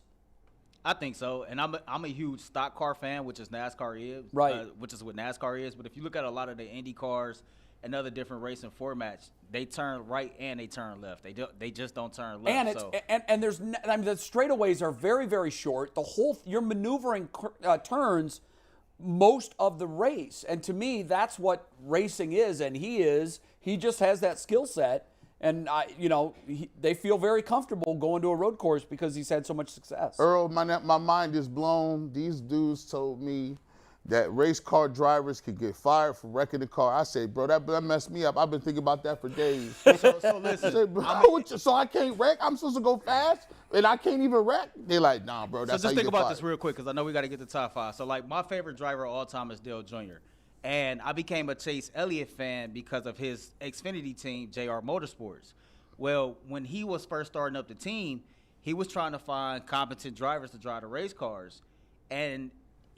I think so, and I'm a huge stock car fan, which is NASCAR is,
right?
Which is what NASCAR is. But if you look at a lot of the Indy cars and other different racing formats, they turn right and they turn left. They just don't turn left.
And there's the straightaways are very, very short. You're maneuvering turns most of the race, and to me that's what racing is. And he just has that skill set. And, they feel very comfortable going to a road course because he's had so much success.
Earl, my mind is blown. These dudes told me that race car drivers could get fired for wrecking the car. I say, bro, that messed me up. I've been thinking about that for days.
So listen.
I say, bro, so I can't wreck? I'm supposed to go fast and I can't even wreck? They're like, nah, bro, that's
so
how you
just think
get
about
fired.
this real quick because I know we got to get to top 5. So, like, my favorite driver of all time is Dale Jr., and I became a Chase Elliott fan because of his Xfinity team, JR Motorsports. Well, when he was first starting up the team, he was trying to find competent drivers to drive the race cars. And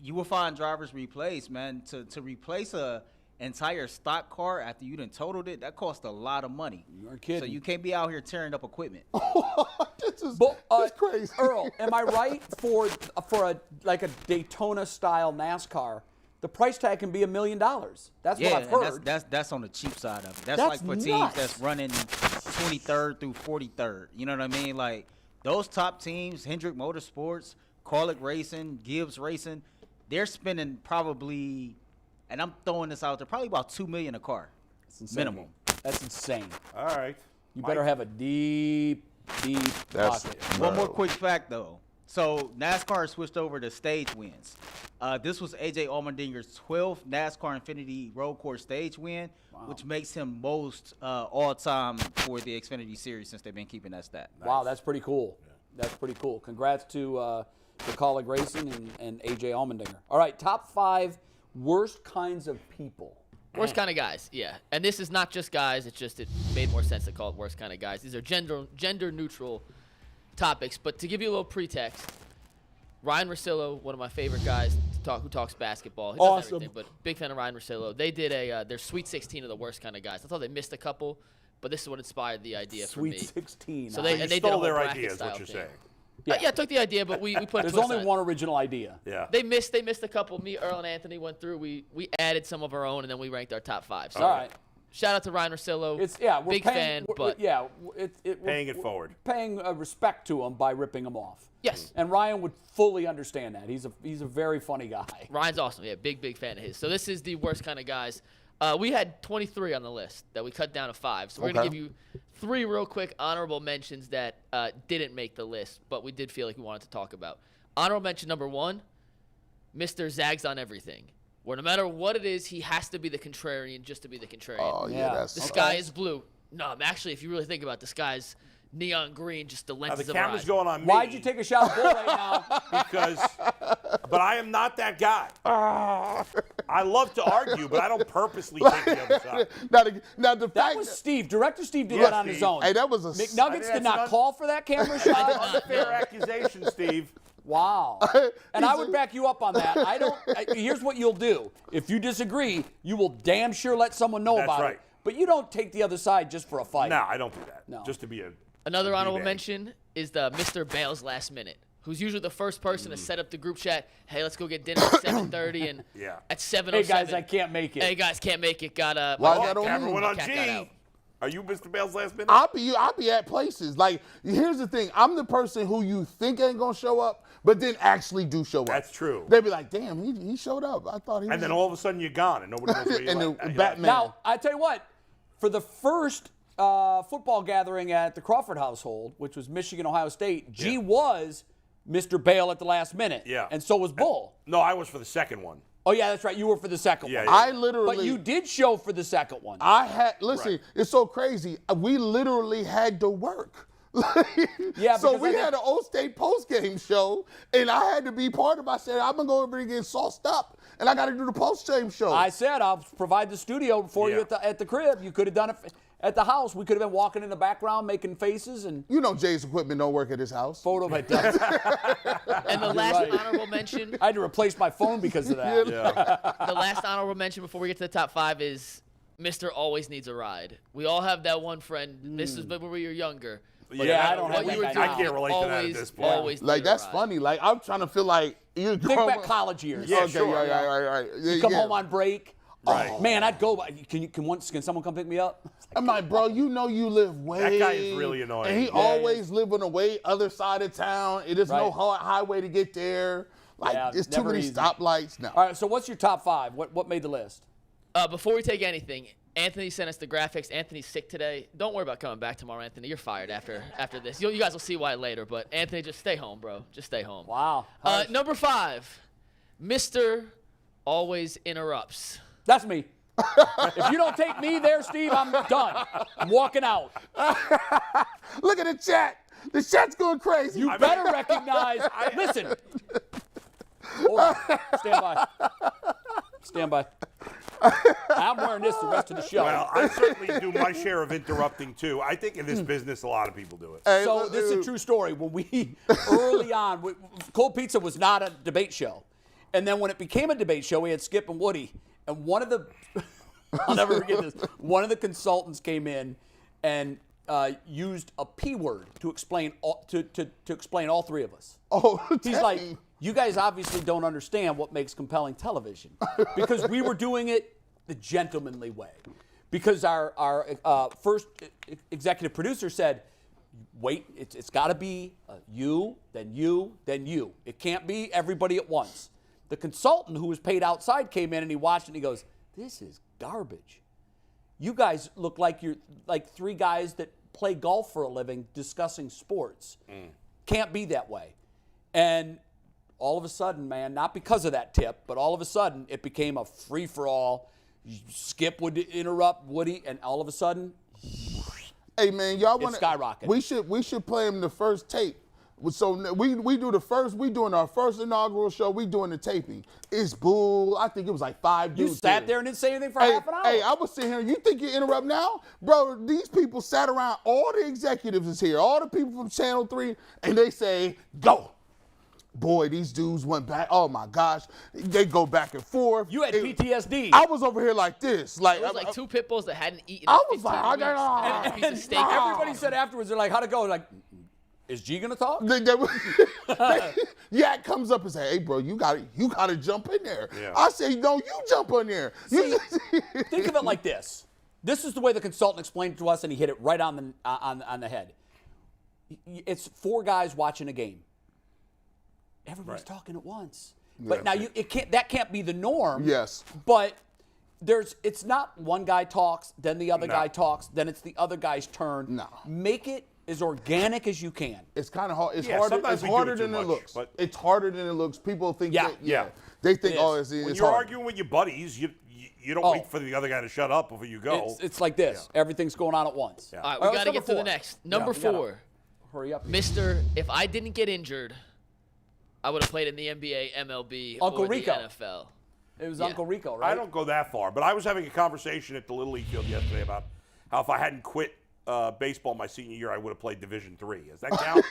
you will find drivers replaced, man. To replace a entire stock car after you done totaled it, that costs a lot of money.
You're kidding.
So you can't be out here tearing up equipment.
This is crazy.
Earl, am I right for a Daytona-style NASCAR? The price tag can be $1 million. That's what I've heard.
That's on the cheap side of it. That's like for teams that's running 23rd through 43rd. You know what I mean? Like those top teams, Hendrick Motorsports, Colleague Racing, Gibbs Racing, they're spending probably, and I'm throwing this out there, probably about $2 million a car.
That's insane.
Minimum.
That's insane.
All right.
You better have a deep pocket.
One more quick fact though. So NASCAR switched over to stage wins. This was AJ Allmendinger's 12th NASCAR Infinity Road Course stage win, which makes him most all-time for the Xfinity Series since they've been keeping that stat.
Nice. Wow, that's pretty cool. Yeah. That's pretty cool. Congrats to Colleague Racing and AJ Allmendinger. All right, top 5 worst kinds of people.
Worst kind of guys, yeah. And this is not just guys. It made more sense to call it worst kind of guys. These are gender-neutral topics, but to give you a little pretext, Ryan Russillo, one of my favorite guys who talks basketball. He does everything, but big fan of Ryan Russillo. They did their Sweet 16 of the worst kind of guys. I thought they missed a couple, but this is what inspired the idea for me.
Sweet 16.
So they
stole their idea, is what you're saying.
Yeah, I took the idea, but we put.
There's only one original idea.
Yeah.
They missed a couple. Me, Earl, and Anthony went through. We added some of our own, and then we ranked our top 5. So
all right.
Shout out to Ryan Russillo.
We're
big fan, but
we're
paying it forward,
paying respect to him by ripping him off.
Yes.
And Ryan would fully understand that. He's a very funny guy.
Ryan's awesome. Yeah, big fan of his. So this is the worst kind of guys. We had 23 on the list that we cut down to 5. So we're going to give you 3 real quick honorable mentions that didn't make the list, but we did feel like we wanted to talk about. Honorable mention number 1, Mr. Zags on everything. where no matter what it is, he has to be the contrarian just to be the contrarian.
Oh, yeah. That's
the sky is blue. No, actually, if you really think about it, the sky's neon green, just the lenses
the
of our
camera's
eyes.
going on me.
Why'd you take a shot at Bull right now?
But I am not that guy. I love to argue, but I don't purposely take the other side.
Now the
That
fact
was Steve. Director Steve did
Yeah,
that on his
Steve.
own.
Hey, that was a
McNuggets did not call for that camera shot.
Unfair accusation, Steve.
Wow. And I would back you up on that. Here's what you'll do. If you disagree, you will damn sure let someone know
That's
about
right.
it. But you don't take the other side just for a fight.
No, I don't do that.
No.
Just to be
Another honorable
D-bag.
mention is the Mr. Bales last minute, who's usually the first person to set up the group chat. Hey, let's go get dinner at 7:30, and
Yeah.
at 7:07.
Hey, guys, I can't make it.
Hey guys, can't make it. Got
Why is that on
Camera
me?
went on
Cat got
G.
out.
Are you Mr. Bale's last minute?
I'll be at places. Like, here's the thing. I'm the person who you think ain't gonna show up, but then actually do show up.
That's true.
They be like, damn, he showed up. I thought he was.
And then all of a sudden you're gone, and nobody knows where you
and
went.
the Batman.
Now, I tell you what, for the first football gathering at the Crawford household, which was Michigan, Ohio State, G was Mr. Bale at the last minute.
Yeah.
And so was Bull.
No, I was for the second one.
Oh, yeah, that's right. You were for the second
Yeah,
one.
yeah.
I literally.
But you did show for the second one.
Listen,
Right.
it's so crazy. We literally had to work.
Yeah,
so
because
we
I
had an Old State post-game show, and I had to be part of it. I said, I'm going to go over and get sauced up, and I got to do the post-game show.
I said I'll provide the studio for you
Yeah.
at the crib. You could have done it at the house. We could have been walking in the background making faces and
You know Jay's equipment don't work at his house.
photo of it. Does.
And the last
right.
honorable mention,
I had to replace my phone because of that.
the last honorable mention before we get to the top 5 is Mr. Always Needs a Ride. We all have that one friend. This is when we were younger.
Yeah, I don't have
What you
that
were
guy
doing,
now.
I can't relate to that at
always,
this point.
always
Like,
needed a
that's
ride.
funny. Like, I'm trying to feel like you
Think back college years.
Yeah,
okay,
sure.
right.
You come
Yeah.
home on break.
Right.
Oh, man, I'd go. Can someone come pick me up?
I'm like, bro, you know you live way.
That guy is really annoying.
And he
Yeah,
always live on the way other side of town. It is no
Right.
highway to get there. Like,
Yeah,
it's too
never
many
easy.
stoplights. No.
All right. So what's your top 5? What made the list?
Before we take anything, Anthony sent us the graphics. Anthony's sick today. Don't worry about coming back tomorrow, Anthony. You're fired after this. You guys will see why later. But Anthony, just stay home, bro. Just stay home.
Wow.
Number 5, Mr. Always Interrupts.
That's me. If you don't take me there, Steve, I'm done. I'm walking out.
Look at the chat. The chat's going crazy.
You better recognize. Listen. Hold on. Stand by. Stand by. I'm wearing this the rest of the show.
Well, I certainly do my share of interrupting, too. I think in this business, a lot of people do it.
Hey,
So
look,
this is a true story. When we early on, Cold Pizza was not a debate show, and then when it became a debate show, we had Skip and Woody, and one of the I'll never forget this. One of the consultants came in and used a P word to explain to explain all three of us.
Oh,
He's
dang.
like, you guys obviously don't understand what makes compelling television, because we were doing it the gentlemanly way. Because our first executive producer said, wait, it's got to be you, then you, then you. It can't be everybody at once. The consultant who was paid outside came in and he watched it and he goes, this is garbage. You guys look like you're like three guys that play golf for a living discussing sports. Can't be that way. And all of a sudden, man, not because of that tip, but all of a sudden it became a free-for-all. Skip would interrupt Woody, and all of a sudden,
Hey man, y'all want to
skyrocketed.
We should play him the first tape. So we do the first. We doing our first inaugural show. We doing the taping. It's bull. I think it was like 5
you
dudes.
sat there and didn't say anything for
Hey,
half an hour.
hey, I was sitting here. You think you interrupt now, bro? These people sat around. All the executives is here. All the people from Channel 3, and they say go. Boy, these dudes went back. Oh my gosh, they go back and forth.
You had PTSD.
I was over here like this, like
It was like two pit bulls that hadn't eaten
I
in
was
15
like,
weeks. And a piece of steak.
Everybody said afterwards, they're like, how'd it go? Like, is G gonna talk?
Yak comes up and say, "Hey, bro, you gotta jump in there."
Yeah.
I say, "No, you jump in there."
Think of it like this. This is the way the consultant explained it to us, and he hit it right on the head. It's four guys watching a game. Everybody's talking at once. But now that can't be the norm.
Yes.
But it's not one guy talks, then the other guy talks, then it's the other guy's turn.
No.
Make it as organic as you can.
It's kind of hard. It's
Yeah,
harder.
sometimes
It's
we do
harder
it too
than it
much,
looks.
but-
It's harder than it looks. People think
Yeah.
that,
Yeah.
They think,
It
oh,
is.
it's
When
it's
you're
hard.
arguing with your buddies, you don't
Oh.
wait for the other guy to shut up before you go.
It's like this. Everything's going on at once.
Yeah.
All right,
All
we
right,
got to
what's
get to the
number 4?
next. Number
we gotta
4.
Hurry up.
Mr. If I didn't get injured, I would have played in the NBA, MLB,
Uncle
or
Rico.
the NFL.
It was
Yeah.
Uncle Rico, right?
I don't go that far, but I was having a conversation at the Little League field yesterday about how if I hadn't quit baseball my senior year, I would have played Division III. Does that count?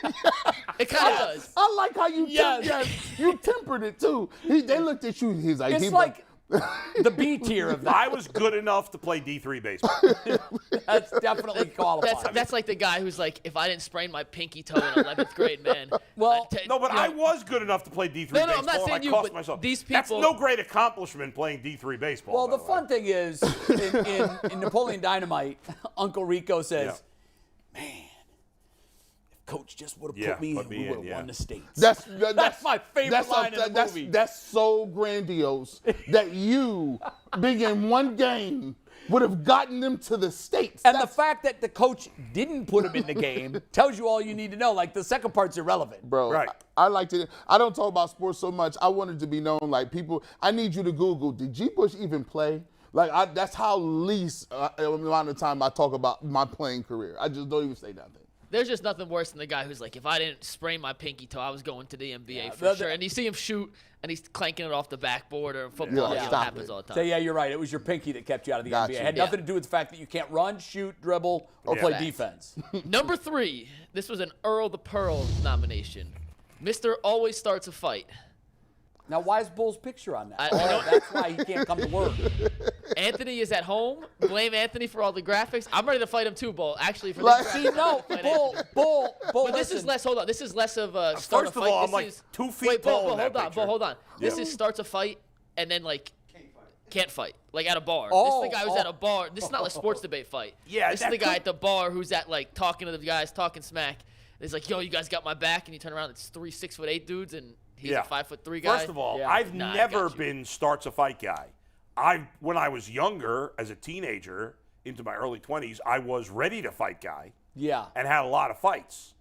It kind of does.
I like how you
Yes.
you tempered it too. They looked at you. He's like,
It's like the B tier of that.
I was good enough to play D3 baseball.
That's definitely qualified.
That's like the guy who's like, if I didn't sprain my pinky toe in 11th grade, man.
Well,
No, but
you know,
I was good enough to play D3
No, no,
baseball.
I'm not saying
and I
you,
cost
but
myself.
these
That's
people-
no great accomplishment playing D3 baseball.
well,
by
the
way.
fun thing is, in Napoleon Dynamite, Uncle Rico says, man, if Coach just would have put me in, we would have won the States.
That's
my favorite line in the movie.
That's so grandiose that you, being in one game, would have gotten them to the States.
And the fact that the coach didn't put him in the game tells you all you need to know. Like, the second part's irrelevant.
Bro,
Right.
I like to. I don't talk about sports so much. I wanted to be known like people. I need you to Google. Did G. Bush even play? Like that's how least amount of time I talk about my playing career. I just don't even say nothing.
There's just nothing worse than the guy who's like, if I didn't sprain my pinky toe, I was going to the NBA for sure. And you see him shoot, and he's clanking it off the backboard or football.
Yeah,
It
stop
happens
it.
all the time.
So, yeah, you're right. It was your pinky that kept you out of the
Got
NBA.
you.
It had
Yeah.
nothing to do with the fact that you can't run, shoot, dribble, or
Yeah.
play
Facts.
defense.
Number 3, this was an Earl the Pearl nomination. Mr. Always Starts a Fight.
Now, why is Bull's picture on that?
I-
Oh, that's why he can't come to work.
Anthony is at home. Blame Anthony for all the graphics. I'm ready to fight him too, Bull. Actually, for
Like-
this
See, no, Bull,
But this is
listen.
less. Hold on. This is less of a start
First
a
of
fight.
all, I'm
This
like
is,
2 feet
wait,
tall
Bull,
in that
hold on.
picture.
Bull, hold on. This
Yeah.
is starts a fight and then like can't fight, like at a bar.
Oh,
this is the guy who's at a bar. This is not a sports debate fight.
Yeah,
this is
that
the guy
could-
at the bar who's at like talking to the guys, talking smack. And he's like, "Yo, you guys got my back," and you turn around, it's 3 6'8" dudes, and he's
Yeah.
a 5'3" guy.
First of all,
Yeah.
I've
Nah, I
never
got you.
been starts a fight guy. When I was younger, as a teenager, into my early 20s, I was ready to fight guy
Yeah.
and had a lot of fights.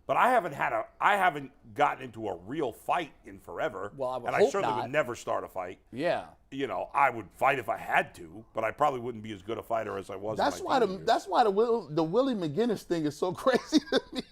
But I haven't gotten into a real fight in forever.
Well, I would
and I
hope
certainly
not.
would never start a fight.
Yeah.
You know, I would fight if I had to, but I probably wouldn't be as good a fighter as I was.
That's
in
why
my
the
teenage
that's why the Willie McGinnis thing is so crazy to me.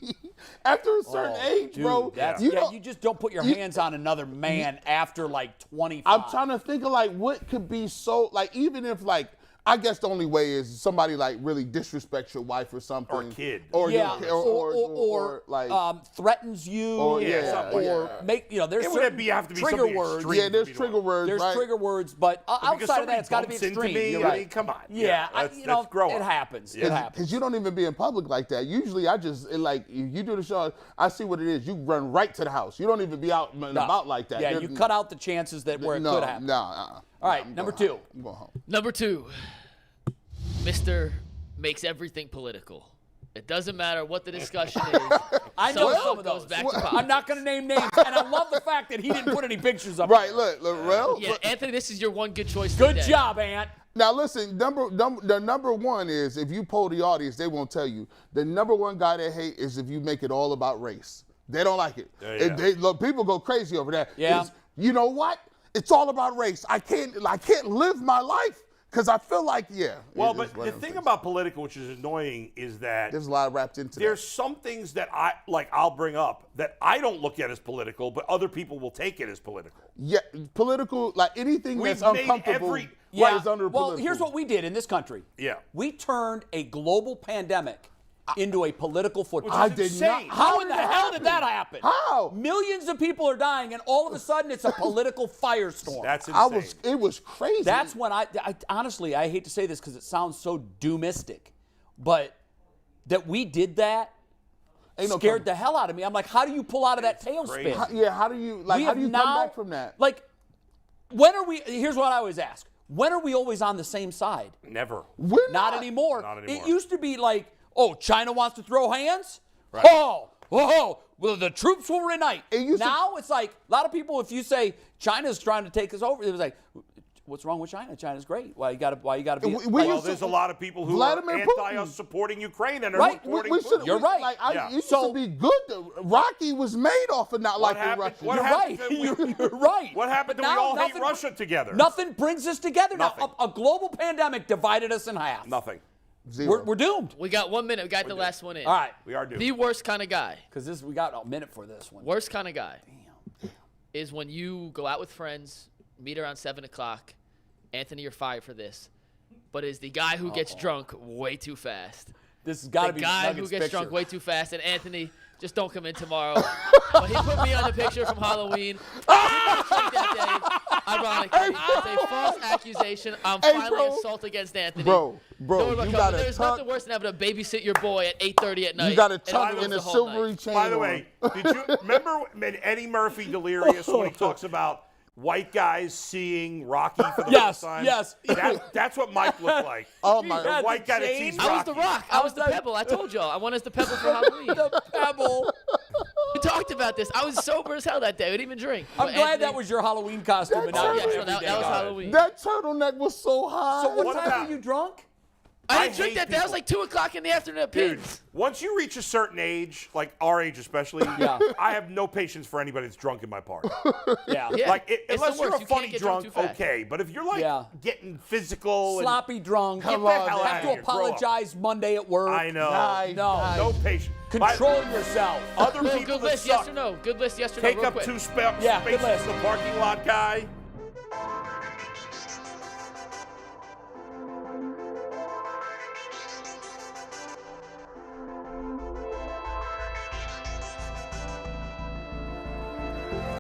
After a certain age,
Dude,
bro,
that's,
you
yeah,
know,
you just don't put your hands on another man after like 25.
I'm trying to think of like what could be so like even if like I guess the only way is somebody like really disrespects your wife or something,
Or kid.
or
yeah,
your-
or
like
threatens you,
Or,
yeah, something
or
like that.
make there's
It would
certain
have to be
trigger
something
words.
extreme.
yeah, there's
for me to
trigger
want.
words,
There's
right?
trigger words, but
Because
outside of
somebody
that, it's got to be
bumps into
extreme.
me,
You're
I
right.
mean, come on.
Yeah,
let's grow
it
up.
happens.
Yeah.
It happens.
Because you don't even be in public like that. Usually, if you do the show, I see what it is. You run right to the house. You don't even be out and about like that.
Yeah,
You're-
you cut out the chances that where it
no,
could happen.
No,
All right,
I'm
number
going
2.
home. I'm going home.
Number 2, Mr. makes everything political. It doesn't matter what the discussion is.
I know
Somehow
some of
goes
those.
back to
I'm
politics.
not going to name names, and I love the fact that he didn't put any pictures up.
Right,
there.
look, well,
Yeah, Anthony, this is your one good choice.
Good
today.
job, Ant.
now listen, the number one is if you poll the audience, they won't tell you. The number one guy they hate is if you make it all about race. They don't like it.
Yeah.
Look, people go crazy over that.
Yeah.
It's, you know what? It's all about race. I can't live my life because I feel like
Well,
it's
but
one
the
of those
thing
things.
about political, which is annoying, is that
There's a lot wrapped into
there's
that.
some things that I'll bring up that I don't look at as political, but other people will take it as political.
Yeah, political, like anything
We've
that's
made
uncomfortable
every-
is under
well,
political.
here's what we did in this country.
Yeah.
We turned a global pandemic into a political football.
I did not.
insane.
How in the hell did that happen?
How?
Millions of people are dying, and all of a sudden it's a political firestorm.
That's insane.
It was crazy.
That's when I honestly, I hate to say this because it sounds so doomistic, but that we did that
Ain't no
scared
com-
the hell out of me. I'm like, how do you pull out of that tailspin?
crazy.
How do you
We have
come
now-
back from that?
Like, when are we? Here's what I always ask: when are we always on the same side?
Never.
We're
Not anymore.
Not anymore.
It used to be like, oh, China wants to throw hands.
Right.
Oh, well, the troops will unite.
It used to-
Now it's like a lot of people. If you say China's trying to take us over, it was like, What's wrong with China? China's great. Why you got to be?
Well, there's a lot of people who are anti us supporting Ukraine and are supporting Putin.
You're right.
Like, it used to be good. Rocky was made off of not liking Russia.
You're right. You're right.
What happened that we all hate Russia together?
Nothing brings us together.
Nothing.
Now, a global pandemic divided us in half.
Nothing.
Zero.
We're doomed.
We got 1 minute. We got the last one in.
All right.
We are doomed.
The worst kind of guy.
Because we got a minute for this one.
Worst kind of guy is when you go out with friends, meet around 7 o'clock. Anthony, you're fired for this. But is the guy who gets drunk way too fast.
This has got to be
the guy
Nuggets
who gets
picture.
drunk way too fast. And Anthony, just don't come in tomorrow. But he put me on the picture from Halloween. I didn't drink that day. Ironically, it's a false accusation. I'm filing assault against Anthony.
Bro,
There's nothing worse than having to babysit your boy at 8:30 at night.
You got a tongue in a silvery chain.
By the way, did you remember Eddie Murphy Delirious when he talks about white guys seeing Rocky for the first time?
Yes.
That's what Mike looked like.
Oh my
The white guy that sees Rocky.
I was the Rock. I was the Pebble. I told y'all. I went as the Pebble for Halloween.
The Pebble.
We talked about this. I was sober as hell that day. We didn't even drink.
I'm glad that was your Halloween costume. And not
Yeah,
your
so that
everyday
was
guy.
Halloween.
That turtleneck was so high.
So what
What
time
about-
were you drunk?
I didn't drink
hate
that day. That was like 2 o'clock in the afternoon at
Dude,
Pins.
once you reach a certain age, like our age especially, I have no patience for anybody that's drunk in my party.
Yeah.
Yeah.
Like,
It's
unless
the
you're
worst.
a
You can't
funny
get drunk
drunk,
too fast.
okay. But if you're like getting physical,
Sloppy drunk.
Get the hell
Have
out
to
of here. Grow up.
apologize Monday at work.
I know.
No.
No patience.
Control yourself.
Other
Well,
people
good
that
list,
suck.
yes or no? Good list, yes or no?
Take
real
up
quick.
2
Yeah, good
spaces
list.
in the parking lot guy.